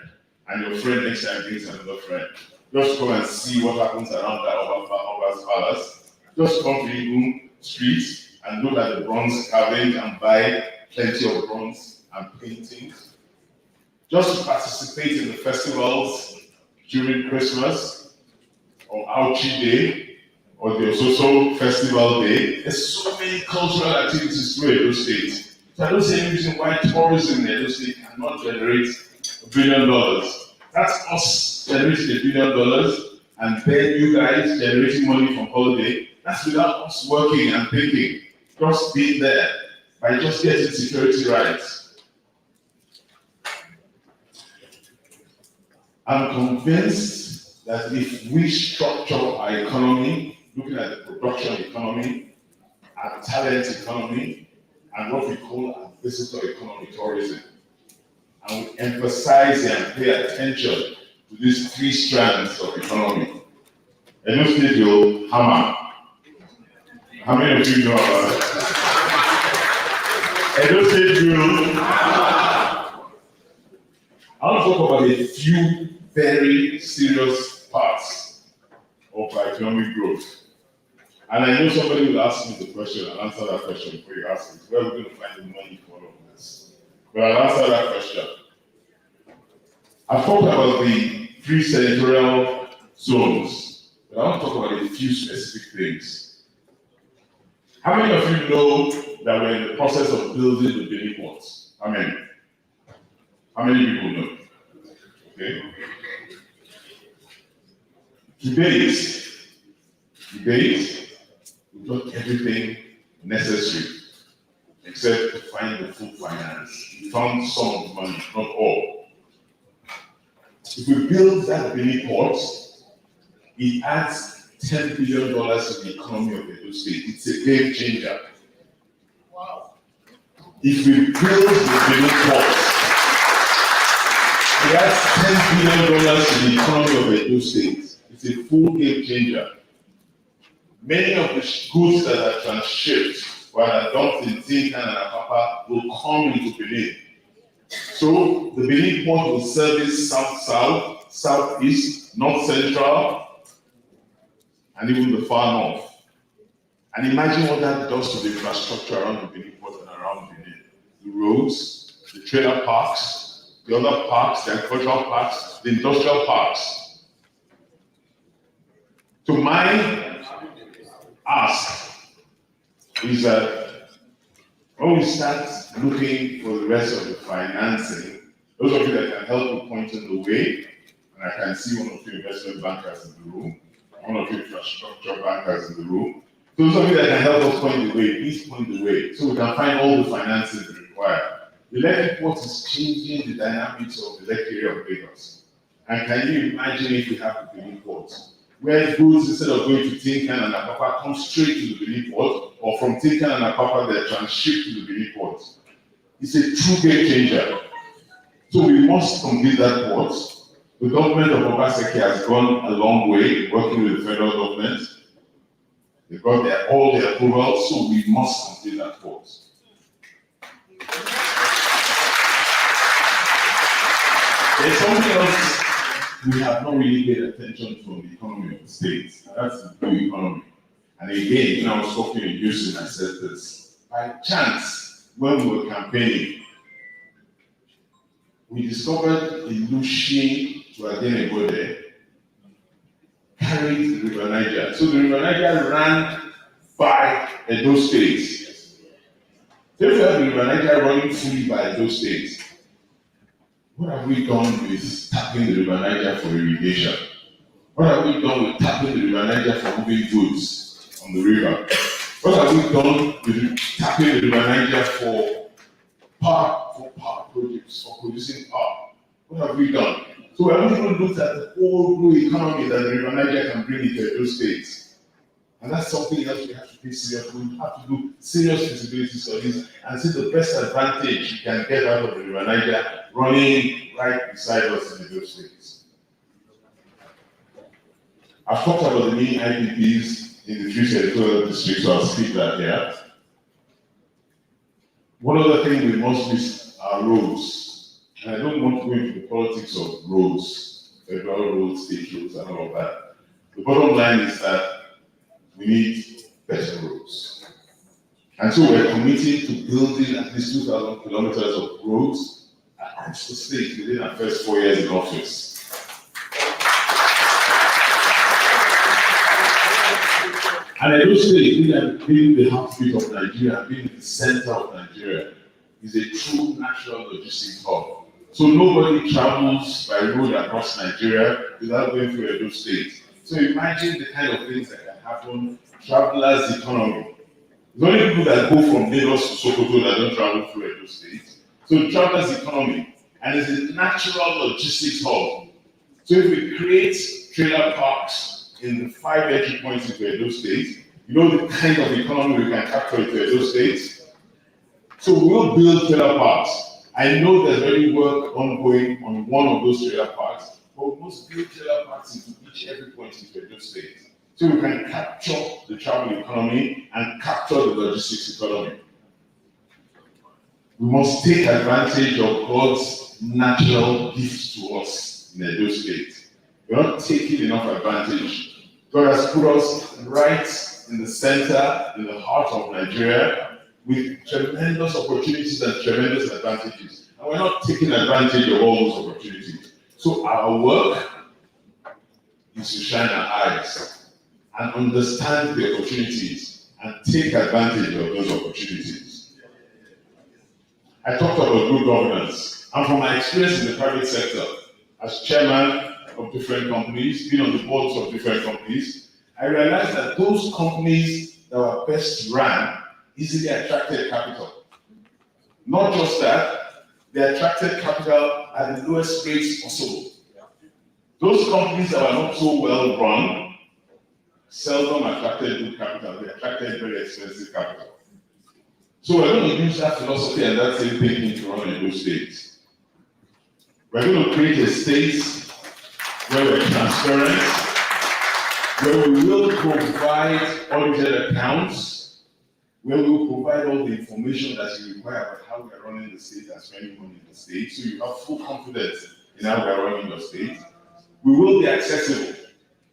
and your friend next time brings another friend. Just come and see what happens around that Oba's Palace. Just come to Igun Street and look at the bronze carving and buy plenty of bronze and paintings. Just to participate in the festivals during Christmas, or Ogie Day, or the Ososo Festival Day. There's so many cultural activities through Edo State. So I don't see any reason why tourism in Edo State cannot generate $1 billion. That's us generating $1 billion, and then you guys generating money from holiday. That's without us working and thinking, just being there, by just getting security rights. I'm convinced that if we structure our economy, looking at the production economy, our talent economy, and what we call our visitor economy, tourism, and we emphasize and pay attention to these 3 strands of economy, Edo State will hammer. How many of you know about it? Edo State will. I want to talk about a few very serious parts of our economic growth. And I know somebody will ask me the question, I'll answer that question before you ask me. Where are we going to find the money for all of this? But I'll answer that question. I've talked about the 3 senatorial zones, but I want to talk about a few specific things. How many of you know that we're in the process of building the Benin port? How many? How many people know? Okay. Debate, we've done everything necessary except to find the full finance. We found some of the money, not all. If we build that Benin port, it adds $10 billion to the economy of Edo State. It's a game changer. Wow. If we build the Benin port, it adds $10 billion to the economy of Edo State. It's a full game changer. Many of the goods that are transshipped or are dumped in Tinkan and Apapa will come into Benin. So the Benin port will service south-south, southeast, north-central, and even the far north. And imagine what that does to the infrastructure around the Benin port and around Benin. The roads, the trailer parks, the other parks, the agricultural parks, the industrial parks. So my ask is that when we start looking for the rest of the financing, those of you that can help me point in the way, and I can see one of you investment bankers in the room, one of you infrastructure bankers in the room, those of you that can help us point the way, please point the way, so we can find all the financing required. The Lekki port is changing the dynamics of the Lekki area of Lagos. And can you imagine if we have the Benin port, where goods, instead of going to Tinkan and Apapa, come straight to the Benin port, or from Tinkan and Apapa, they're transshipped to the Benin port. It's a true game changer. So we must complete that port. The government of Obaseki has gone a long way working with the federal government. They got all their approvals, so we must complete that port. There's something else we have not really paid attention from the economy of the state. That's the blue economy. And again, when I was talking in Houston, I said this. By chance, when we were campaigning, we discovered a Lucian to Adenegode carried the River Niger. So the River Niger ran by Edo State. So if you have the River Niger running fully by Edo State, what have we done with tapping the River Niger for irrigation? What have we done with tapping the River Niger for moving goods on the river? What have we done with tapping the River Niger for power projects, for producing power? What have we done? So we haven't even looked at the whole blue economy that the River Niger can bring into those states. And that's something else we have to pay serious. We have to do serious feasibility studies and see the best advantage we can get out of the River Niger running right beside us in those states. I've talked about the main IPPs in the 3 territorial districts, so I'll skip that here. One other thing we must miss are roads. And I don't want to go into the politics of roads, federal roads, state roads, and all of that. The bottom line is that we need better roads. And so we're committing to building at least 2,000 kilometers of roads across the state within our first 4 years in office. And I do say, being the heartbeat of Nigeria, being the center of Nigeria, is a true national logistics hub. So nobody travels by road across Nigeria without going through Edo State. So imagine the kind of things that can happen, travelers' economy. There's only people that go from Lagos to Sokoto that don't travel through Edo State. So travelers' economy, and it's a natural logistics hub. So if we create trailer parks in the 5 entry points into Edo State, you know the kind of economy we can capture into Edo State. So we'll build trailer parks. I know there's already work ongoing on one of those trailer parks, but we must build trailer parks into every point into Edo State. So we can capture the travel economy and capture the logistics economy. We must take advantage of God's natural gifts to us in Edo State. We're not taking enough advantage. God has put us right in the center, in the heart of Nigeria, with tremendous opportunities and tremendous advantages. And we're not taking advantage of all those opportunities. So our work is to shine our eyes and understand the opportunities and take advantage of those opportunities. I talked about good governance. And from my experience in the private sector, as chairman of different companies, being on the boards of different companies, I realized that those companies that were best run easily attracted capital. Not just that, they attracted capital at the lowest rates possible. Those companies that were not so well run seldom attracted good capital, they attracted very expensive capital. So we're going to use that philosophy and that same thinking to run in those states. We're going to create a state where we're transparent, where we will provide audited accounts, where we will provide all the information that you require about how we are running the state and spending money in the state, so you have full confidence in how we are running your state. We will be accessible.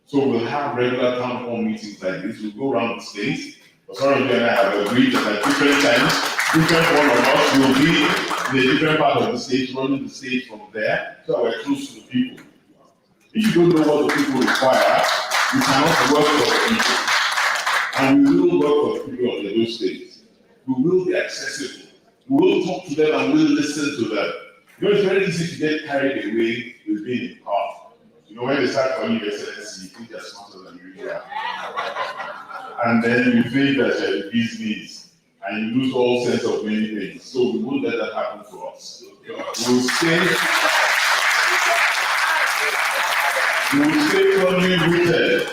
So we'll have regular town hall meetings like this. We'll go around the state. Osaronji and I have agreed that at different times, different one of us will be in a different part of the state, running the state from there, so we're close to the people. If you don't know what the people require, you cannot work for the people. And we will work for the people of those states. We will be accessible. We will talk to them and we'll listen to them. You know, it's very easy to get carried away with being in power. You know, when they start calling you excellency, you think they're smarter than you really are. And then you think that you're the bee's knees, and you lose all sense of many things. So we won't let that happen to us. We will stay firmly rooted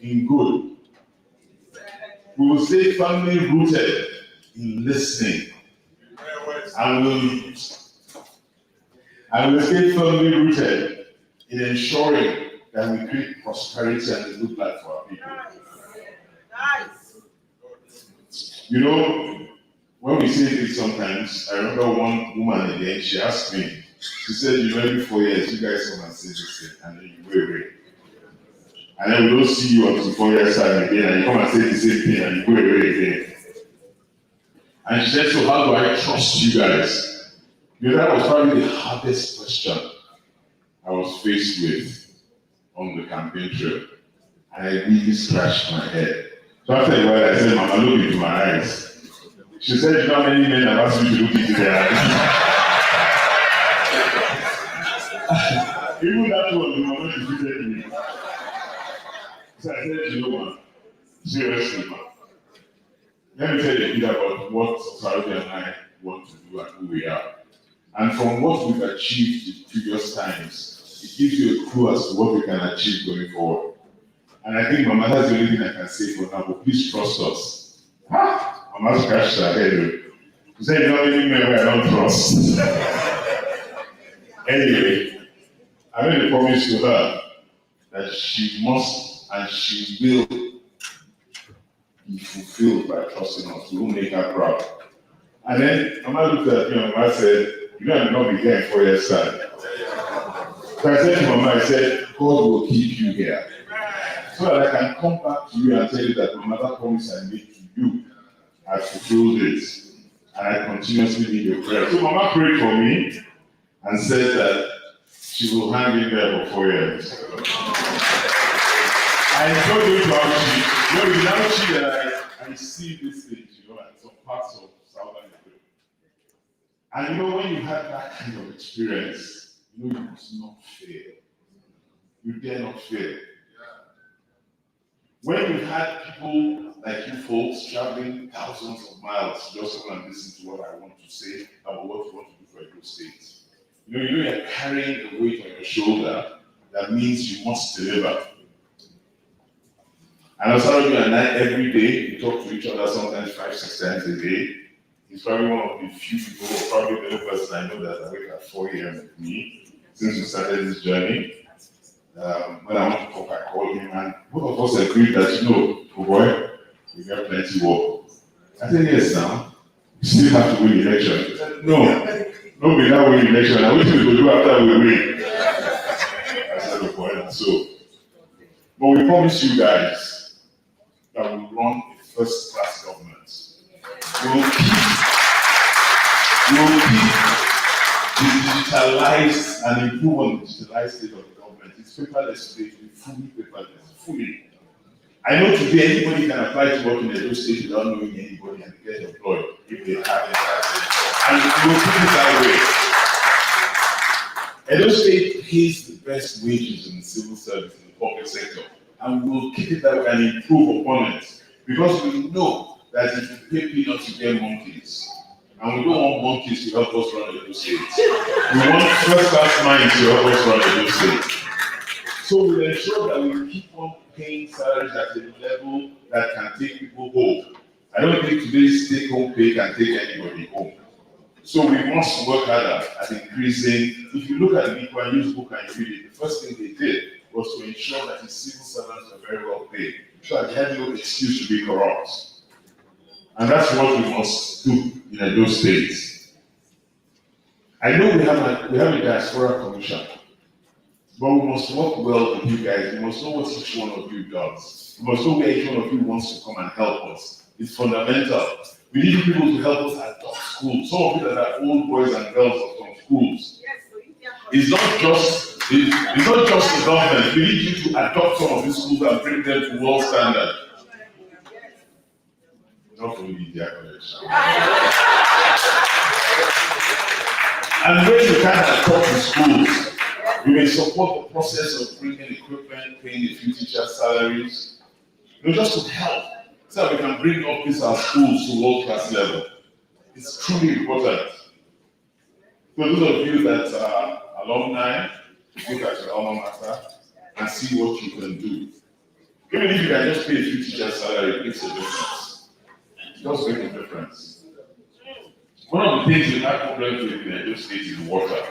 in good. We will stay firmly rooted in listening. And we'll stay firmly rooted in ensuring that we create prosperity and a good life for our people. Nice. You know, when we say this sometimes, I remember one woman again, she asked me, she said, you know, every 4 years, you guys come and say this thing, and then you go away. And then we don't see you until 4 years time again, and you come and say the same thing, and you go away again. And she said, so how do I trust you guys? You know, that was probably the hardest question I was faced with on the campaign trail. And I really scratched my head. So after a while, I said, Mama, look into my eyes. She said, you know how many men have asked me to look into their eyes? Even that one, the Mama defeated me. So I said, you know what? Seriously, man. Let me tell you a bit about what Saudi and I want to do and who we are. And from what we've achieved in previous times, it gives you a clue as to what we can achieve going forward. And I think Mama, that's the only thing I can say for now, but please trust us. Mama scratched her head. She said, you know any men I don't trust. Anyway, I made a promise to her that she must and she will be fulfilled by trusting us. We will make her proud. And then Mama looked at me and Mama said, you know, I'm not be here in 4 years' time. So I said to Mama, I said, God will keep you here. So that I can come back to you and tell you that no matter promise I made to you, I fulfilled it. And I continuously need your prayer. So Mama prayed for me and said that she will hang in there for 4 years. I told you about she, you know, without she that I see this thing, you know, at some parts of Southern Africa. And you know, when you have that kind of experience, you know, you must not fail. You dare not fail. When you've had people like you folks traveling thousands of miles just to come and listen to what I want to say about what you want to do for Edo State, you know you're carrying a weight on your shoulder that means you must deliver. And also you and I every day, we talk to each other sometimes 5-6 times a day. He's probably one of the few people, or probably the only person I know that awake at 4 a.m. with me since we started this journey. When I want to talk, I call him, and both of us agreed that, you know, oh boy, we got plenty work. I said, yes, now, we still have to win the election. He said, no, we don't win the election. I wish we could do after we win. I said, oh boy, and so. But we promise you guys that we'll run a first-class government. We'll keep the digitalized and improve on the digitalized state of the government. It's paperless state, fully paperless, fully. I know today anybody can apply to work in Edo State without knowing anybody and get employed if they have it. And we'll keep it that way. Edo State pays the best wages in the civil service in the public sector. And we will keep it that way and improve upon it. Because we know that if you pay peanuts, you get monkeys. And we don't want monkeys to help us run Edo State. We want first-class minds to help us run Edo State. So we'll ensure that we keep on paying salaries at a level that can take people home. I don't think today's take-home pay can take anybody home. So we must work harder at increasing. If you look at the Lee Kuan Yew's book and you read it, the first thing they did was to ensure that his civil servants were very well paid, so that they had no excuse to be corrupt. And that's what we must do in Edo State. I know we have a diaspora commission, but we must work well with you guys. We must know what each one of you does. We must know where each one of you wants to come and help us. It's fundamental. We need people to help us adopt schools. Some of you that are old boys and girls of some schools. It's not just the government. We need you to adopt some of these schools and bring them to world standard. Not only their college. And when you can't adopt the schools, we may support the process of bringing equipment, paying a few teachers' salaries, just to help, so that we can bring up our schools to world-class level. It's truly important. For those of you that are alumni, look at your alma mater and see what you can do. Even if you can just pay a few teachers' salary, it makes a difference. It does make a difference. One of the things we have problems with in Edo State is water.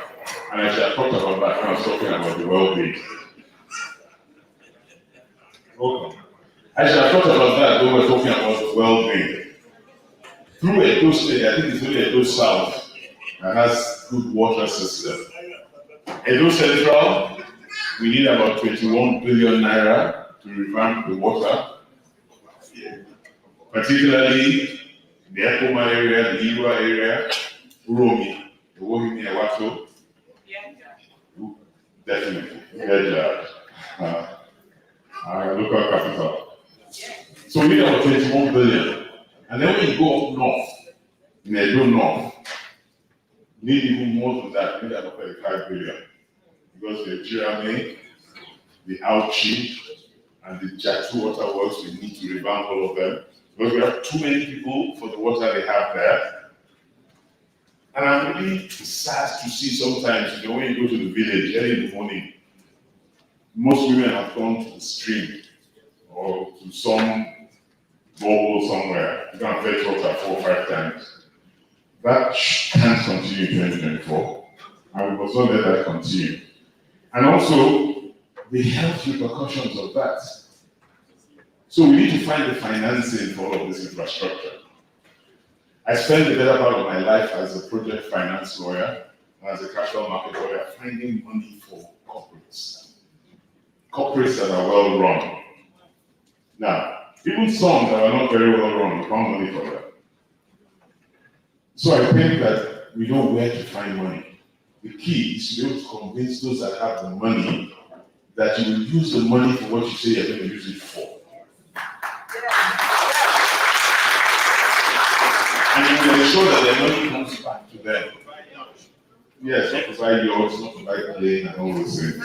And I shall talk about that when I was talking about the well-being. Welcome. I shall talk about that when we're talking about the well-being. Through Edo State, I think it's only Edo South that has good water system. Edo Central, we need about 21 billion naira to revamp the water. Particularly the Ekoma area, the Iwa area, Uromi, the Wohimi Ewato. Definitely. our local capital. So we need about 21 billion. And then when you go up north, in Edo North, you need even more than that, you need about 35 billion. Because the Jeremy, the Auchi, and the Jatu water works, we need to revamp all of them. Because we have too many people for the water they have there. And I'm really sad to see sometimes, you know, when you go to the village early in the morning, most women have gone to the stream or to some borehole somewhere. You can fetch water 4 or 5 times. That can't continue in 2024, and we must not let that continue. And also, the health repercussions of that. So we need to find the financing for all of this infrastructure. I spent the better part of my life as a project finance lawyer and as a capital market lawyer finding money for corporates. Corporates that are well run. Now, even some that are not very well run, we found money for them. So I think that we know where to find money. The key is to be able to convince those that have the money that you will use the money for what you say you're going to use it for. And you will ensure that their money comes back to them. Yes, not to buy yours, not to buy plane and all those things.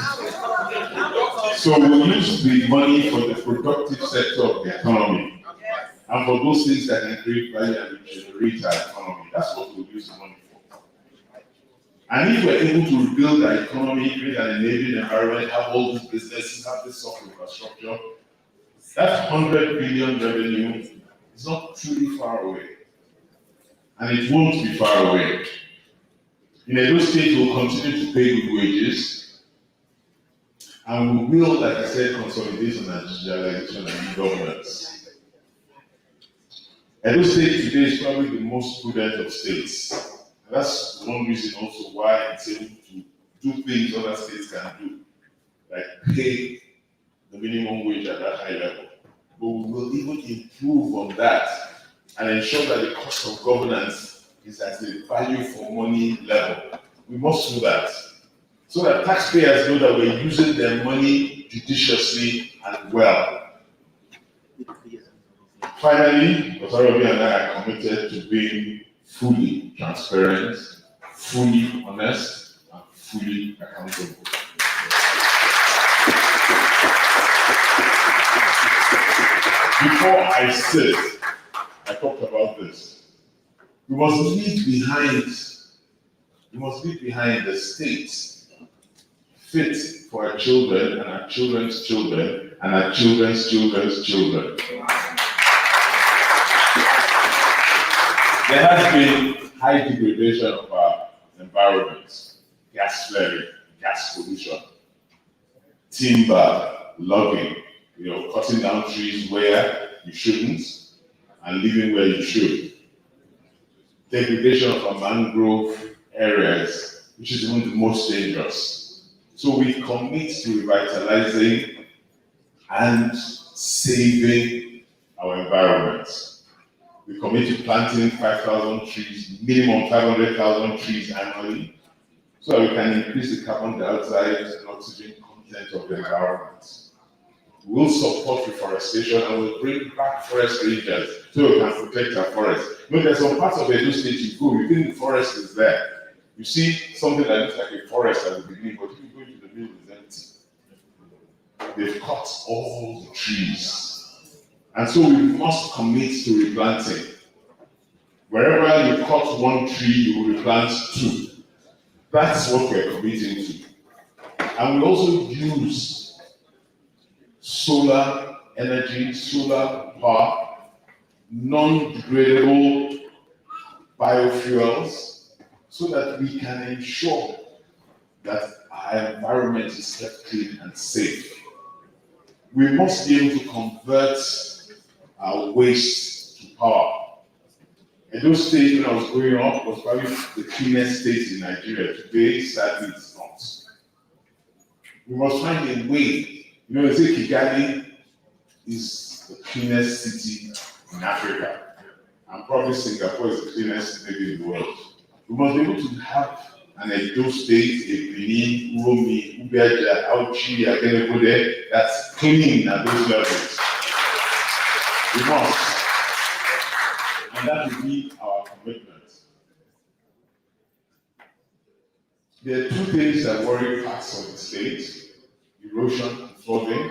So we'll use the money for the productive sector of the economy. And for those things that can create value and generate our economy. That's what we'll use the money for. And if we're able to rebuild our economy, create an enabling environment, have all these businesses, have this soft infrastructure, that 100 billion revenue is not truly far away. And it won't be far away. In Edo State, we'll continue to pay good wages, and we will, like I said, consolidation and digitalization and governance. Edo State today is probably the most prudent of states. And that's one reason also why it's able to do things other states can do, like pay the minimum wage at that high level. But we will even improve on that and ensure that the cost of governance is at a value for money level. We must do that so that taxpayers know that we're using their money judiciously and well. Finally, Ogie and I are committed to being fully transparent, fully honest, and fully accountable. Before I sit, I talked about this. We must leave behind the state fit for our children and our children's children and our children's children's children. There has been high degradation of our environment, gas flaring, gas pollution, timber, logging, cutting down trees where you shouldn't and living where you should. Degradation of our mangrove areas, which is even the most dangerous. So we commit to revitalizing and saving our environment. We commit to planting 5,000 trees, minimum 500,000 trees annually, so that we can increase the carbon dioxide and oxygen content of the environment. We'll support reforestation and we'll bring back forest rangers so we can protect our forests. There's some parts of Edo State you go, you think the forest is there. You see something that looks like a forest at the beginning, but if you go into the middle, it's empty. They've cut all the trees. And so we must commit to replanting. Wherever you cut one tree, you will replant 2. That's what we're committing to. And we also use solar energy, solar power, non-degradable biofuels, so that we can ensure that our environment is kept clean and safe. We must be able to convert our waste to power. Edo State, when I was growing up, was probably the cleanest state in Nigeria. Today, sadly, it's not. We must find a way. They say Kigali is the cleanest city in Africa, and probably Singapore is the cleanest city in the world. We must be able to have and Edo State, Benin, Uromi, Ubeja, Ogie, Agenebode, that's clean at those levels. We must. And that will be our commitment. There are two things that worry parts of the state: erosion and flooding.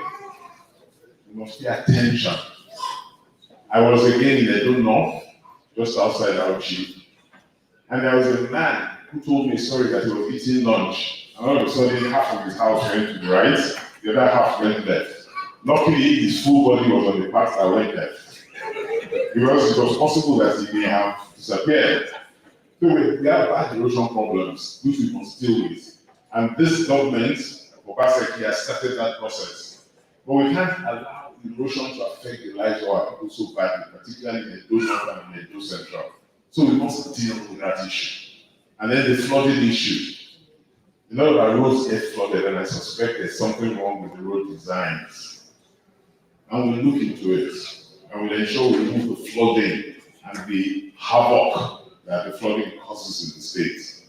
We must pay attention. I was again in Edo North, just outside Ogie, and there was a man who told me a story that he was eating lunch, and all of a sudden half of his house went to the right, the other half went left. Luckily, his full body was on the part that went left, because it was possible that he may have disappeared. So we have bad erosion problems, which we must deal with. And this government, Obaseki, has started that process. But we can't allow erosion to affect the lives of our people so badly, particularly in Edo North and in Edo Central. So we must deal with that issue. And then the flooding issue. A lot of our roads get flooded, and I suspect there's something wrong with the road designs. And we'll look into it, and we'll ensure we remove the flooding and the havoc that the flooding causes in the state.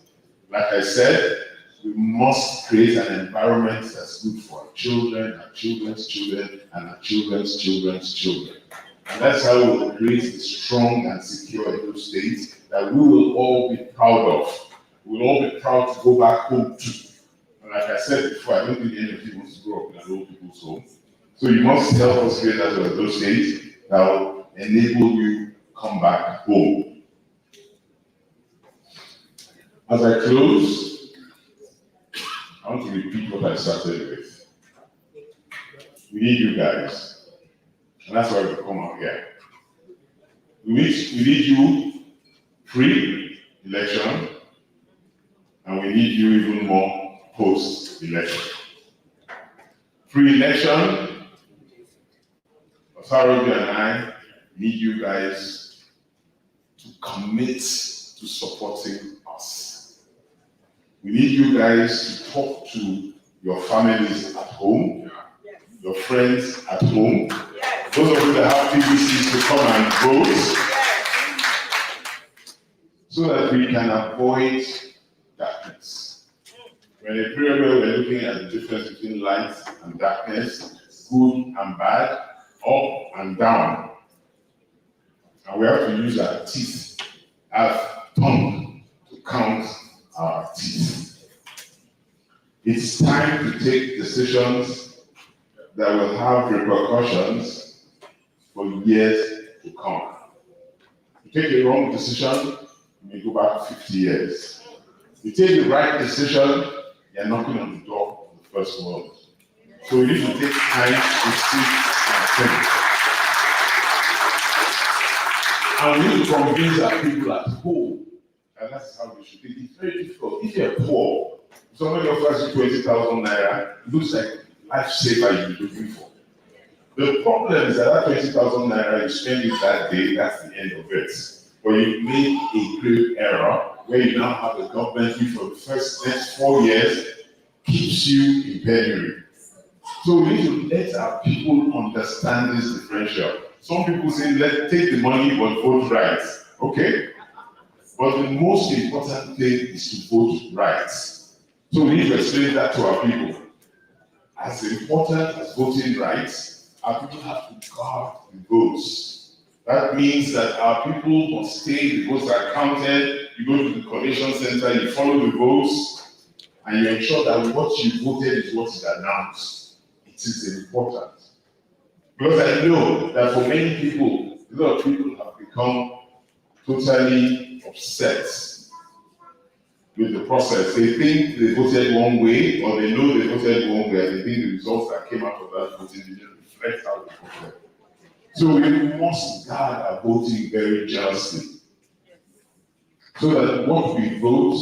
Like I said, we must create an environment that's good for our children, our children's children, and our children's children's children. And that's how we will create a strong and secure Edo State that we will all be proud of. We will all be proud to go back home to. And like I said before, I don't think any of you want to grow up in an old people's home. So you must help us create that Edo State that will enable you to come back home. As I close, I want to repeat what I started with. We need you guys, and that's why we come out here. We need you pre-election, and we need you even more post-election. Pre-election, Ogie and I need you guys to commit to supporting us. We need you guys to talk to your families at home, your friends at home, those of you that have PVCs to come and vote, so that we can avoid darkness. We're in a period where we're looking at the difference between light and darkness, good and bad, up and down. And we have to use our teeth, our tongue, to count our teeth. It's time to take decisions that will have repercussions for years to come. You take a wrong decision, you may go back 50 years. You take the right decision, you're knocking on the door of the first world. So we need to take time to sit and think. And we need to convince our people at home. And that's how we should be. It's very difficult. If you're poor, somebody offers you 20,000 naira, it looks like life saver you're looking for. The problem is that 20,000 naira you spend it that day, that's the end of it. But you made a grave error where you now have a government who for the next 4 years keeps you in penury. So we need to let our people understand this differential. Some people say, let's take the money but vote right. Okay? But the most important thing is to vote right. So we need to explain that to our people. As important as voting rights, our people have to guard the votes. That means that our people must stay, the votes are counted, you go to the collation center, you follow the votes, and you ensure that what you voted is what is announced. It is important. Because I know that for many people, a lot of people have become totally upset with the process. They think they voted one way, or they know they voted one way, and they think the results that came out of that voting didn't reflect how they voted. So we must guard our voting very jealously, so that what we vote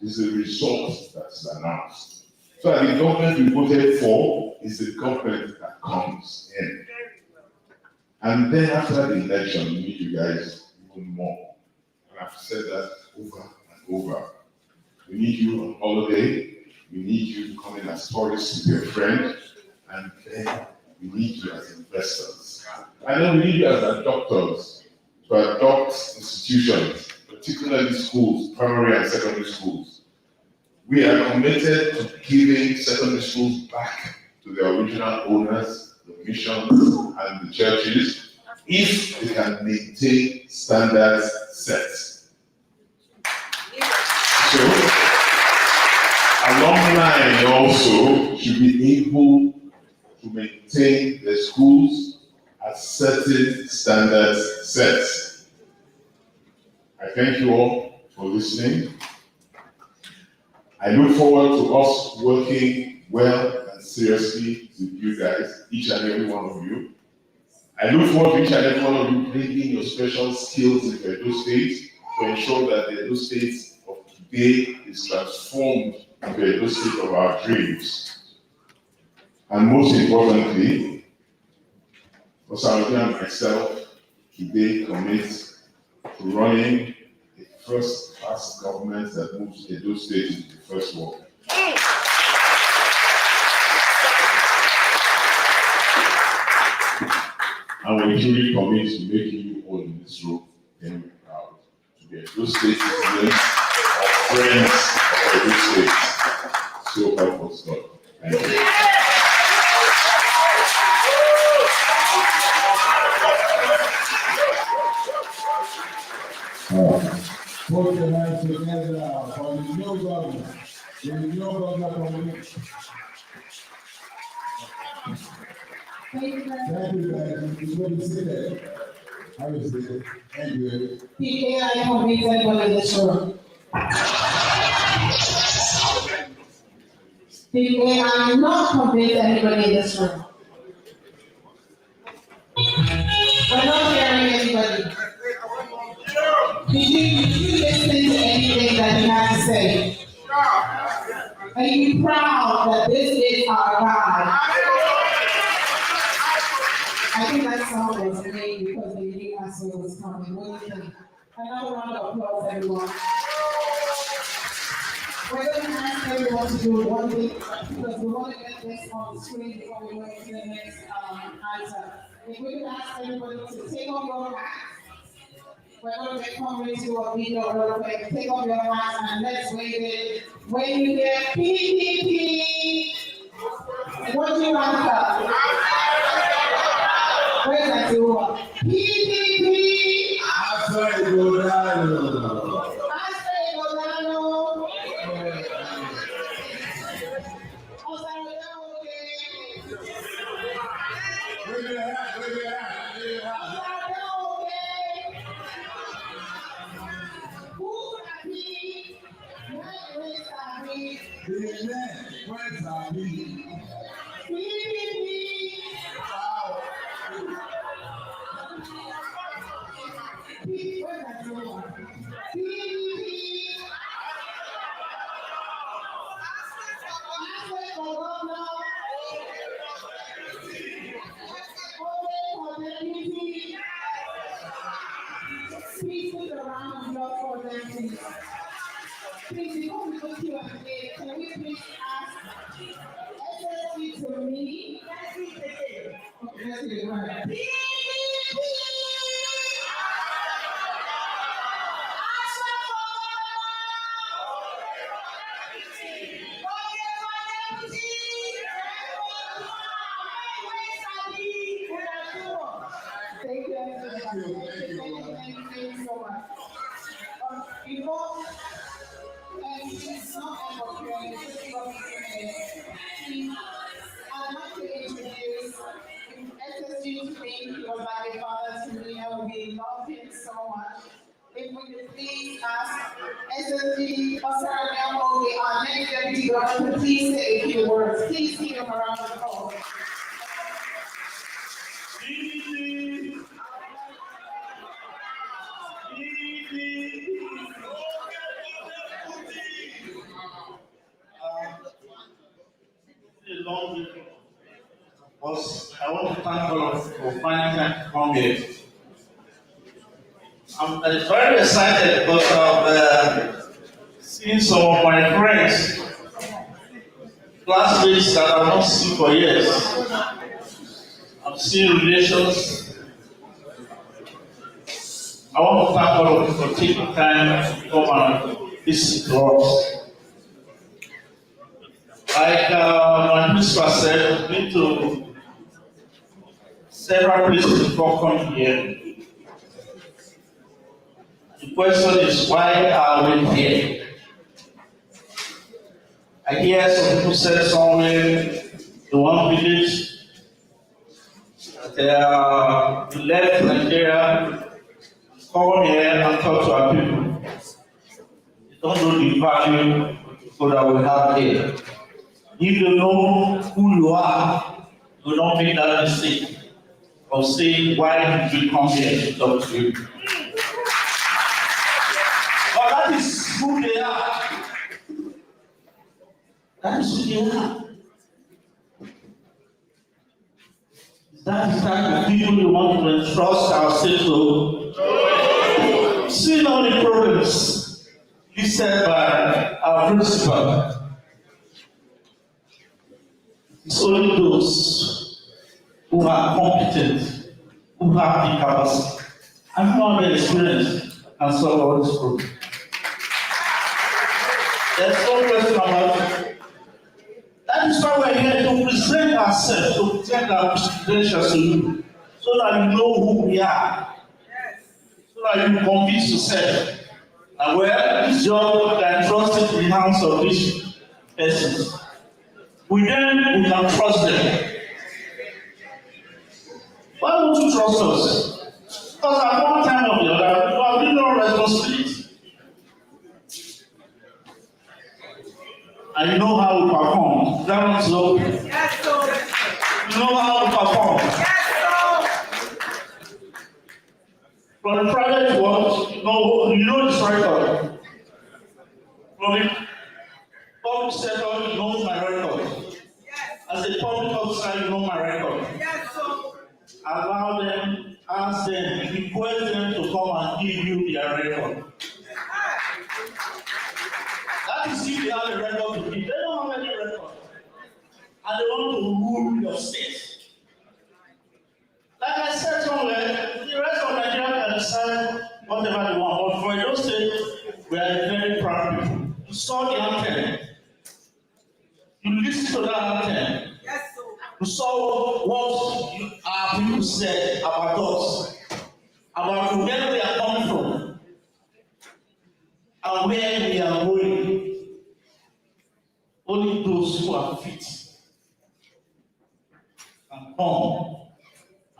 is the result that's announced. So that the government we voted for is the government that comes in. And then after the election, we need you guys even more. And I've said that over and over. We need you on holiday. We need you to come in as tourists with your friend. And then we need you as investors. And then we need you as adopters to adopt institutions, particularly schools, primary and secondary schools. We are committed to giving secondary schools back to their original owners, the missions and the churches, if they can maintain standards set. So, alumni also should be able to maintain the schools at certain standards set. I thank you all for listening. I look forward to us working well and seriously with you guys, each and every one of you. I look forward to each and every one of you bringing your special skills in Edo State to ensure that the Edo State of today is transformed into the Edo State of our dreams. And most importantly, Osaroja and myself today commit to running a first-class government that moves Edo State into the first world. And we truly commit to making you all in this room very proud to be Edo State citizens or friends of Edo State. So help us God. Thank you. Put your hands together for the new governor. The new governor coming. Thank you, guys. Before you say that, I will say that. Thank you. PK, I don't meet anyone in this room. PK, I am not convinced anybody in this room. We're not hearing anybody. Did you listen to anything that he had to say? Are you proud that this is our God? I think that song was made because they knew Asue was coming. What do you think? Another round of applause, everyone. We're going to ask everyone to do one thing because we want to get this on the screen before we go into the next answer. If we could ask everybody to take off your hats. We're going to come into a video real quick. Take off your hats and let's wave it. When you hear PPP, what do you answer? Where's that you are? PPP. Asue Godano. Asue Godano. Wave your hat, wave your hat, wave your hat. Amen. Where's our meeting? Please put a round of applause for them, please. Please, before we go to your play, can we please ask SSC to me? Okay, let's do it right. Thank you so much. Before, it's not I'd like to introduce SSG to me. He was like a father to me, and we love him so much. If we could please ask SSG, Ogie, our next deputy governor, to please say a few words. Please give him a round of applause. I want to thank all of you for finding time to come here. I'm very excited because of seeing some of my friends, classmates that I've not seen for years. I'm seeing relations. I want to thank all of you for taking time to come and listen to us. Like my principal said, we need to several places before coming here. The question is, why are we here? I hear some people said somewhere in one village that they left Nigeria, come here and talk to our people. They don't know the value that we have here. If you know who you are, you don't make that mistake of saying, why did you come here to talk to you? But that is who they are. That is who they are. That is the type of people you want to entrust our state to. See all the problems listed by our principal. It's only those who are competent, who have the capacity, and who have the experience and solve all these problems. There's no question about it. That is why we're here to present ourselves, to present our credentials to you, so that you know who we are. So that you convince yourself that, well, this job can trust it in the hands of these persons. We can trust them. Why don't you trust us? Because at one time or the other, you have been no responsibility. And you know how we perform. That so. Yes, sir. You know how we perform. Yes, sir. From the private world, you know this record. From the public sector, you know my record. As a public officer, you know my record. Yes, sir. Allow them, ask them, request them to come and give you their record. That is if they have a record to give. They don't have any record. And they want to rule your state. Like I said somewhere, the rest of Nigeria can decide whatever they want. But for your state, we are very proud people. You saw the anthem. You listened to that anthem. Yes, sir. You saw what our people said about us, about where we are coming from, and where we are going. Only those who are fit can come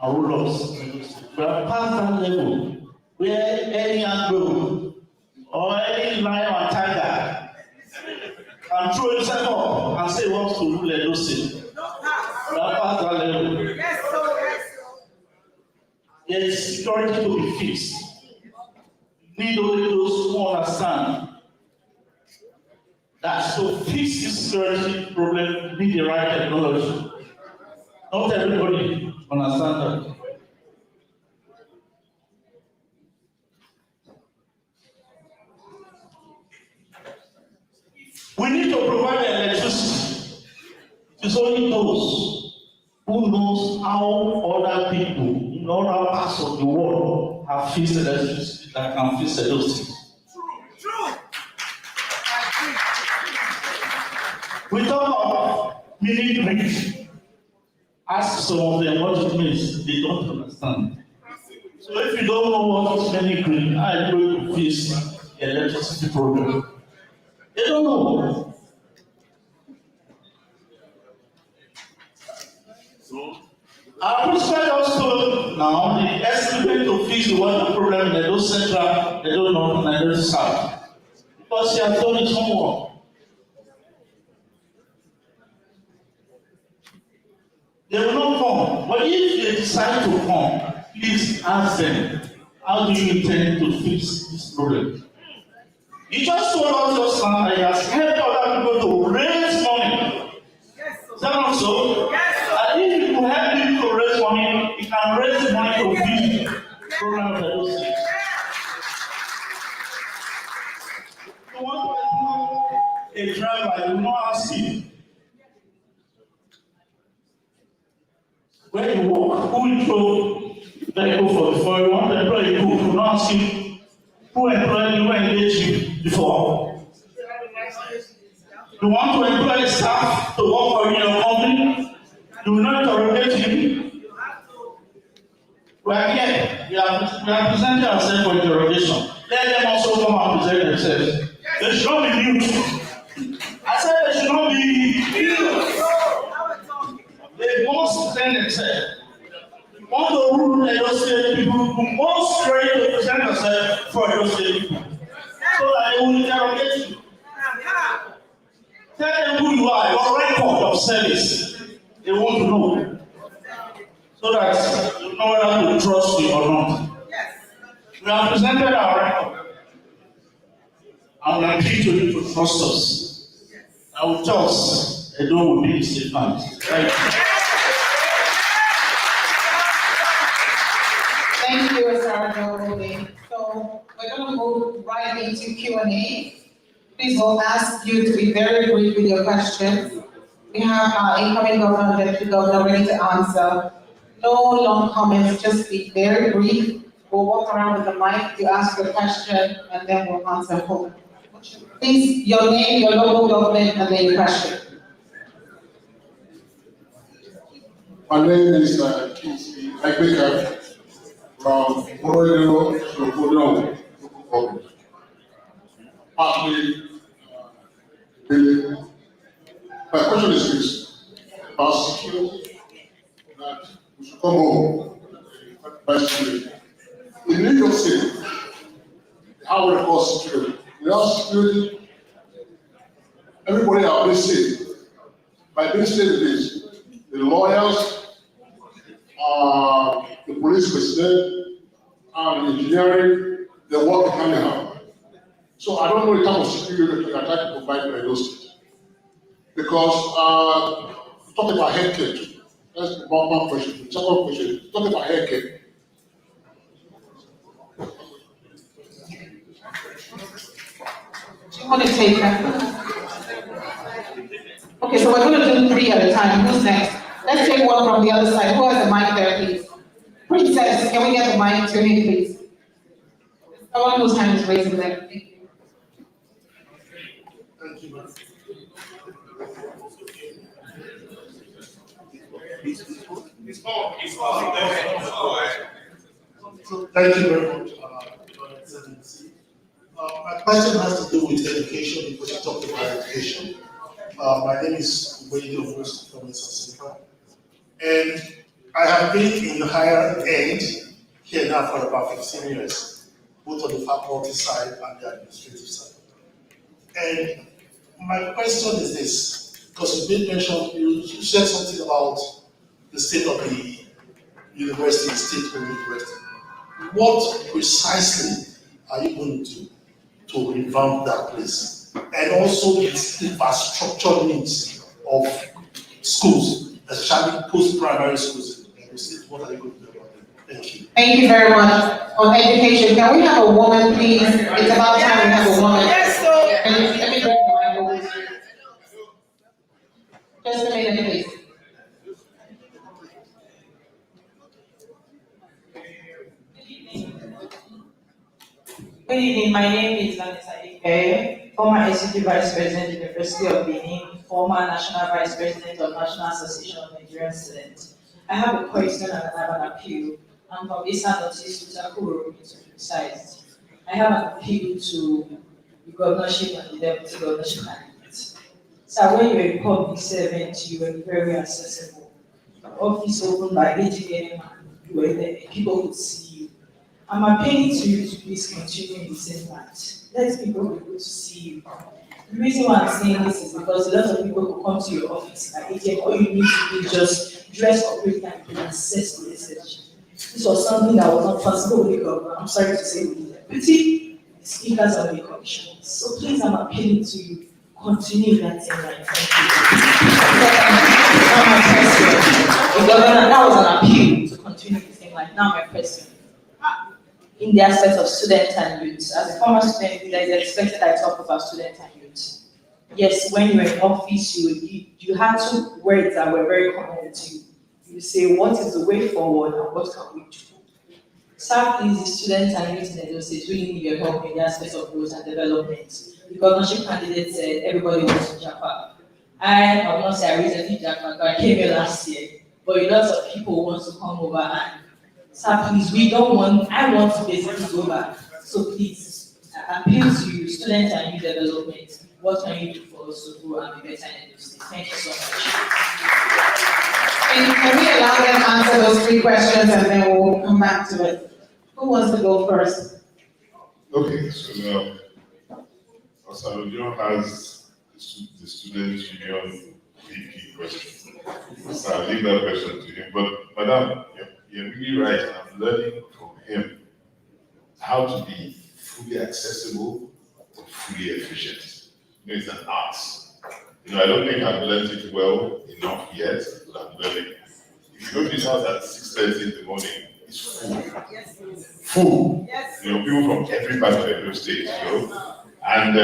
and rule us. We are past that level where any angle or any lion or tiger can throw himself up and say he wants to rule Edo State. We are past that level. There is security to be fixed. We need only those who understand that to fix this security problem, we need the right technology. Not everybody understands that. We need to provide electricity. It's only those who knows how other people in other parts of the world have fixed electricity that can fix those things. True. We talk about mini grid. Ask some of them what it means. They don't understand. So if you don't know what is mini grid, how are you going to fix the electricity problem? They don't know. So, our principal just told now the estimate to fix the water problem in Edo Central, they don't know in Edo South. Because she has done his homework. They will not come. But if they decide to come, please ask them, how do you intend to fix this problem? He just told us just now that he has helped other people to raise money. Yes, is that not so? Yes, and if you help people to raise money, you can raise money to build the program of those things. You want a driver, you will not ask him where you work, who you throw vehicle for before you want to employ you, you will not ask him who employed you, who engaged you before. You want to employ staff to work for your company? Do not interrogate him. We are here. We are presenting ourselves for interrogation. Let them also come and present themselves. They should not be mute. I said they should not be mute. They must present themselves. You want to rule those state people, you must try to present yourself for those state people. So that they will interrogate you. Tell them who you are, your record of service. They want to know. So that you know whether to trust you or not. We have presented our record. And we appeal to you to trust us. I will trust a door will be in safe hands. Thank you. Thank you, Ogie. So we're going to move right into Q&A. Please, we'll ask you to be very brief with your questions. We have our incoming governor and deputy governor ready to answer. No long comments, just be very brief. We'll walk around with the mic, you ask your question, and then we'll answer home. Please, your name, your local government, and then your question. My name is Igbeka from Moroyo, Sokono, partly Billy. My question is this: about security, that we should come home by security. In New York City, how we call security? Without security, everybody are being safe. By being safe, it is the lawyers, the police personnel, and the engineering, they work hand in hand. So I don't know the type of security that we are trying to provide for those states. Because talk about healthcare too. That's one question. The second question, talk about healthcare. Do you want to take that? Okay, so we're going to do 3 at a time. Who's next? Let's take one from the other side. Who has the mic there, please? Princess, can we get the mic to him, please? Someone whose hand is raised there. Thank you, ma'am. Thank you very much, Your Excellency. My question has to do with education because you talked about education. My name is Ogie from Asue, and I have been in higher ed here now for about 15 years, both on the faculty side and the administrative side. And my question is this, because you did mention, you said something about the state of the university, state-owned university. What precisely are you going to do to revamp that place? And also the infrastructure needs of schools, especially post-primary schools in the state. What are you going to do about them? Thank you. Thank you very much. On education, can we have a woman, please? It's about time we have a woman. Yes, sir. And let me bring the mic over. Just a minute, please. Good evening, my name is Vanessa Ike, former Executive Vice President, University of Benin, former National Vice President of National Association of Nigerian Students. I have a question and I have an appeal. I'm from Eastern Northeast Utakuru, to be precise. I have an appeal to the governorship and the deputy governorship candidates. So when you're a public servant, you are very accessible. Your office opened by 8 a.m. You were there, people could see you. I'm appealing to you to please continue in the same light. Let people be able to see you. The reason why I'm saying this is because a lot of people who come to your office at 8 a.m. all you need to do is just dress appropriately and access the message. This was something that was not possible with the governor. I'm sorry to say with the deputy, the speakers of the commission. So please, I'm appealing to you, continue that same line. Now my question, the governor, that was an appeal to continue the same line. Now my question. In the aspect of students and youth. As a former student leader, it's expected I talk about students and youth. Yes, when you're in office, you had 2 words that were very common to you. You say, what is the way forward and what can we do? Sadly, the students and youth in those states really need your help in the aspect of growth and development. the governorship candidate said everybody wants to japa. I will not say I recently japa, because I came here last year, but a lot of people want to come over and, sir, please, I want to basically go back. So please, I appeal to you, students and youth development, what can you do for us to grow and be better in the state? Thank you so much. Can we allow them to answer those 3 questions and then we'll come back to it? Who wants to go first? Okay, so Osalujo has the student union VP question. So I'll leave that question to him. But Madam, you're really right. I'm learning from him how to be fully accessible but fully efficient. It's an art. I don't think I've learned it well enough yet, but I'm learning. If you go to his house at 6:30 in the morning, it's full. Full. People from every part of the state, And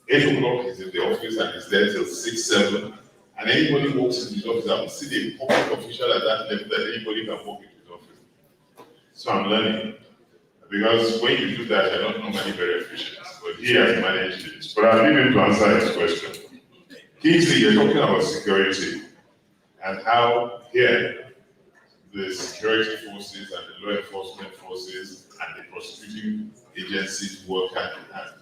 8 o'clock is in the office and he's there till 6, 7. And anybody walks into his office, I haven't seen a public official at that level that anybody can walk into his office. So I'm learning. Because when you do that, you're not normally very efficient. But he has managed it. But I'll leave him to answer his question. Kingsley, you're talking about security and how here the security forces and the law enforcement forces and the prosecuting agencies work hand in hand.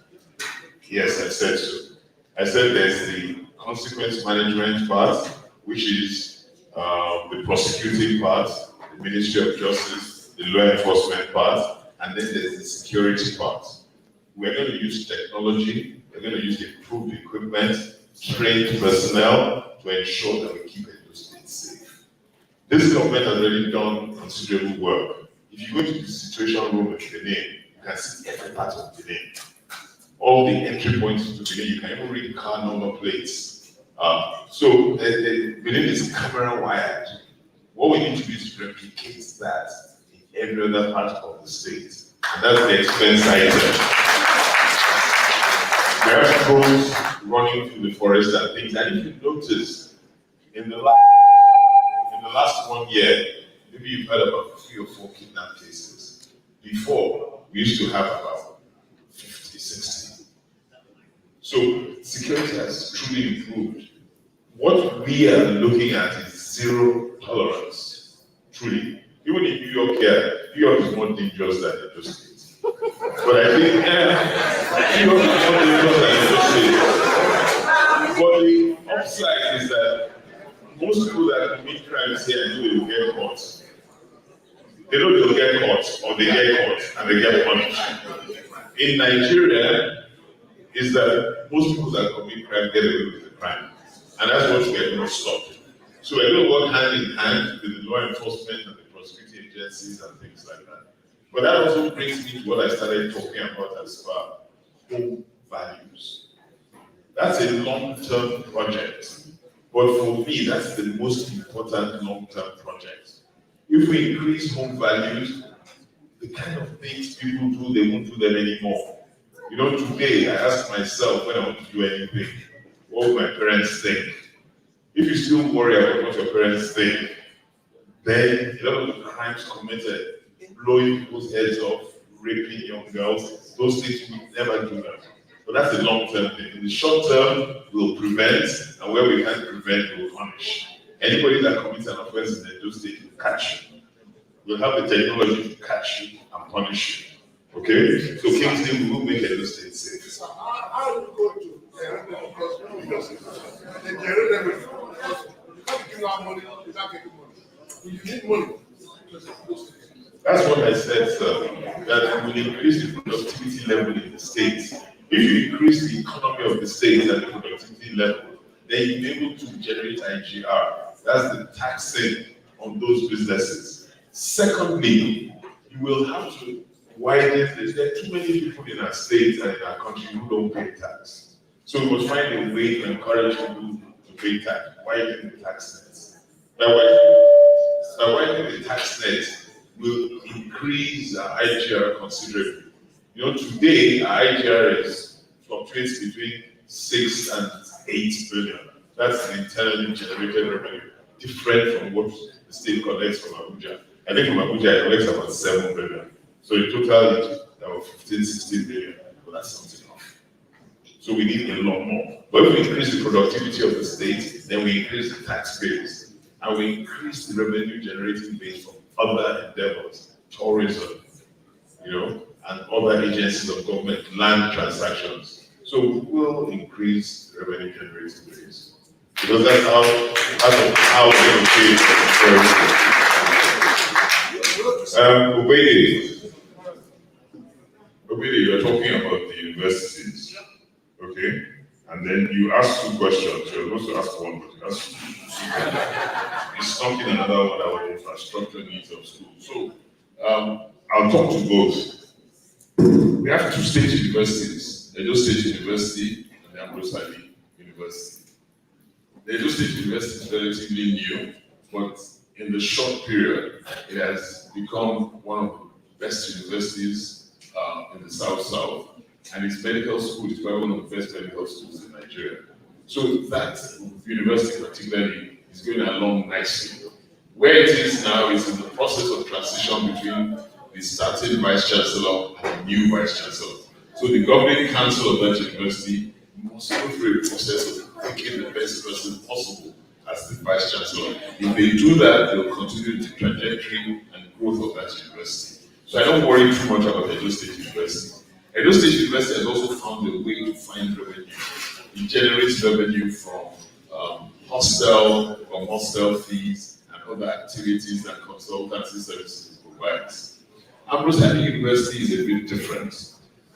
Yes, I said so. I said there's the consequence management part, which is the prosecuting part, the Ministry of Justice, the law enforcement part, and then there's the security part. We're going to use technology, we're going to use improved equipment, trained personnel to ensure that we keep Edo State safe. This government has already done considerable work. If you go to the situation room in Benin, you can see every part of Benin. All the entry points to Benin, you can even read car number plates. So Benin is camera wired. What we need to do is replicate that in every other part of the state. And that's the expense item. There are drones running through the forest and things. And if you notice, in the last 1 year, maybe you've heard about 3 or 4 kidnap cases. Before, we used to have about 50, 60. So security has truly improved. What we are looking at is zero tolerance, truly. Even in New York here, New York is more dangerous than Edo State. But I think New York is more dangerous than Edo State. But the upside is that most people that commit crimes here know they will get caught. They know they'll get caught, or they get caught, and they get punished. In Nigeria, is that most people that commit crime get away with the crime. And that's what we're going to stop. So we're going to work hand in hand with the law enforcement and the prosecuting agencies and things like that. But that also brings me to what I started talking about as far home values. That's a long-term project. But for me, that's the most important long-term project. If we increase home values, the kind of things people do, they won't do them anymore. Today I ask myself when I want to do anything, what will my parents think? If you still worry about what your parents think, then a lot of the crimes committed, blowing people's heads off, raping young girls, those things we never do that. But that's a long-term thing. In the short term, we'll prevent, and where we can't prevent, we'll punish. Anybody that commits an offense in Edo State will catch you. We'll have the technology to catch you and punish you. Okay? So Kingsley, we will make Edo State safe. So how are you going to you need money. That's what I said, sir. That will increase the productivity level in the state. If you increase the economy of the state and the productivity level, then you'll be able to generate IGR. That's the taxing on those businesses. Secondly, you will have to widen this. There are too many people in our state and in our country who don't pay tax. So we must find a way to encourage people to pay tax, widen the tax nets. By widening the tax net will increase our IGR considerably. Today our IGR fluctuates between 6 and 8 billion. That's the internally generated revenue, different from what the state collects from Abuja. I think from Abuja it collects about 7 billion. So in total it's about 15, 16 billion. But that's something off. So we need a lot more. But if we increase the productivity of the state, then we increase the tax base, and we increase the revenue generating base from other endeavors, tourism, and other agencies of government, land transactions. So we'll increase revenue generating base. Because that's how we pay for Ogie, you're talking about the universities, okay? And then you asked 2 questions. You're supposed to ask 1, but you asked 2. It's something another one about the infrastructure needs of schools. So I'll talk to both. We have 2 state universities, Edo State University and the Ambrose Ali University. The Edo State University is relatively new, but in the short period, it has become one of the best universities in the South, and its medical school is probably one of the best medical schools in Nigeria. So that university particularly is going along nicely. Where it is now is in the process of transition between the starting Vice Chancellor and the new Vice Chancellor. So the governing council of that university must go through a process of picking the best person possible as the Vice Chancellor. If they do that, they'll continue the trajectory and growth of that university. So I don't worry too much about Edo State University. Edo State University has also found a way to find revenue. It generates revenue from hostel fees and other activities that consultancy services provides. Ambrose Ali University is a bit different.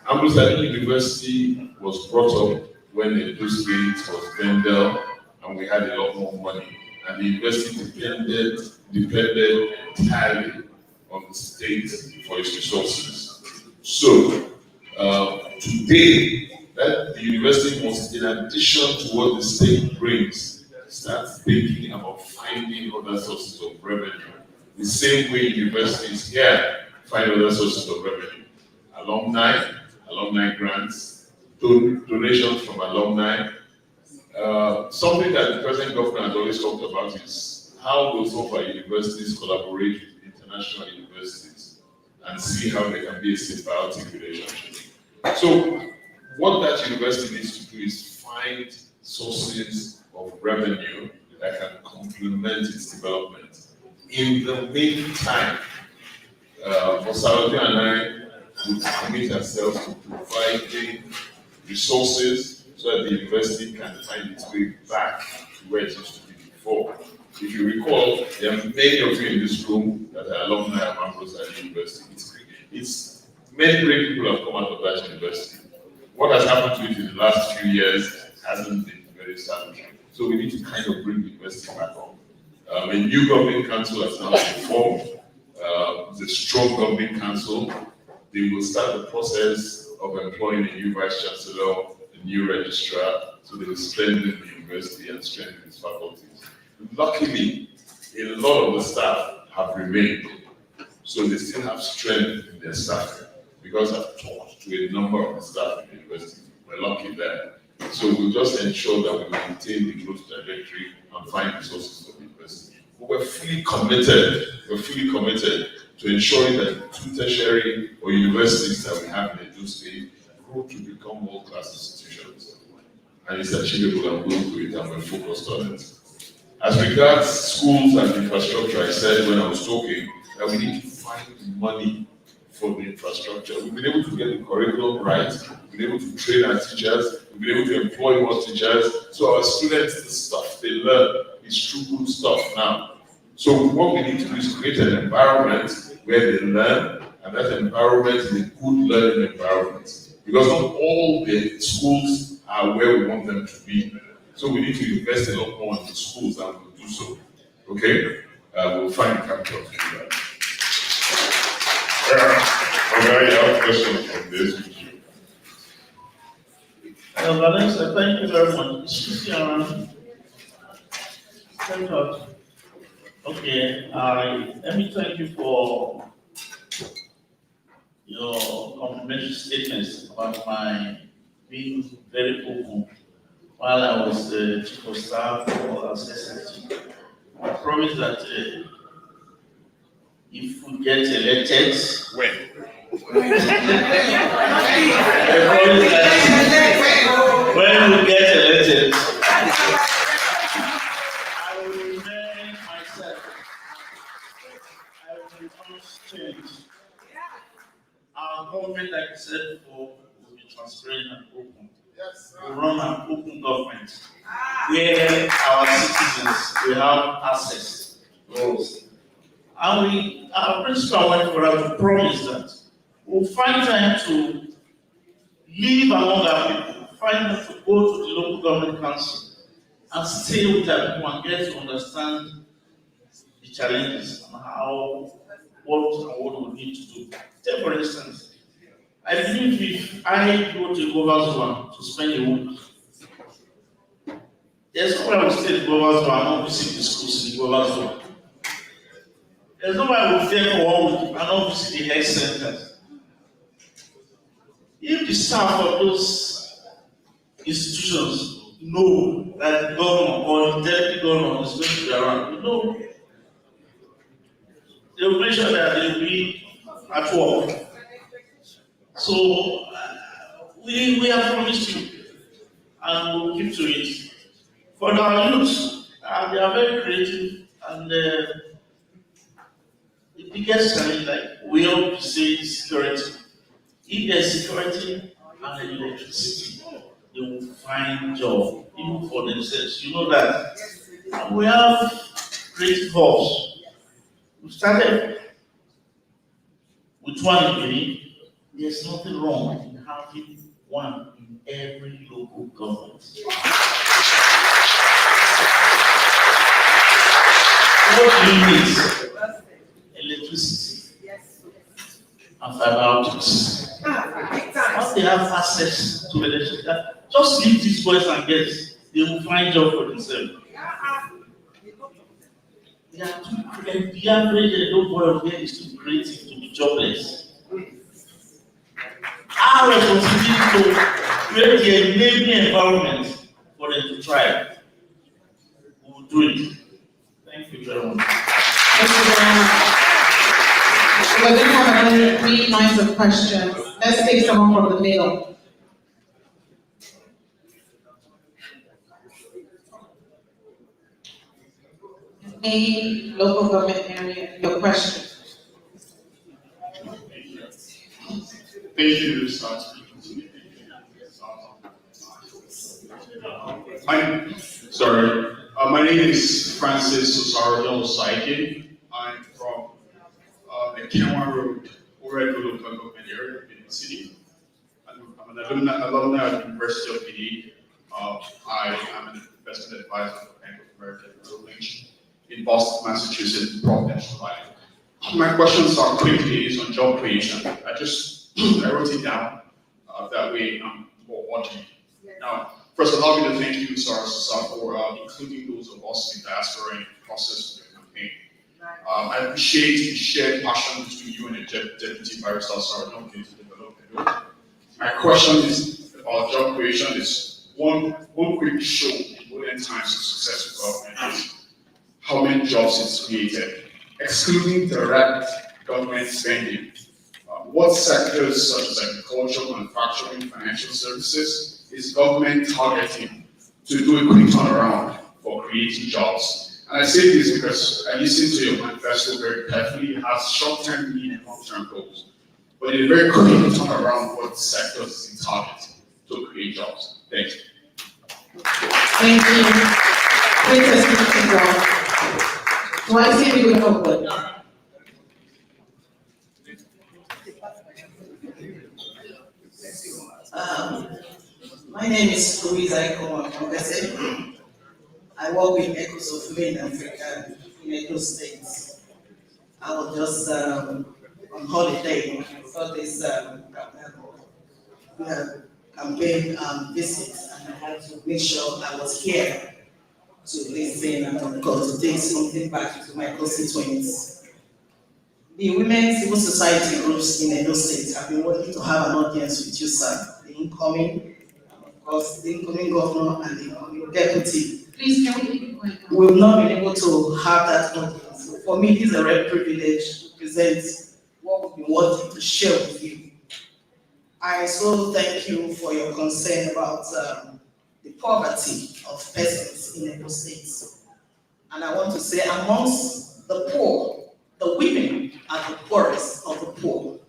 Ambrose Ali University was brought up when Edo State was Vendel and we had a lot more money. And the university depended entirely on the state for its resources. So today, that the university must, in addition to what the state brings, start thinking about finding other sources of revenue. The same way universities here find other sources of revenue. Alumni grants, donations from alumni. Something that the present government has always talked about is how will some of our universities collaborate with international universities and see how there can be a symbiotic relationship. So what that university needs to do is find sources of revenue that can complement its development. In the meantime, Osalode and I would commit ourselves to providing resources so that the university can find its way back to where it used to be before. If you recall, there are many of you in this room that are alumni of Ambrose Ali University. It's many great people have come out of that university. What has happened to it in the last few years hasn't been very satisfying. So we need to kind of bring the university back on. A new governing council has now been formed. The strong governing council. They will start the process of employing a new vice chancellor, a new registrar, so they will strengthen the university and strengthen its faculties. Luckily, a lot of the staff have remained, so they still have strength in their staff. Because I've talked to a number of the staff in the university, we're lucky there. So we'll just ensure that we maintain the growth trajectory and find resources for the university. But we're fully committed to ensuring that the 2 tertiary or universities that we have in Edo State grow to become world-class institutions. And it's achievable and we'll do it and we're focused on it. As regards schools and infrastructure, I said when I was talking that we need to find money for the infrastructure. We've been able to get the curriculum right, we've been able to train our teachers, we've been able to employ more teachers, so our students, the stuff they learn is true good stuff now. So what we need to do is create an environment where they learn, and that environment is a good learning environment. Because not all the schools are where we want them to be. So we need to invest a lot more in the schools and we'll do so. Okay? We'll find the capital to do that. Okay, I have questions from this with you. Vanessa, thank you very much. Thank God. Okay, let me thank you for your complimentary statements about my being very open while I was chief of staff for SSG. I promise that if we get elected, when? I promise that when we get elected, I will remain myself. I will refuse change. Our government, like I said before, will be transparent and open. We run an open government where our citizens will have access to us. And our principal went for us to promise that we'll find time to live among our people, find time to go to the local government council and stay with our people and get to understand the challenges and what we need to do. Take for instance, I believe if I go to Governor's One to spend a week, there's no way I will stay in Governor's One and not visit the schools in Governor's One. There's no way I will stay for 1 week and not visit the health centers. If the staff of those institutions know that the governor or the deputy governor is going to be around, they will make sure that they will be at work. So we have promised you and we'll keep to it. For our youth, they are very creative and the biggest challenge, like we all say, is security. If there's security and electricity, they will find job even for themselves. You know that we have creative hubs. We started with one in Benin. There's nothing wrong in having one in every local government. What do you need? Electricity and fiber optics. Once they have access to electricity, just leave these boys and girls, they will find job for themselves. They are too creative. The average little boy of there is too creative to be jobless. Our responsibility to create the enabling environment for them to try. We will do it. Thank you very much. Thank you very much. We're going to have another 3 lines of questions. Let's take someone from the middle. Any local government area, your question. Thank you, Mr. My name is Francis Osaro Saike. I'm from the Kenwa Road, Oregon local government area in the city. I'm an alumni at the University of Benin. I am an investment advisor for Bank of America Merrill Lynch in Boston, Massachusetts, Providence, Rhode Island. My questions are quickly is on job creation. I wrote it down that way for Ogie. Now, first, allow me to thank you, Mr. Sasa, for including those of us in diaspora in the process of your campaign. I appreciate the shared passion between you and the Deputy Barrister Sarah to develop the bill. My question is about job creation. Is one quick show in modern times of successful government is how many jobs it's created, excluding direct government spending. What sectors such as agriculture, manufacturing, financial services is government targeting to do a quick turnaround for creating jobs? And I say this because I listened to your manifesto very carefully. It has short-term, medium, and long-term goals. But in a very quick turnaround, what sectors is it targeting to create jobs? Thank you. Thank you. Please speak to God. Do I see you with open? My name is Louise Aikoma from SA. I work with Ecos of Main Africa in Edo States. I was just on holiday for this campaign visit, and I had to make sure I was here to listen and to take something back to my constituents. The women civil society groups in Edo State have been wanting to have an audience with you, sir. The incoming governor and the incoming deputy. Please, can we keep it quiet? We've not been able to have that audience. So for me, this is a rare privilege to present what we've been wanting to share with you. I so thank you for your concern about the poverty of persons in Edo State. And I want to say amongst the poor, the women are the poorest of the poor.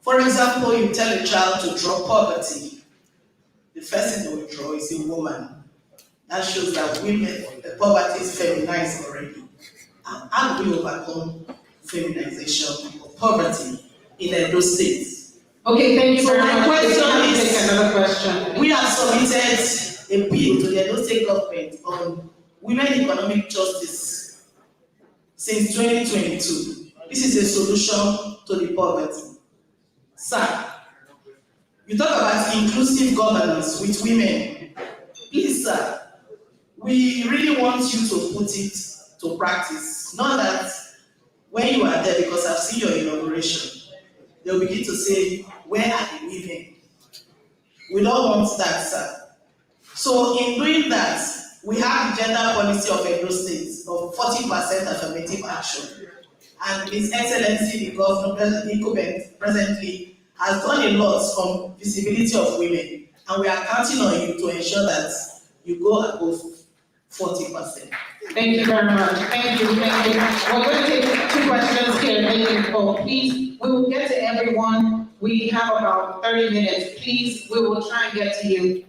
For example, you tell a child to draw poverty, the first thing they will draw is a woman. That shows that women, the poverty is feminized already. And how do we overcome feminization of poverty in Edo State? Okay, thank you So very my much. question is, Take another question. we have submitted a bill to the Edo State government on women economic justice since 2022. This is a solution to the poverty. Sir, you talk about inclusive governance with women. Please, sir, we really want you to put it to practice. Not that when you are there, because I've seen your inauguration, they'll begin to say, where are the women? We don't want that, sir. So in doing that, we have the gender policy of Edo State of 40% affirmative action. And His Excellency, the Governor, the incumbent presently, has done a lot on visibility of women. And we are counting on you to ensure that you go above 40%. Thank you very much. Thank you. Thank you. We're going to take 2 questions here. Thank you. Oh, please, we will get to everyone. We have about 30 minutes. Please, we will try and get to you.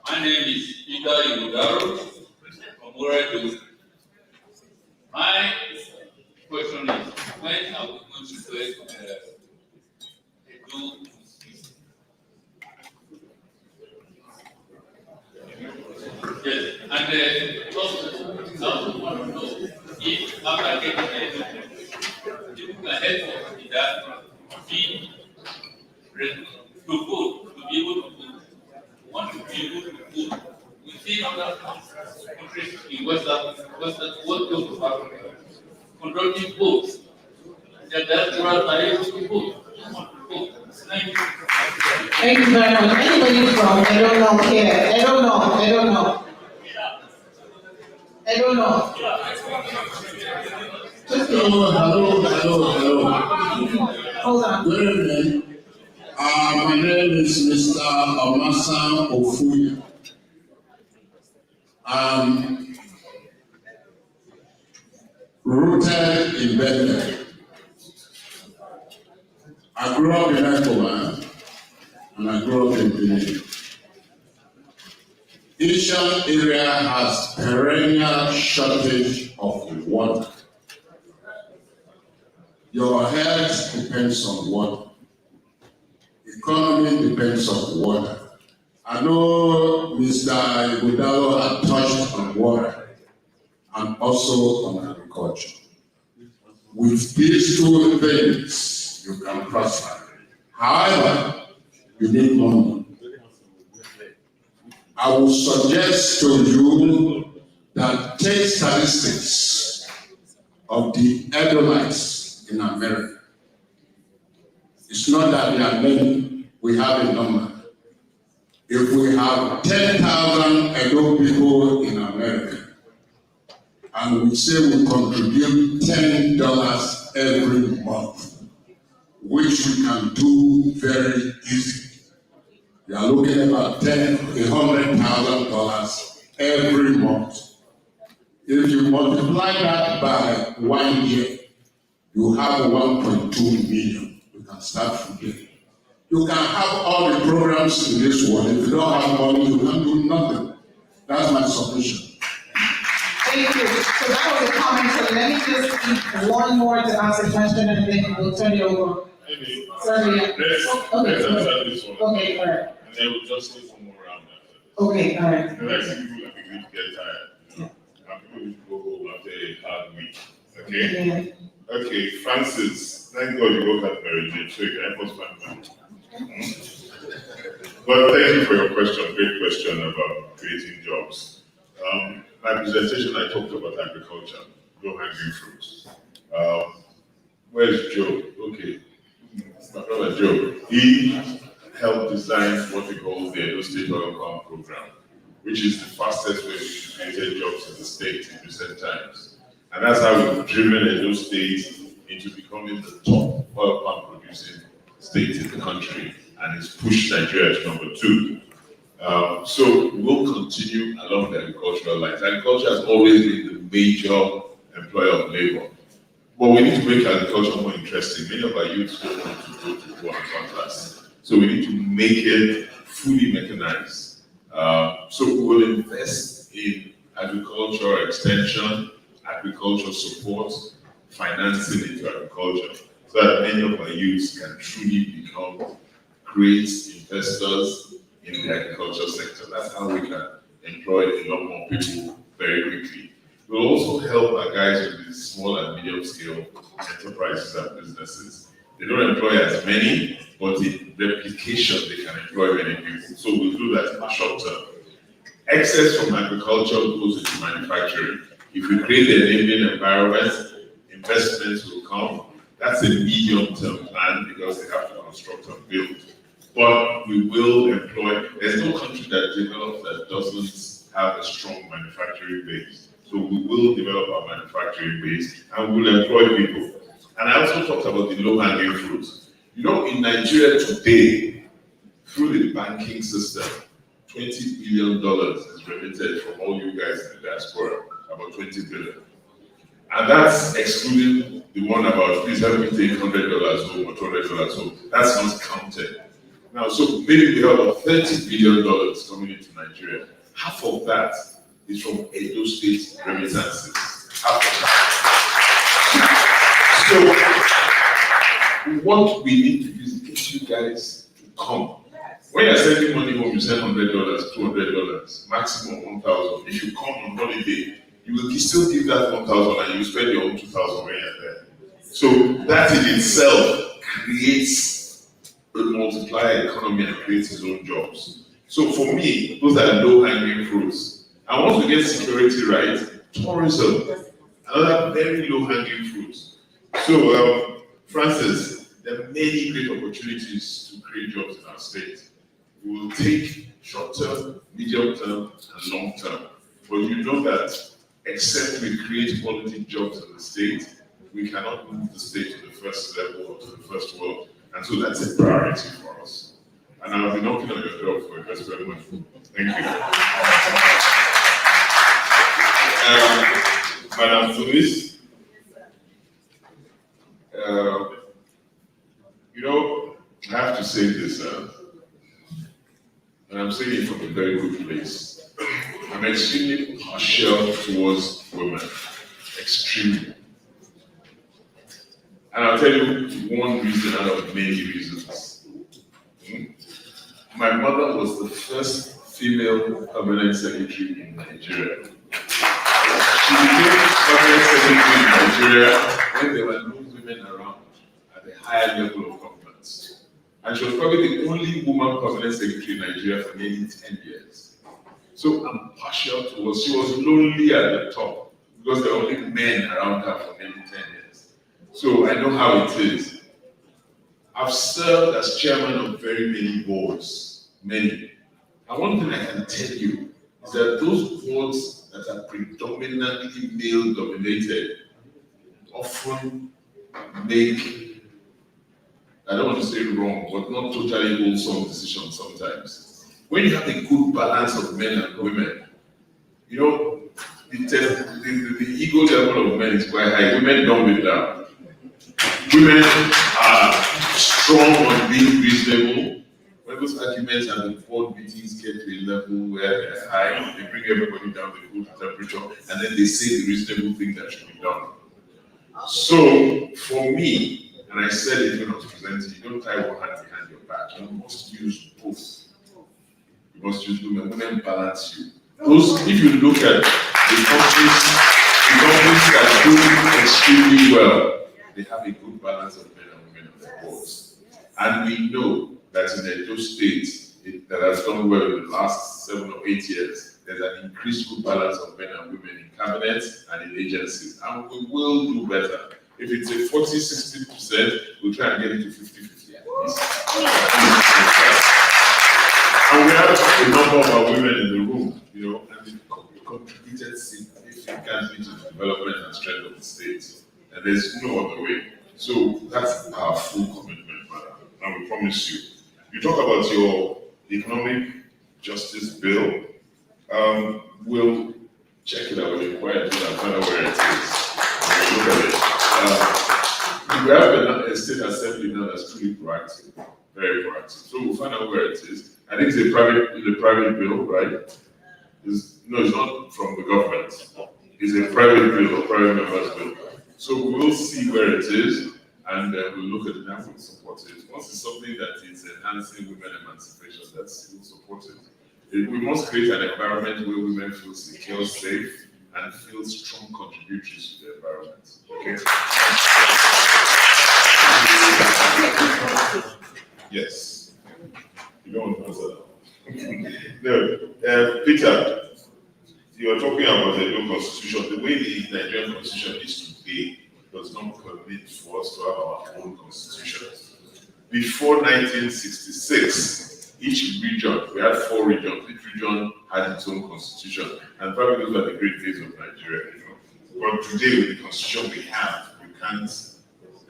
My name is Peter Igudaro from Oredo. My question is, when are we going to get Edo? Yes, and also, I also want to know if after getting you can help us with that be to vote, to be able to vote. Want to be able to vote. We see other countries in West Coast of Africa conducting votes. The diaspora are able to vote. Thank you. Thank you very much. Anybody from, I don't know here. I don't know. Hello. Hold on. Good evening. My name is Mr. Omasa Ofuya. I'm rooted in Bethlehem. I grew up in Ekoma and I grew up in Benin. Asian area has perennial shortage of water. Your health depends on water. Economy depends on water. I know Mr. Igudalo had touched on water and also on agriculture. With these 2 things, you can prosper. However, you need money. I will suggest to you that take statistics of the Edomites in America. It's not that there are many, we have a number. If we have 10,000 Edo people in America, and we say we contribute $10 every month, which we can do very easily. We are looking at about $100,000 every month. If you multiply that by 1 year, you have 1.2 million. You can start from there. You can have all the programs in this world. If you don't have money, you can do nothing. That's my submission. Thank you. So that was a comment. So let me just keep one more to ask a question and then we'll turn it over. Maybe. Sorry. Let's answer this one. Okay, all right. And then we'll just take one more round after this. Okay, all right. Because I see people like to get tired. You know? And people need to go home after a hard week. Okay? Yeah. Okay, Francis, thank God you woke up very late, so you can help us find money. But thank you for your question, great question about creating jobs. My presentation, I talked about agriculture, low-hanging fruits. Where's Joe? Okay, my brother Joe. He helped design what we call the Edo State Oil Palm Program, which is the fastest way to create jobs in the state in recent times. And that's how we've driven Edo State into becoming the top oil palm producing state in the country, and it's pushed Nigeria to number 2. So we'll continue along the agricultural lines. Agriculture has always been the major employer of labor. But we need to make agriculture more interesting. Many of our youths don't want to go to war and contrast. So we need to make it fully mechanized. So we will invest in agricultural extension, agricultural support, financing into agriculture, so that many of our youths can truly become great investors in the agriculture sector. That's how we can employ a lot more people very quickly. We'll also help our guys with the small and medium scale enterprises and businesses. They don't employ as many, but in replication, they can employ many people. So we'll do that in the short term. Excess from agriculture goes into manufacturing. If we create an enabling environment, investments will come. That's a medium-term plan because they have to construct and build. But we will employ, there's no country that develops that doesn't have a strong manufacturing base. So we will develop our manufacturing base and we will employ people. And I also talked about the low-hanging fruits. You know, in Nigeria today, through the banking system, $20 billion is remitted from all you guys in the diaspora, about 20 billion. And that's excluding the one about, please help me take $100 home or $200 home. That's not counted. Now, so maybe we have about $30 billion coming into Nigeria. Half of that is from Edo State remittances. Half of that. So, what we need to do is get you guys to come. When you're sending money home, you send $100, $200, maximum $1,000. If you come on holiday, you will still give that $1,000 and you spend your own $2,000 when you're there. So that in itself creates a multiplier economy and creates its own jobs. So for me, those are low-hanging fruits. And once we get security right, tourism, another very low-hanging fruit. So Francis, there are many great opportunities to create jobs in our state. We will take short-term, medium-term, and long-term. But you know that except we create quality jobs in the state, we cannot move the state to the first level or to the first world. And so that's a priority for us. And I'll be knocking on your door for just very much. Thank you. Madam Tunis, you know, I have to say this, and I'm saying it from a very good place. I'm extremely partial towards women, extremely. And I'll tell you one reason out of many reasons. My mother was the first female permanent secretary in Nigeria. She became permanent secretary in Nigeria when there were no women around at the higher level of government. And she was probably the only woman permanent secretary in Nigeria for nearly 10 years. So I'm partial towards, she was lonely at the top because there were only men around her for nearly 10 years. So I know how it is. I've served as chairman of very many boards, many. And one thing I can tell you is that those boards that are predominantly male dominated often make, I don't want to say wrong, but not totally wholesome decisions sometimes. When you have a good balance of men and women, you know, the ego level of men is quite high. Women dumb it down. Women are strong on being reasonable. When those arguments and the board meetings get to a level where they're high, they bring everybody down to cool temperature, and then they say the reasonable thing that should be done. So, for me, and I said it when I was presenting, you don't tie one hand behind your back. You must use both. You must use women. Women balance you. Those, if you look at the countries that do extremely well, they have a good balance of men and women on the boards. And we know that in Edo State, that has done well in the last 7 or 8 years, there's an increased good balance of men and women in cabinets and in agencies. And we will do better. If it's a 40-60%, we'll try and get it to 50-50 at least. And we have a number of our women in the room, you know, and they've contributed significantly to the development and strength of the state. And there's no other way. So that's our full commitment, madam. And we promise you. You talk about your economic justice bill. We'll check it out with the quiet and find out where it is. We'll look at it. We have a state assembly now that's truly proactive, very proactive. So we'll find out where it is. I think it's a private bill, right? It's not from the government. It's a private bill, a private member's bill. So we will see where it is, and we'll look at it and we'll support it. Once it's something that is enhancing women emancipation, we'll support it. We must create an environment where women feel secure, safe, and feel strong contributors to the environment. Okay? Yes. You don't answer that. No. Peter, you are talking about the new constitution. The way the Nigerian constitution is today does not permit for us to have our own constitution. Before 1966, each region, we had 4 regions, each region had its own constitution. And probably those are the great days of Nigeria, But today, with the constitution we have, you can't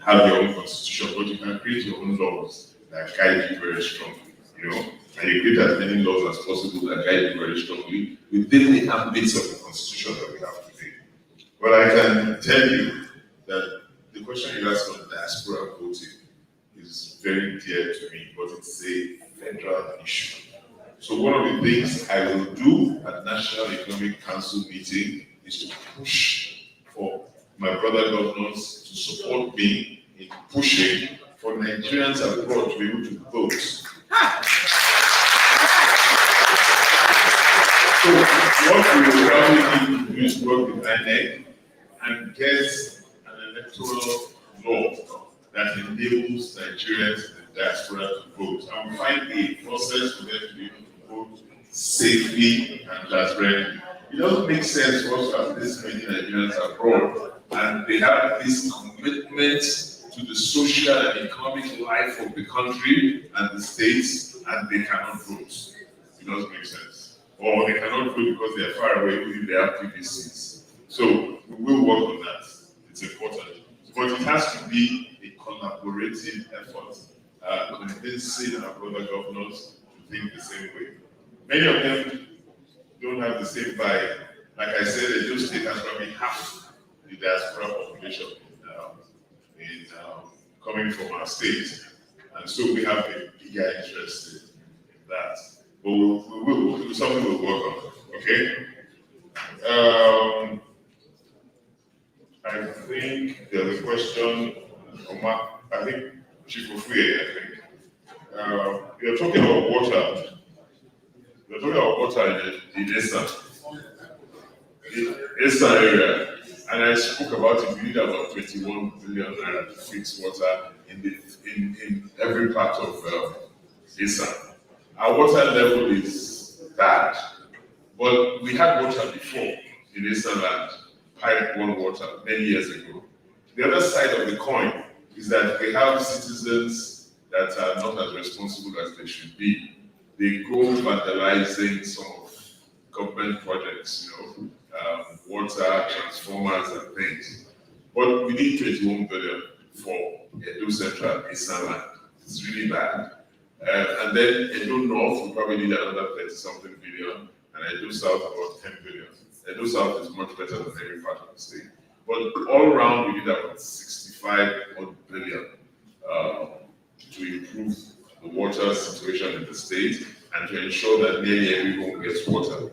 have your own constitution, but you can create your own laws that guide you very strongly, And you create as many laws as possible that guide you very strongly within the ambits of the constitution that we have today. But I can tell you that the question you asked on diaspora voting is very dear to me, but it's a federal issue. So one of the things I will do at National Economic Council meeting is to push for my brother governors to support me in pushing for Nigerians abroad to be able to vote. So what we will probably need to do is work with INEC and get an electoral law that enables Nigerians in the diaspora to vote. And we find a process for them to be able to vote safely and transparently. It doesn't make sense for us to have this many Nigerians abroad and they have this commitment to the social and economic life of the country and the states, and they cannot vote. It doesn't make sense. Or they cannot vote because they are far away, even if they have PVCs. So we will work on that. It's important. But it has to be a collaborative effort, convincing our brother governors to think the same way. Many of them don't have the same vibe. Like I said, Edo State has probably half the diaspora population coming from our state. And so we have a bigger interest in that. But we will, something we'll work on, okay? I think there's a question, I think Chief Ofuye, you're talking about water. You're talking about water in the Eastern area. And I spoke about it, we need about 21 billion naira to fix water in every part of Eastern. Our water level is bad, but we had water before in Eastern land, pipe one water many years ago. The other side of the coin is that we have citizens that are not as responsible as they should be. They go vandalizing some of government projects, water, transformers and things. But we need 21 billion for Edo Central Eastern land. It's really bad. And then Edo North, we probably need another 30-something billion, and Edo South about 10 billion. Edo South is much better than every part of the state. But all around, we need about 65 billion to improve the water situation in the state and to ensure that nearly every home gets water.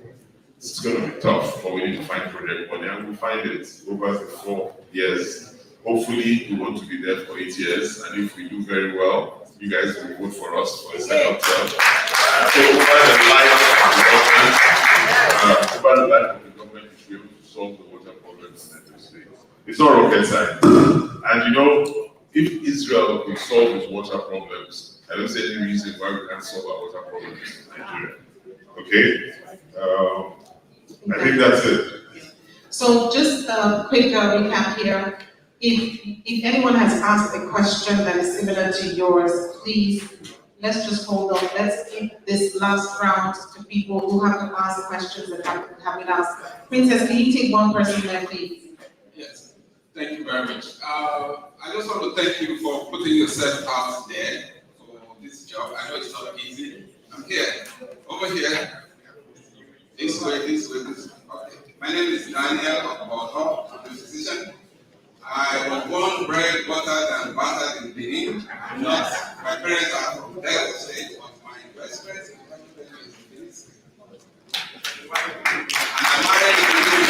It's going to be tough, but we need to find project money, and we'll find it over the 4 years. Hopefully, we want to be there for 8 years, and if we do very well, you guys will vote for us for a second term. So over the life of the government, we should be able to solve the water problems in the state. It's not rocket science. And if Israel could solve its water problems, I don't see any reason why we can't solve our water problems in Nigeria. Okay? I think that's it. So just a quick recap here. If anyone has asked a question that is similar to yours, please, let's just hold on. Let's give this last round to people who haven't asked questions that haven't asked. Princess, can you take one person there, please? Yes, thank you very much. I just want to thank you for putting yourself out there for this job. I know it's not easy. I'm here Over here. This way. Okay. My name is Daniel Okoto. I'm a physician. I was born, bred, watered, and battered in Benin. Not my parents are from Delta State, but my best friend is Benin State. And I'm married in Benin.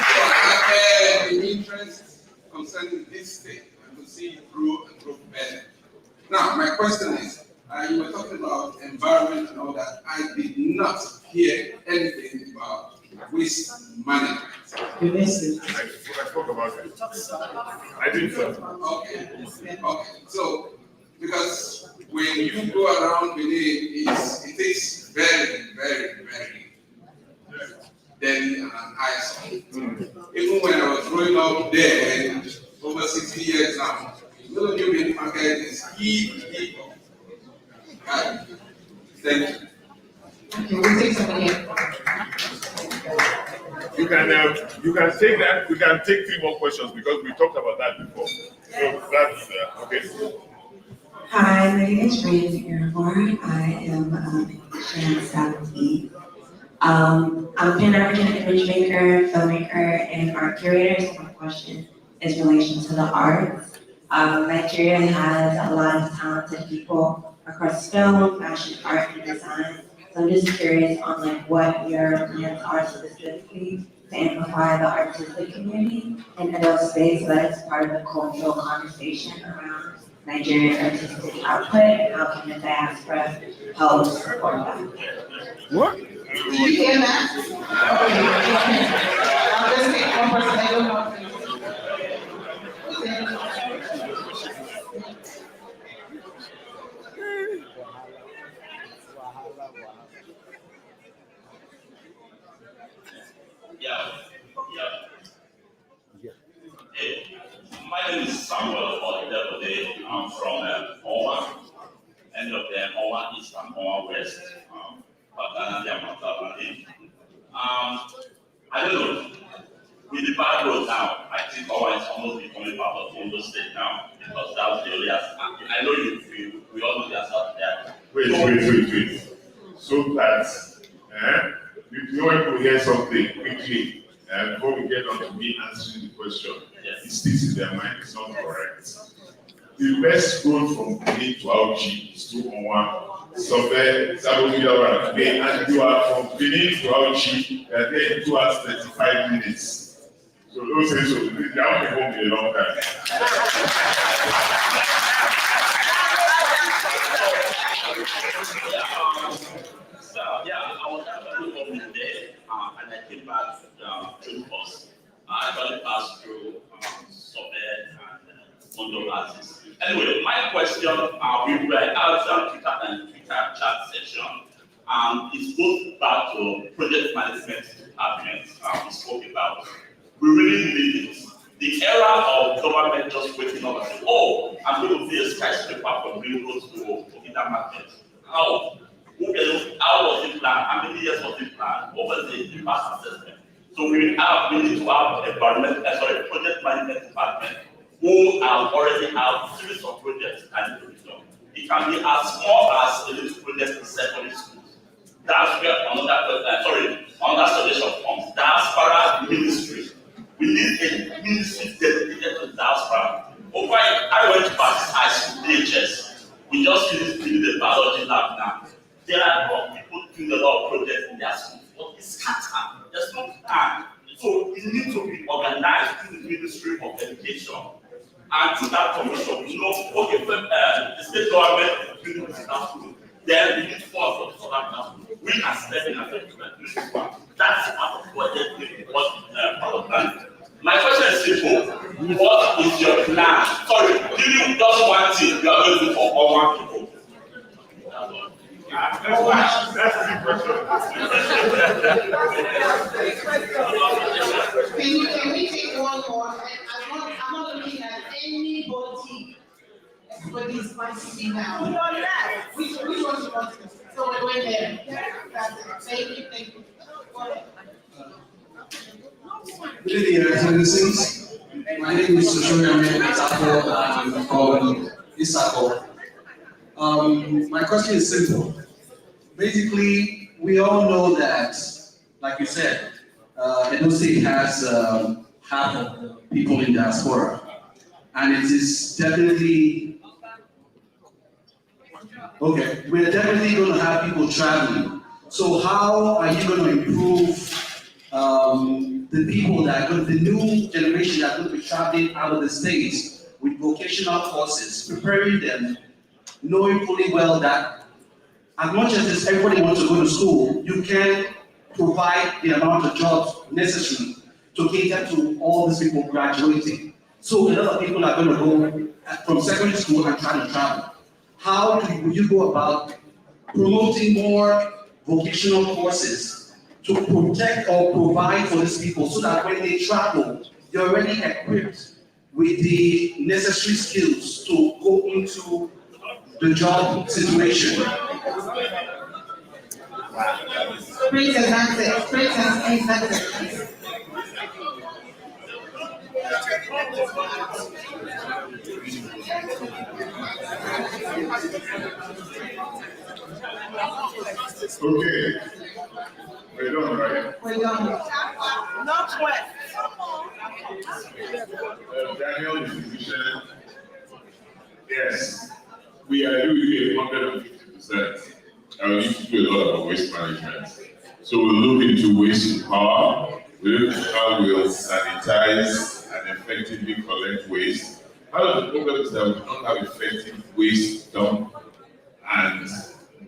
So I have an interest concerning this state and to see it grow and grow better. Now, my question is, you were talking about environment and all that. I did not hear anything about waste management. I spoke about it. I did so. Okay. So, because when you go around Benin, it is very, very, very dirty and eyesore. Even when I was growing up there, over 60 years now, the new Benin market is heap. Right. Thank you. Okay, we'll take somebody here. You can take that. We can take 3 more questions because we talked about that before. So that's okay. Hi, my name is Randy Irvor. I am in South East. I'm a Pan-African image maker, filmmaker, and art curator. So my question is in relation to the arts. Nigeria has a lot of talented people across film, fashion, art, and design. So I'm just curious on what your plans are specifically to amplify the artistic community in the space so that it's part of the cultural conversation around Nigerian artistic output, and how can the diaspora help support that? What? Do you hear that? I'll just take one person, I don't know. Hey, my name is Samuel Odebode. I'm from Owa, end of the Owa East and Owa West, I don't know, with the bad road now, I think Owa is almost becoming part of Ondo State now, because that's the only, I know we all know there's out there. Wait. So that if you want to hear something quickly, before we get on to me answering the question, it sticks in their mind, it's not correct. The best road from Benin to Ogie is 201. And you are from Benin to Ogie, and then 2 hours 35 minutes. So don't say so, they haven't been home in a long time. So, I was actually home today, and I came back through bus. I got it passed through Sobed and Mondo Artists. Anyway, my question, we were out Twitter chat session. It goes back to project management department we spoke about. We really need it. The era of government just waking up and saying, oh, I'm going to be a skyscraper from Green Road to that market. How was it planned? How many years was it planned? What was the impact assessment? So we need to have project management department who already have series of projects and done. It can be as small as a little project in secondary schools. That's where another suggestion comes. Diaspora ministry. We need a ministry dedicated to diaspora. I went to Pastor High School, DHS. We just finished building the biology lab now. There are a lot of people doing a lot of projects in their schools, but it's scattered. There's no plan. So it needs to be organized through the Ministry of Education. And through that commission, the state government is doing this school. Then we need funds for the solar class. We are spending as a government. That's part of what they're doing, part of that. My question is simple. What is your plan? Sorry, do you just one thing you are going to do for all one people? That's the Can we take one more? I'm not looking at anybody. Everybody's fighting now. Which one do you want to? So we're going there. Thank you. Go ahead. Good evening, Your Excellencies. My name is Asue from Isako. My question is simple. Basically, we all know that, like you said, Edo State has half of the people in diaspora, and it is definitely okay. We're definitely going to have people traveling. So how are you going to improve the people that are going, the new generation that are going to be traveling out of the states with vocational courses, preparing them, knowing fully well that as much as everybody wants to go to school, you can provide the amount of jobs necessary to cater to all these people graduating. So a lot of people are going to go from secondary school and try to travel. How would you go about promoting more vocational courses to protect or provide for these people so that when they travel, they're already equipped with the necessary skills to go into the job situation? Great answer. Great answer. Okay. We're done, right? We're done. Not wet. Daniel is musician. Yes, we are doing 150%. And we need to do a lot of waste management. So we'll look into waste to power. We'll look at how we'll sanitize and effectively collect waste. Part of the problem is that we don't have effective waste dump and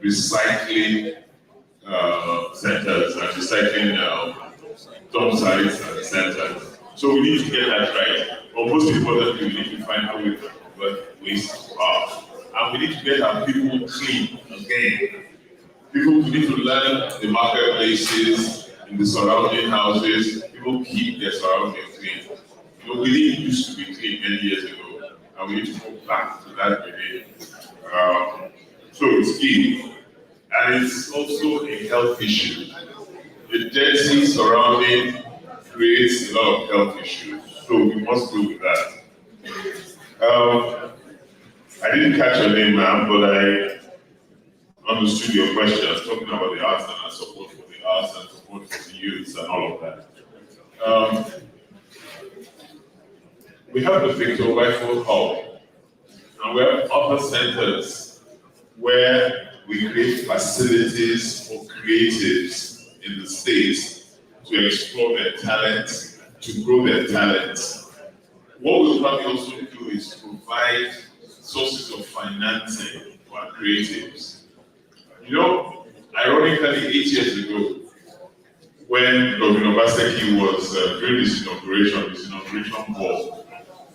recycling centers and recycling dump sites and centers. So we need to get that right. But most importantly, we need to find how we convert waste to power. And we need to get our people clean again. People need to learn the marketplaces in the surrounding houses. People keep their surroundings clean. You know, we didn't used to be clean many years ago, and we need to go back to that beginning. So it's key. And it's also a health issue. The dirty surrounding creates a lot of health issues, so we must deal with that. I didn't catch your name, ma'am, but I understood your question, talking about the arts and support for the arts and support for the youths and all of that. We have the Victor Whitefield Hall, and we have other centers where we create facilities for creatives in the States to explore their talents, to grow their talents. What we'll probably also do is provide sources of financing for our creatives. You know, ironically, 8 years ago, when Governor Obaseki was doing his inauguration ball,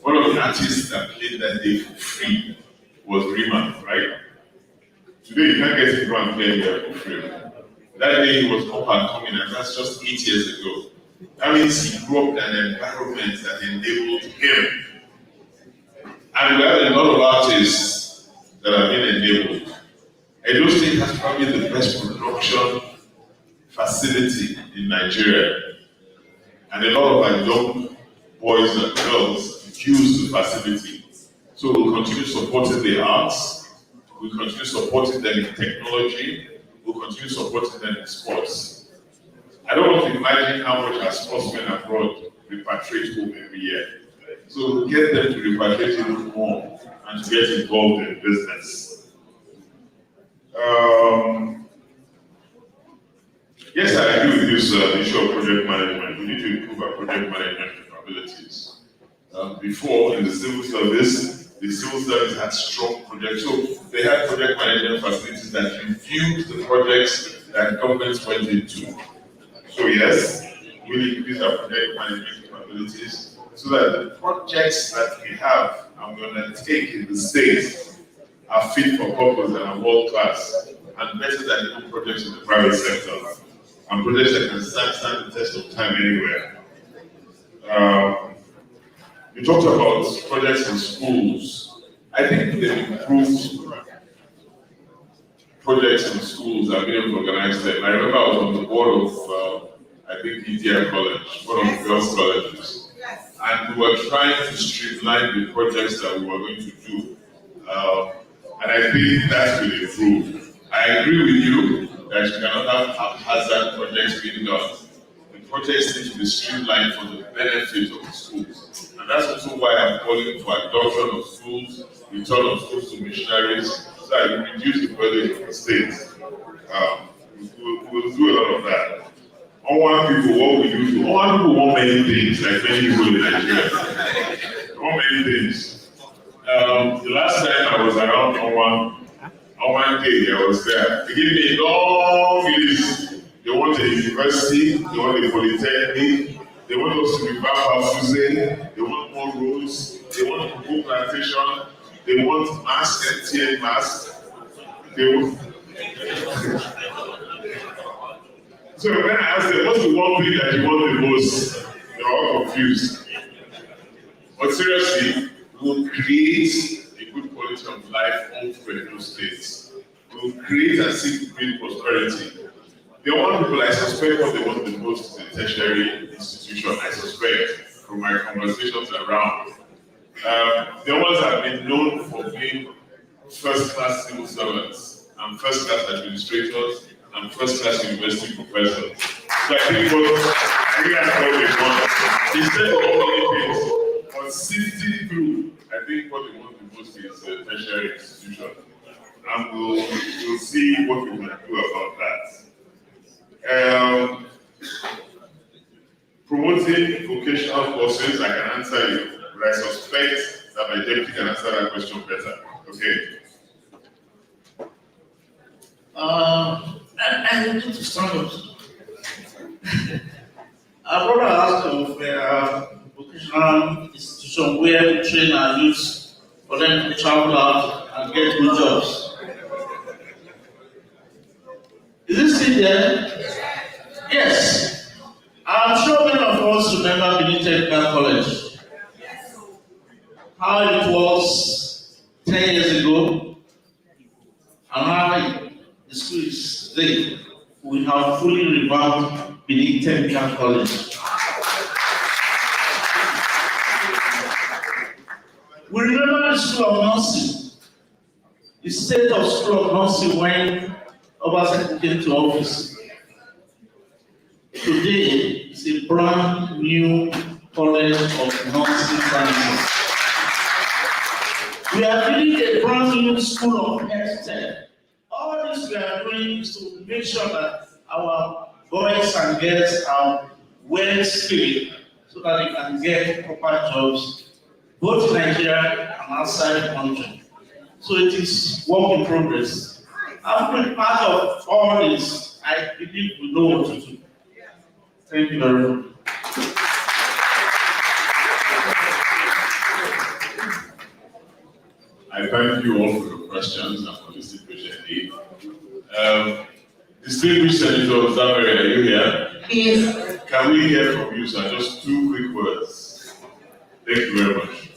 one of the artists that played that day for free was Rima, right? Today, you can't get him to go and play here for free. That day, he was up and coming, and that's just 8 years ago. That means he grew up in an environment that enabled him. And we have a lot of artists that have been enabled. Edo State has probably the best production facility in Nigeria. And a lot of our young boys and girls use the facility. So we'll continue supporting the arts, we'll continue supporting them in technology, we'll continue supporting them in sports. I don't want to imagine how much our sportsmen abroad repatriate home every year. So we'll get them to repatriate even more and to get involved in business. Yes, I agree with this issue of project management. We need to improve our project management capabilities. Before, in the civil service had strong projects. So they had project management facilities that reviewed the projects that governments went into. So yes, we need to increase our project management capabilities so that the projects that we have and we're going to take in the States are fit for purpose and are world class and better than even projects in the private sector and projects that can stand the test of time anywhere. You talked about projects in schools. I think they've improved projects in schools that have been able to organize them. I remember I was on the board of, I think, ETI College, one of the girls' colleges. And we were trying to streamline the projects that we were going to do. And I think that will improve. I agree with you that you cannot have haphazard projects being done. The projects need to be streamlined for the benefit of the schools. And that's also why I'm calling for adoption of schools, return of schools to missionaries, so that we reduce the burden of the state. We'll do a lot of that. Unwan people, what we do, Unwan people want many things, like many people in Nigeria. They want many things. The last time I was around Unwan Day, I was there. They gave me a long list. They want a university, they want a polytechnic, they want us to revamp Asue, they want more roads, they want to go plantation, they want mass, MTN mass, they want... So when I asked them, what's the one thing that you want the most? They're all confused. But seriously, we'll create a good quality of life all through those states. We'll create and seek to build prosperity. The one people I suspect what they want the most is a tertiary institution, I suspect, from my conversations around. The ones that have been known for being first-class civil servants and first-class administrators and first-class university professors. So I think that's what they want. Instead of all things, but sifting through, I think what they want the most is a tertiary institution. And we'll see what we can do about that. Promoting vocational courses, I can answer you, but I suspect that my deputy can answer that question better. Okay. And to start with, I brought ask of a vocational institution where we train our youth for them to travel out and get good jobs. Is this still there? Yes. I'm sure many of us remember Benin Technical College. How it was 10 years ago, and how the school is today. We have fully revamped Benin Technical College. We remember the School of Nursing. The state of School of Nursing when Obasanjo came to office. Today is a brand new college of nursing sciences. We are building a brand new school of health tech. All this we are doing is to make sure that our boys and girls are well skilled so that they can get proper jobs both in Nigeria and outside the country. So it is work in progress. I've been part of all this. I believe we know what to do. Thank you very much. I thank you all for your questions and for listening patiently. Distinguished Senator Zamari, are you here? Yes. Can we hear from you, sir? Just 2 quick words. Thank you very much.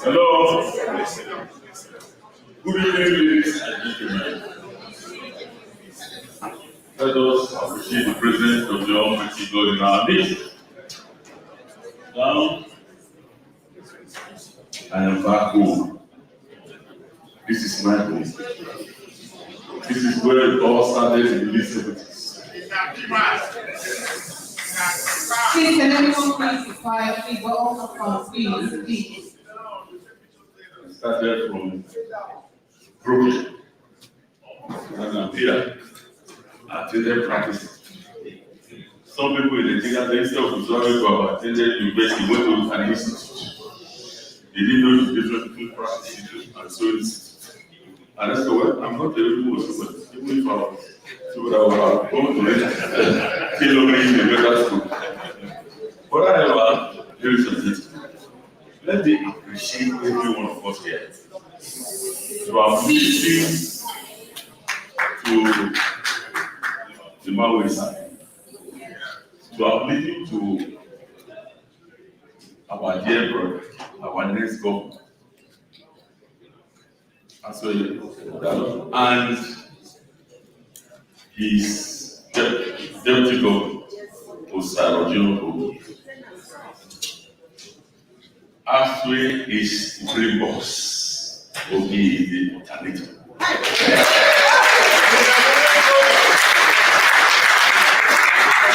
Hello. Good evening, ladies and gentlemen. Let us appreciate the presence of the Almighty God in our midst. Now, I am back home. This is my home. This is where it all started in the mid 70s. Please, can everyone please be quiet? Please, we're all from please. I started from Brooklyn. And I'm here. I attended practice. Some people in Nigeria, they instead of observing to have attended university, went to an institute. They didn't know the difference between practice and so institute. And I said, well, I'm not the only one, but even if I was, so I would have gone to it, tailoring in the better school. However, here is a thing. Let me appreciate every one of us here. You are listening to Maui side to appeal to our dear brother, our next governor, Asue, and his deputy governor, Ogie. Asue is the great boss. Ogie is the alternative.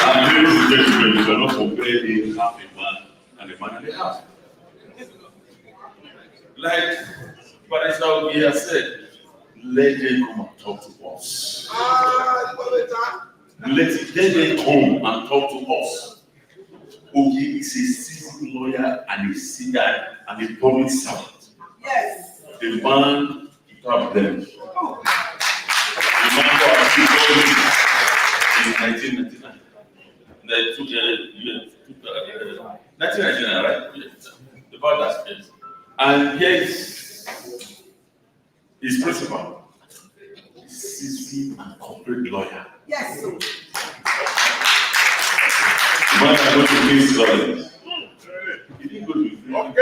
And ladies and gentlemen, you cannot compare the half a man and a man and a half. Like Barrister Ogie has said, let them come and talk to us. Let them come and talk to us. Ogie is a seasoned lawyer and a singer and a public servant. Yes. A man to have them. A man who has been in 1999. 1999, right? Yes. About that space. And here is his principal, seasoned and corporate lawyer. Yes. Man, I go to King's College. He didn't go to he did not go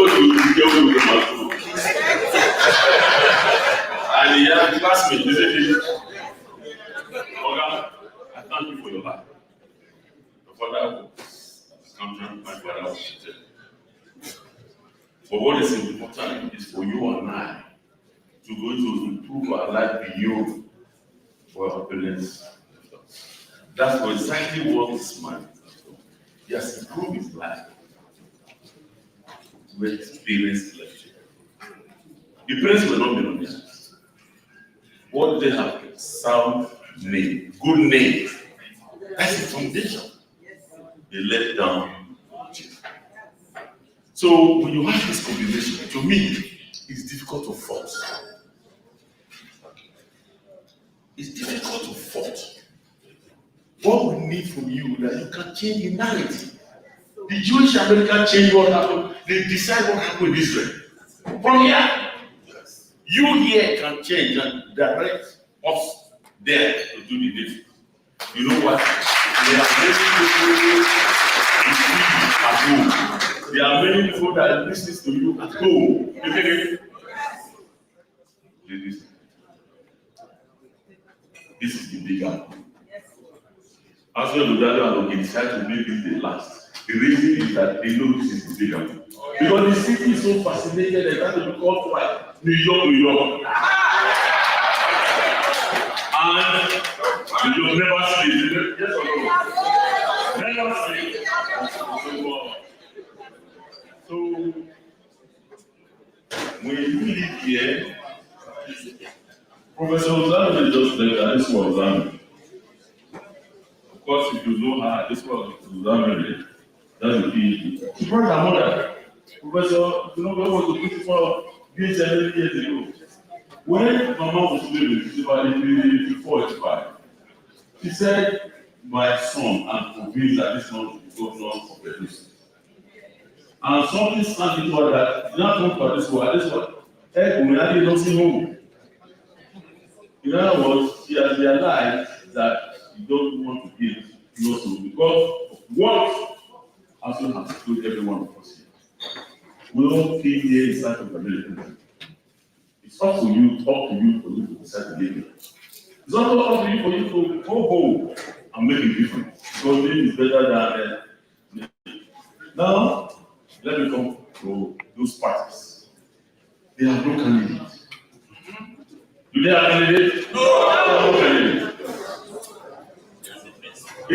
to the and he had a classmate, he said, Oga, I thank you for your life. Your father was accountant, my father was teacher. But what is important is for you and I to go to improve our life beyond what our parents. That's exactly what this man has done. He has improved his life with his parents left. The parents were not millionaires. What they have? Sound name, good name. That's the foundation. They let down. So when you have this combination, to me, it's difficult to force. It's difficult to force. What we need from you is that you can change the narrative. The Jewish American change what happened, they decide what happened in Israel. From here, you here can change and direct us there to do the difference. You know what? There are many people at home. There are many people that listen to you at home. This is the big apple. Asue and Ogie decide to make this the last. The reason is that they know this is the big apple. Because the city is so fascinated that they have to be called twice. New York. And you never sleep. Yes or no? Never sleep. So when you live here, Professor Ozami just said that this was Ozami. Of course, if you know her, this was Ozami. That's the PhD. She brought her mother. Professor, you know, what was the principal of BHL 7 years ago? When Mama was living, she was before 85. She said, my son, I'm convinced that this man will be governor of the district. And something stands into her that, you don't talk about this one, hey, we are not home. In other words, she has realized that she don't want to give close to because of what Asue has told every one of us here. We all came here inside of the military. It's up to you for you to decide to live here. It's also up to you for you to go home and make a difference. Because living is better than now, let me come to those parties. They have no candidates. Do they have candidates? No! They have no candidates. The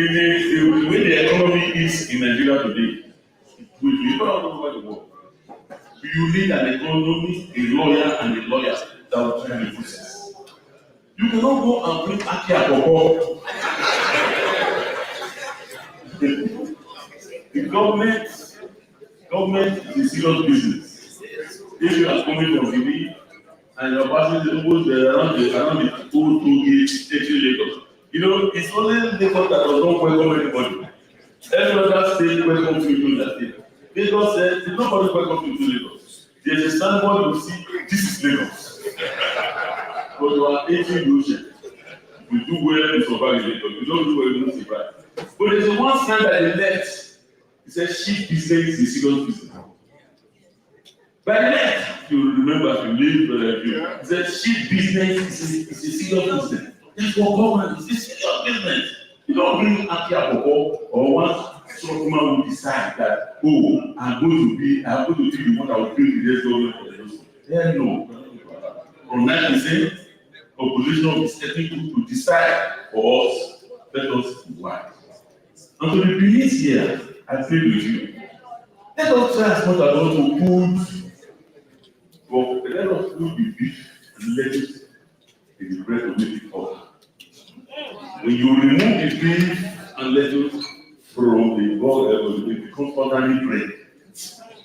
way the economy is in Nigeria today, it will be all over the world. You need an economist, a lawyer, and a lawyer that will try the process. You cannot go and bring Aki Akoko. The government is a serious business. If you are coming from TV and you're passing around the old toll gate, taking Lagos, you know, it's only Lagos that does not welcome anybody. Every other state welcomes you to that state. Lagos says, nobody welcomes you to Lagos. There's a signboard you see, this is Lagos. But you are 80 ocean. you do well, you survive in Lagos. You don't do well, you don't survive. But there's a one sign that they left. He said, sheep business is serious business. By the left, you remember, you live, he said, sheep business is a serious business. That's what government is. It's a serious business. You don't bring Aki Aboko or one strong man will decide that, oh, I'm going to be the one that will build the next government for the nation. Hell no. From 9%, opposition is getting to decide for us. Let us be wise. And to the police here, I pray with you. Let us try as much as possible to put, but let us put the beef and lettuce in the bread to make it up. When you remove the beef and lettuce from the bowl level, it becomes ordinary bread.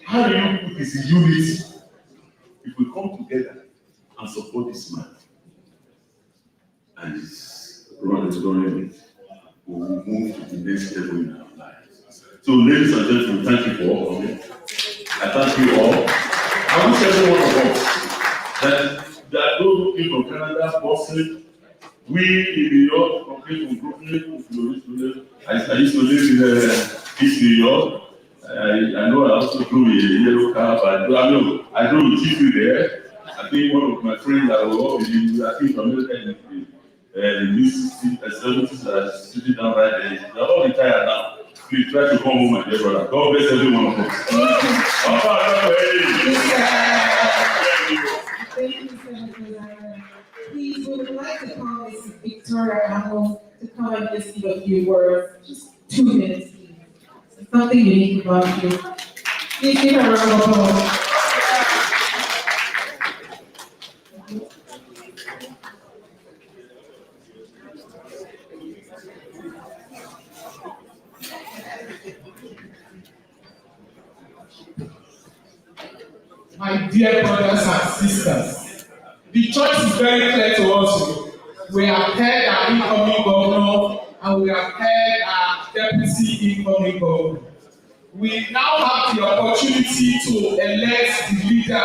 How do you put this in unity? If we come together and support this man and his running, we will move to the next level in our lives. So, ladies and gentlemen, thank you for all coming. I thank you all. I wish every one of us that those who came from Canada, Boston, we in New York, came from Brooklyn, I used to live in East New York. I know I also drove a yellow car, but I drove a Jeep there. I think one of my friends that was I think from America in the mid-70s that are sitting down right there. They're all retired now. Please try to come home, my dear brother. God bless every one of us. Thank you so much, Brother. Please, we would like to call Ms. Victoria Apple to come and just give a few words. Just 2 minutes, please. It's something unique about you. Please give her a round of applause. My dear brothers and sisters, the choice is very clear to us. We have heard our incoming governor and we have heard our deputy incoming governor. We now have the opportunity to elect the leader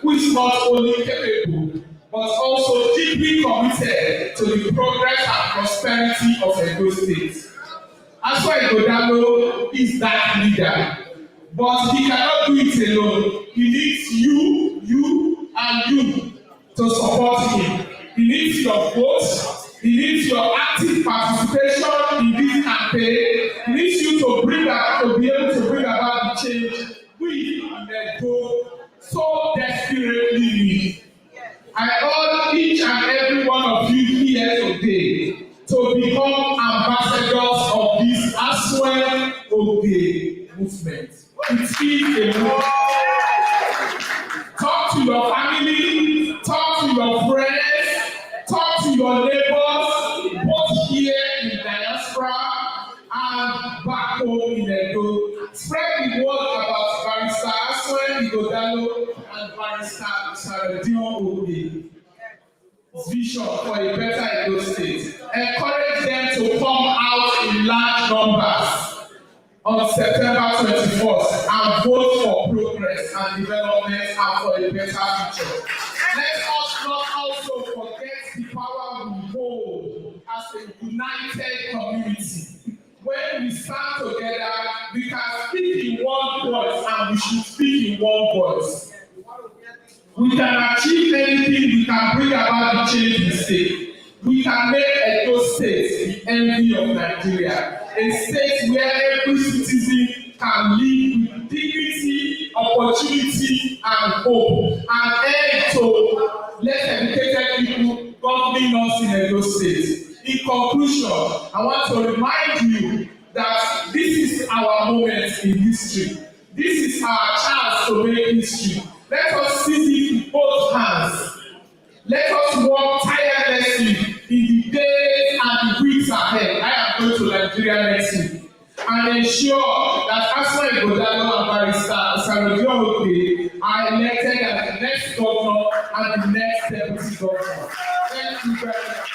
who is not only capable but also deeply committed to the progress and prosperity of Edo State. Asue Ighodalo is that leader. But he cannot do it alone. He needs you, and you to support him. He needs your vote. He needs your active participation in this campaign. He needs you to be able to bring about the change we in Edo so desperately need. I urge each and every one of you here today to become ambassadors of this Asue Ogie movement. It is a move. Talk to your family, talk to your friends, talk to your neighbors, both here in diaspora and back home in Edo. Spread the word about Barrister Asue Ighodalo and Barrister Ogie. Vision for a better Edo State. Encourage them to come out in large numbers on September 21st and vote for progress and development and for a better future. Let us not also forget the power we hold as a united community. When we stand together, we can speak in one voice and we should speak in one voice. We can achieve anything, we can bring about the change in the state. We can make Edo State the envy of Nigeria. A state where every citizen can live with dignity, opportunity, and hope, and end to less educated people governing us in Edo State. In conclusion, I want to remind you that this is our moment in history. This is our chance to make history. Let us seize it with both hands. Let us work tirelessly in the days and the weeks ahead. I am going to Nigeria next week and ensure that Asue Ighodalo and Barrister Ogie are elected as the next governor and the next deputy governor. Thank you very much.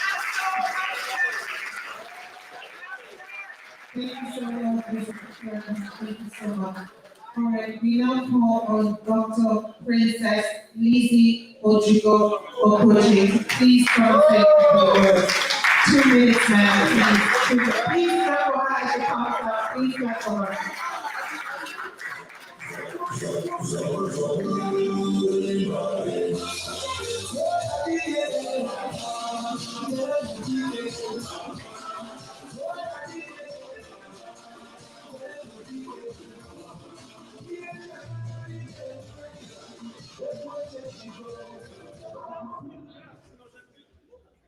Thank you so much, Mr. Chairman. Thank you so much. All right, we now call on Dr. Princess Lizzie Ojigo Okoje. Please come and take the words. 2 minutes, ma'am. Please clap for her as she comes up. Please clap for her.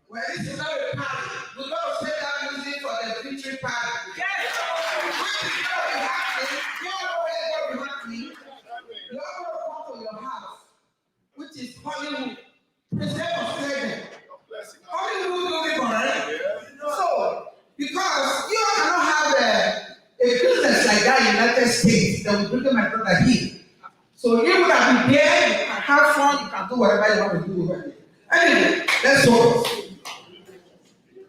Well, this is not a party. We're going to play that music for the victory party. Yes! Which is going to be happening. You know where it's going to be happening? You're going to come to your house, which is Hollywood. Present of Cleveland. Hollywood will be born. So, because you cannot have a business like that in the United States that will bring my brother here. So you would have been there, you can have fun, you can do whatever you want to do over there. Anyway, let's go.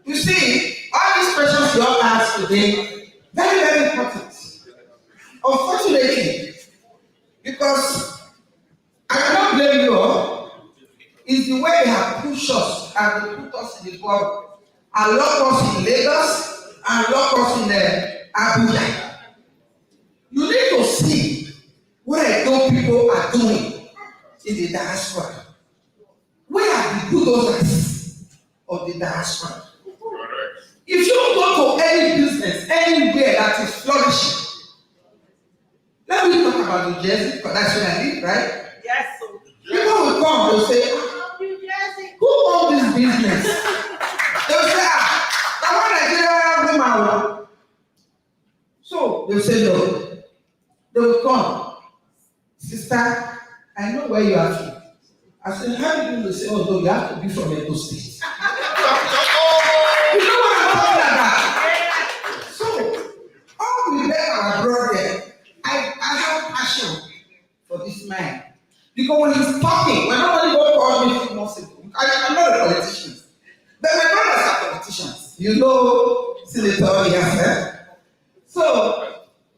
You see, all these questions you all asked today, very, very important. Unfortunately, because I cannot blame you all, it's the way they have pushed us and they put us in the bubble and lock us in Lagos and lock us in Abuja. You need to see what those people are doing in the diaspora. Where are the bulldozers of the diaspora? If you go to any business, anywhere that is flourishing, let me talk about New Jersey, because that's where I live, right? Yes. People will come, they'll say, who owns this business? They'll say, I want Nigeria woman. So they'll say, no. They will come. Sister, I know where you are from. I said, how do you know? They say, oh no, you have to be from Edo State. You know what I'm talking about? So, all we let our brother, I have passion for this man. Because when he's talking, when nobody go call me 2 months ago, I'm not a politician. But my brothers are politicians. You know, Senator Ogie. So,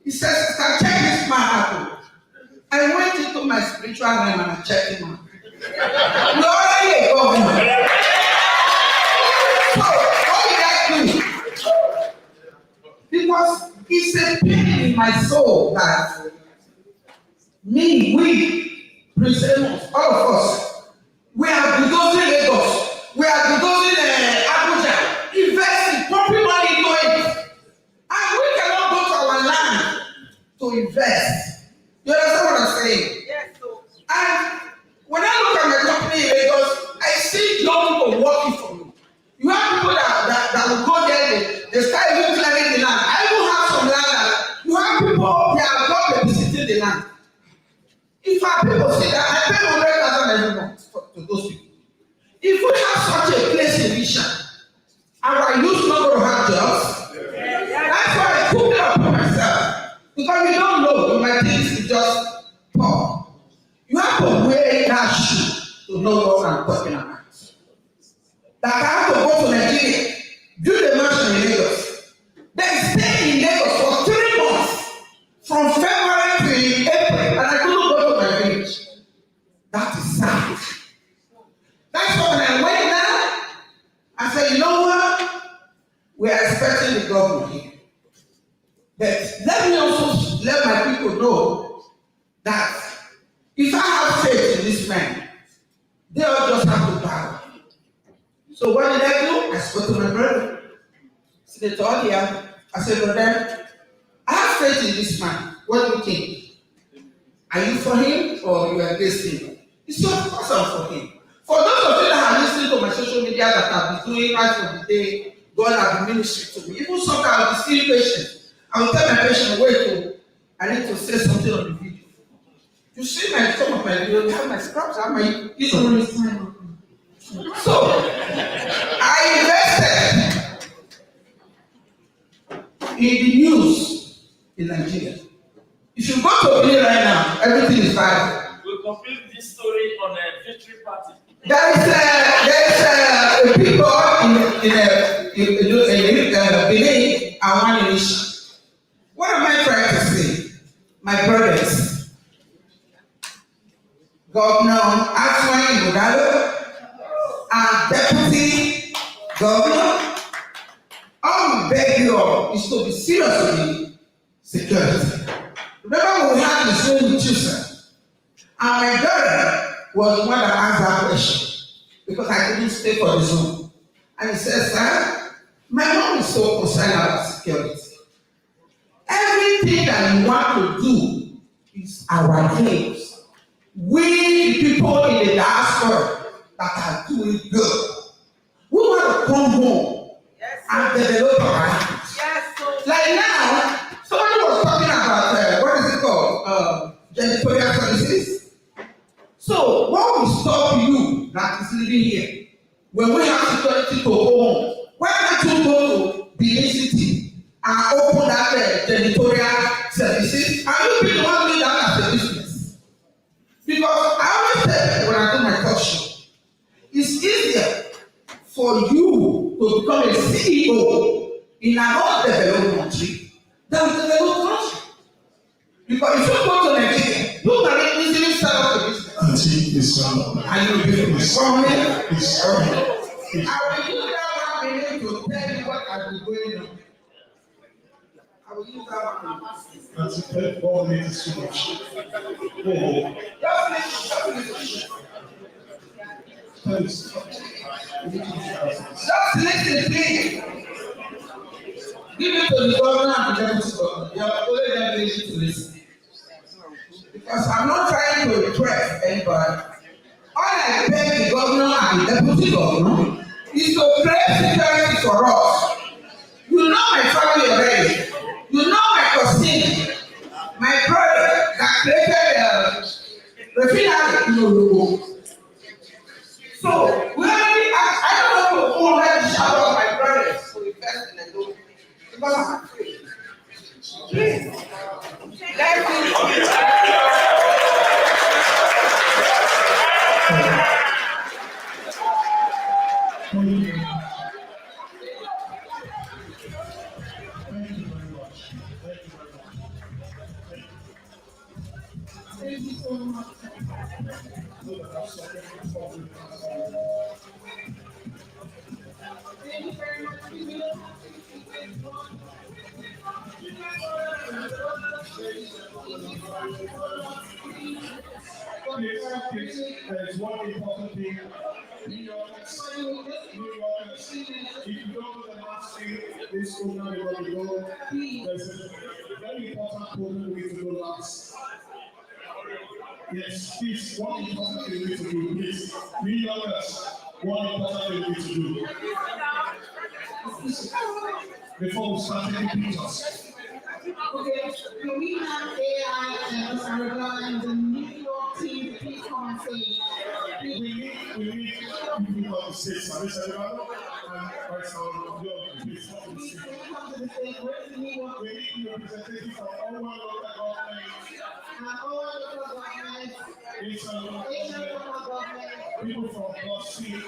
he says, can check this man out. I went into my spiritual realm and I checked him out. You already a governor. So, what did I do? Because it's a pain in my soul that we, presenters, all of us, we are bulldozing Lagos, we are bulldozing Abuja, investing, pumping money into it. And we cannot go to our land to invest. You understand what I'm saying? Yes, sir. And when I look at my company in Lagos, I see young people working for me. You have people that will go there, they start even clearing the land. I even have some land that you have people, they are not visiting the land. If our people say that, I pay 100,000 every month to those people. If we have such a place in Vision, our youth not going to have jobs, that's why I put it up for myself. Because you don't know, you might think it's just poor. You have to wear that shoe to know what I'm talking about. That I have to go to Nigeria, build a mansion in Lagos, then stay in Lagos for 3 months, from February to April, and I couldn't go to my village. That is sad. That's why when I went there, I said, you know what? We are expecting the government here. But let me also let my people know that if I have faith in this man, they all just have to bow. So what did I do? I spoke to my brother. Senator Ogie. I said, brother, I have faith in this man. What do you think? Are you for him or you are against him? He said, of course I'm for him. For those of you that are listening to my social media that I've been doing right from the day God has been ministering to me, even sometimes I'll be still patient. I will tell my patient, wait, I need to say something on the video. You see some of my videos, have my scraps, have my So I invested in the news in Nigeria. If you go to Benin right now, everything is viral. We'll complete this story on a victory party. There is a people in Benin and one in Isha. What am I trying to say? My brothers, Governor Asue and Deputy Governor beg you all is to be serious with the security. Remember when we had the Zoom with you, sir? And my daughter was the one that asked that question because I couldn't stay for the Zoom. And he said, sir, my mom is so concerned about security. Everything that you want to do is our dreams. We, the people in the diaspora that are doing good, we want to come home and develop our lives. Like now, somebody was talking about, what is it called? Janitorial services. So, what will stop you that is living here? When we have security to go home, why can't you go to the city and open that janitorial services? And you people want me that as a business. Because I always say when I do my talk show, it's easier for you to become a CEO in an undeveloped country than a developed country. Because if you go to Nigeria, you can easily start up a business. And you'll be performing. I will use that 1 minute to tell you what I've been going on. I will use that 1 minute. That's it. 4 minutes too much. Just listen, please. Give it to the governor and the deputy governor. You are only them to listen. Because I'm not trying to impress anybody. All I beg the governor and the deputy governor is to create security for us. You know my family already. You know my cousin, my brother that created the refinery in Ologo. So we already I don't know who already shout out my brothers to invest in the door. Because I'm afraid. Please. Let me Thank you so much. Thank you very much. There is one important thing. New Yorkers, if you don't know the last thing, this program is going to go. There's a very important program we need to go last. Yes, please, one important thing we need to do, please. New Yorkers, one important thing we need to do. Before we start taking pictures. Okay, can we have AI and Sarah and the New York team please come and say? We need people on the stage. And right now, please come to the stage. Where's the New York? We need representatives from all over local governments. And all local governments. People from Boston.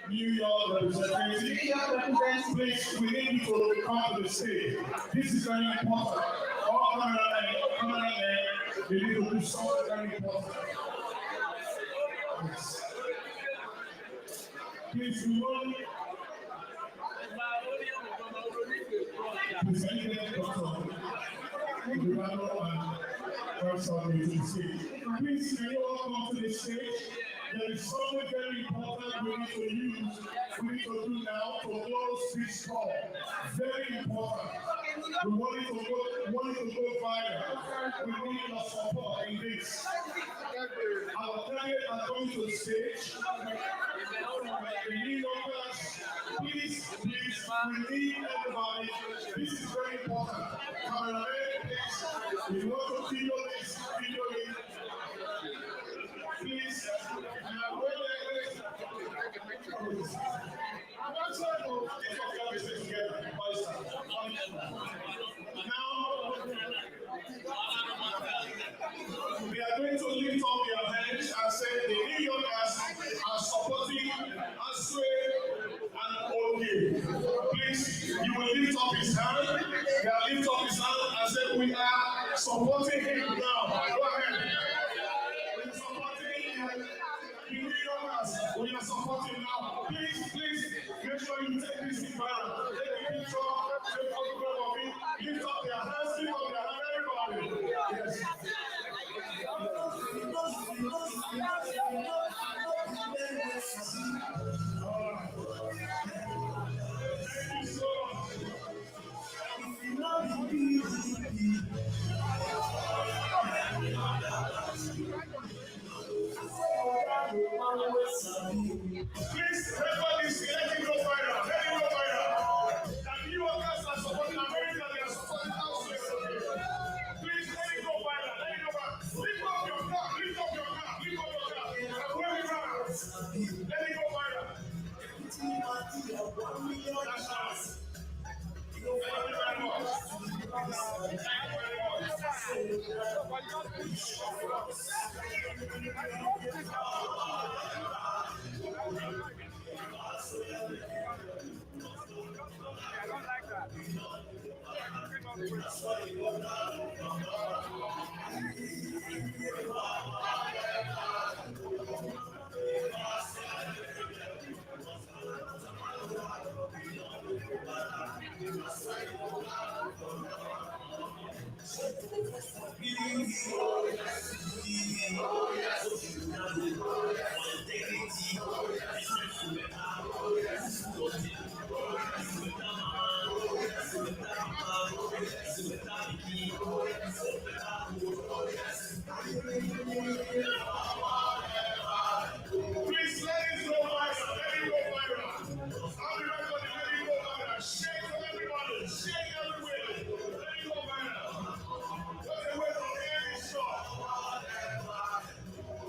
New York representatives. Please, we need you to come to the stage. This is very important. All cameramen, we need to do something very important. Yes. Please, we want please, can you all come to the stage? There is something very important we need to use, we need to do now to close this call. Very important. We want it to go viral. We need your support in this. Our candidates are going to the stage. The New Yorkers, please, we need everybody. This is very important. Cameraman, please, we want to video this, video it. Please, we are going to lift up your hands and say the New Yorkers are supporting Asue and Ogie. Please, you will lift up his hand. They are lift up his hand and say we are supporting him now. Go ahead. We are supporting him. The New Yorkers, we are supporting now. Please, make sure you take this in Please record this, let it go viral. Let it go viral. And you workers are supporting America, they are supporting Asue. Please let it go viral. Let it go viral. Lift up your car, lift up your car, lift up your car. And where we run, let it go viral. That's right. Thank you very much. I don't like that. Please let it go viral. Let it go viral. I'll be right on the let it go viral. Shake for everybody. Shake everywhere. Let it go viral. What's the way from here is short.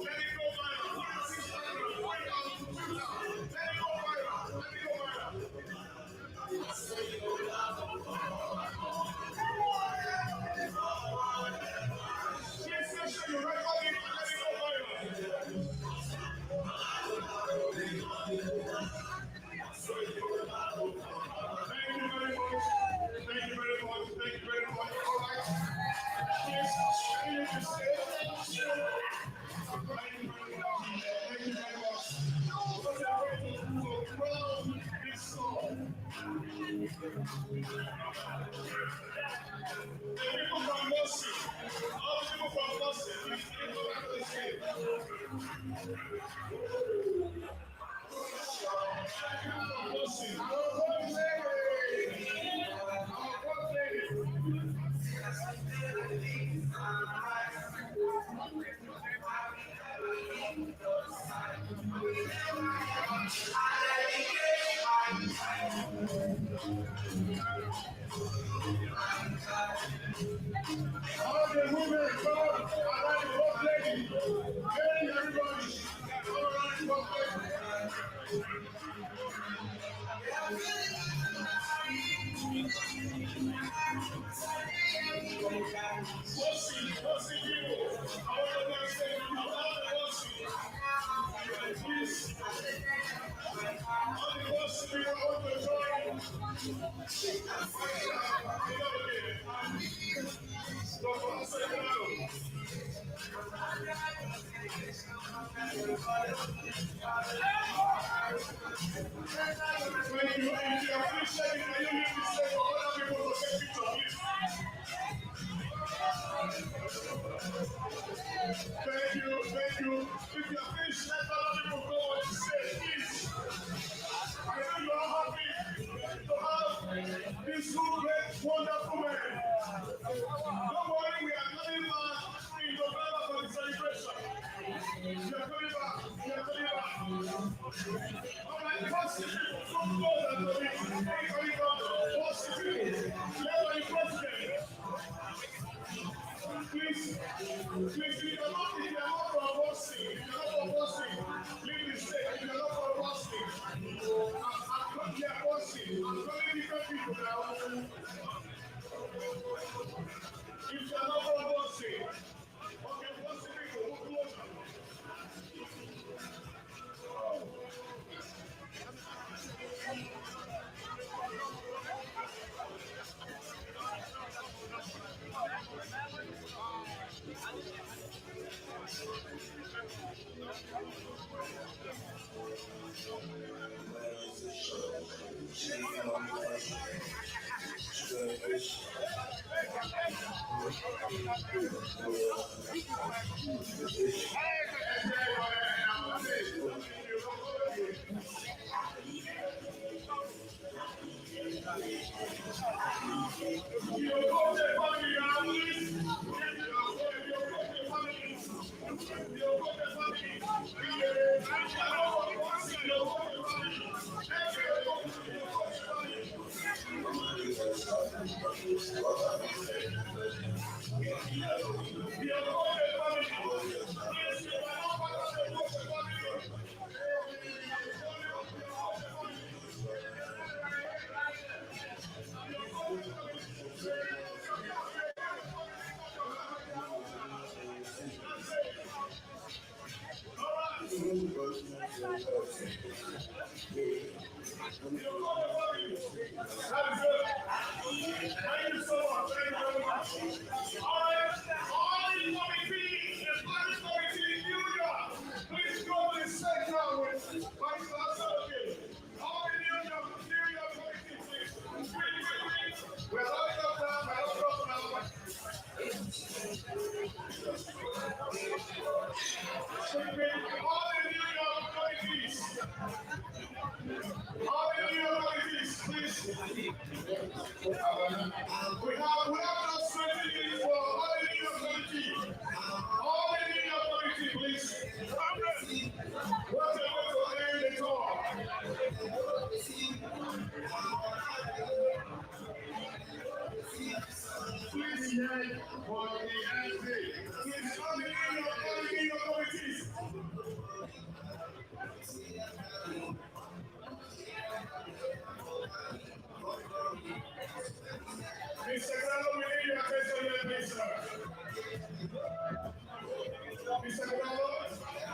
Let it go viral. Put it on Instagram. Put it on Twitter. Let it go viral. Let it go viral. Please make sure you record it and let it go viral. Thank you very much. Thank you very much. Thank you very much. All right. Please, I need to say thank you very much. Thank you very much. What a way to crown this song. The people from Mercy, all the people from Mercy, please go back to the stage. All the women come around the whole lady. Hey, everybody, all around the whole lady. What's people? I want to say, please. All the boss people, I want to join. Don't say no. When you are finished shaking, can you leave the stage for other people to take pictures, please? Thank you. If you are finished, let other people go on the stage, please. I know you are happy to have these two great, wonderful men. Don't worry, we are coming back in November for the celebration. We are coming back. All right, positive, from God and the coming back, positive. Let me president. Please, if you are not from Boston, leave the state. If you are not from Boston, I'm coming here, Boston. I'm calling different people now. If you are not from Boston, okay, Boston people, who close them? Family. Thank you so much. Thank you very much. All right, all the committees, the planning committee in New York, please go to the section with Vice Chancellor. All the New York committee, please. We're running up time. I don't know now. All the New York committees. All the New York committees, please. We have no strategy for all the New York committee. All the New York committee, please. What's the way to end the talk? Please, for the Asue. Please, all the New York committees. Mr. Carlo, we need your attention here, please, sir.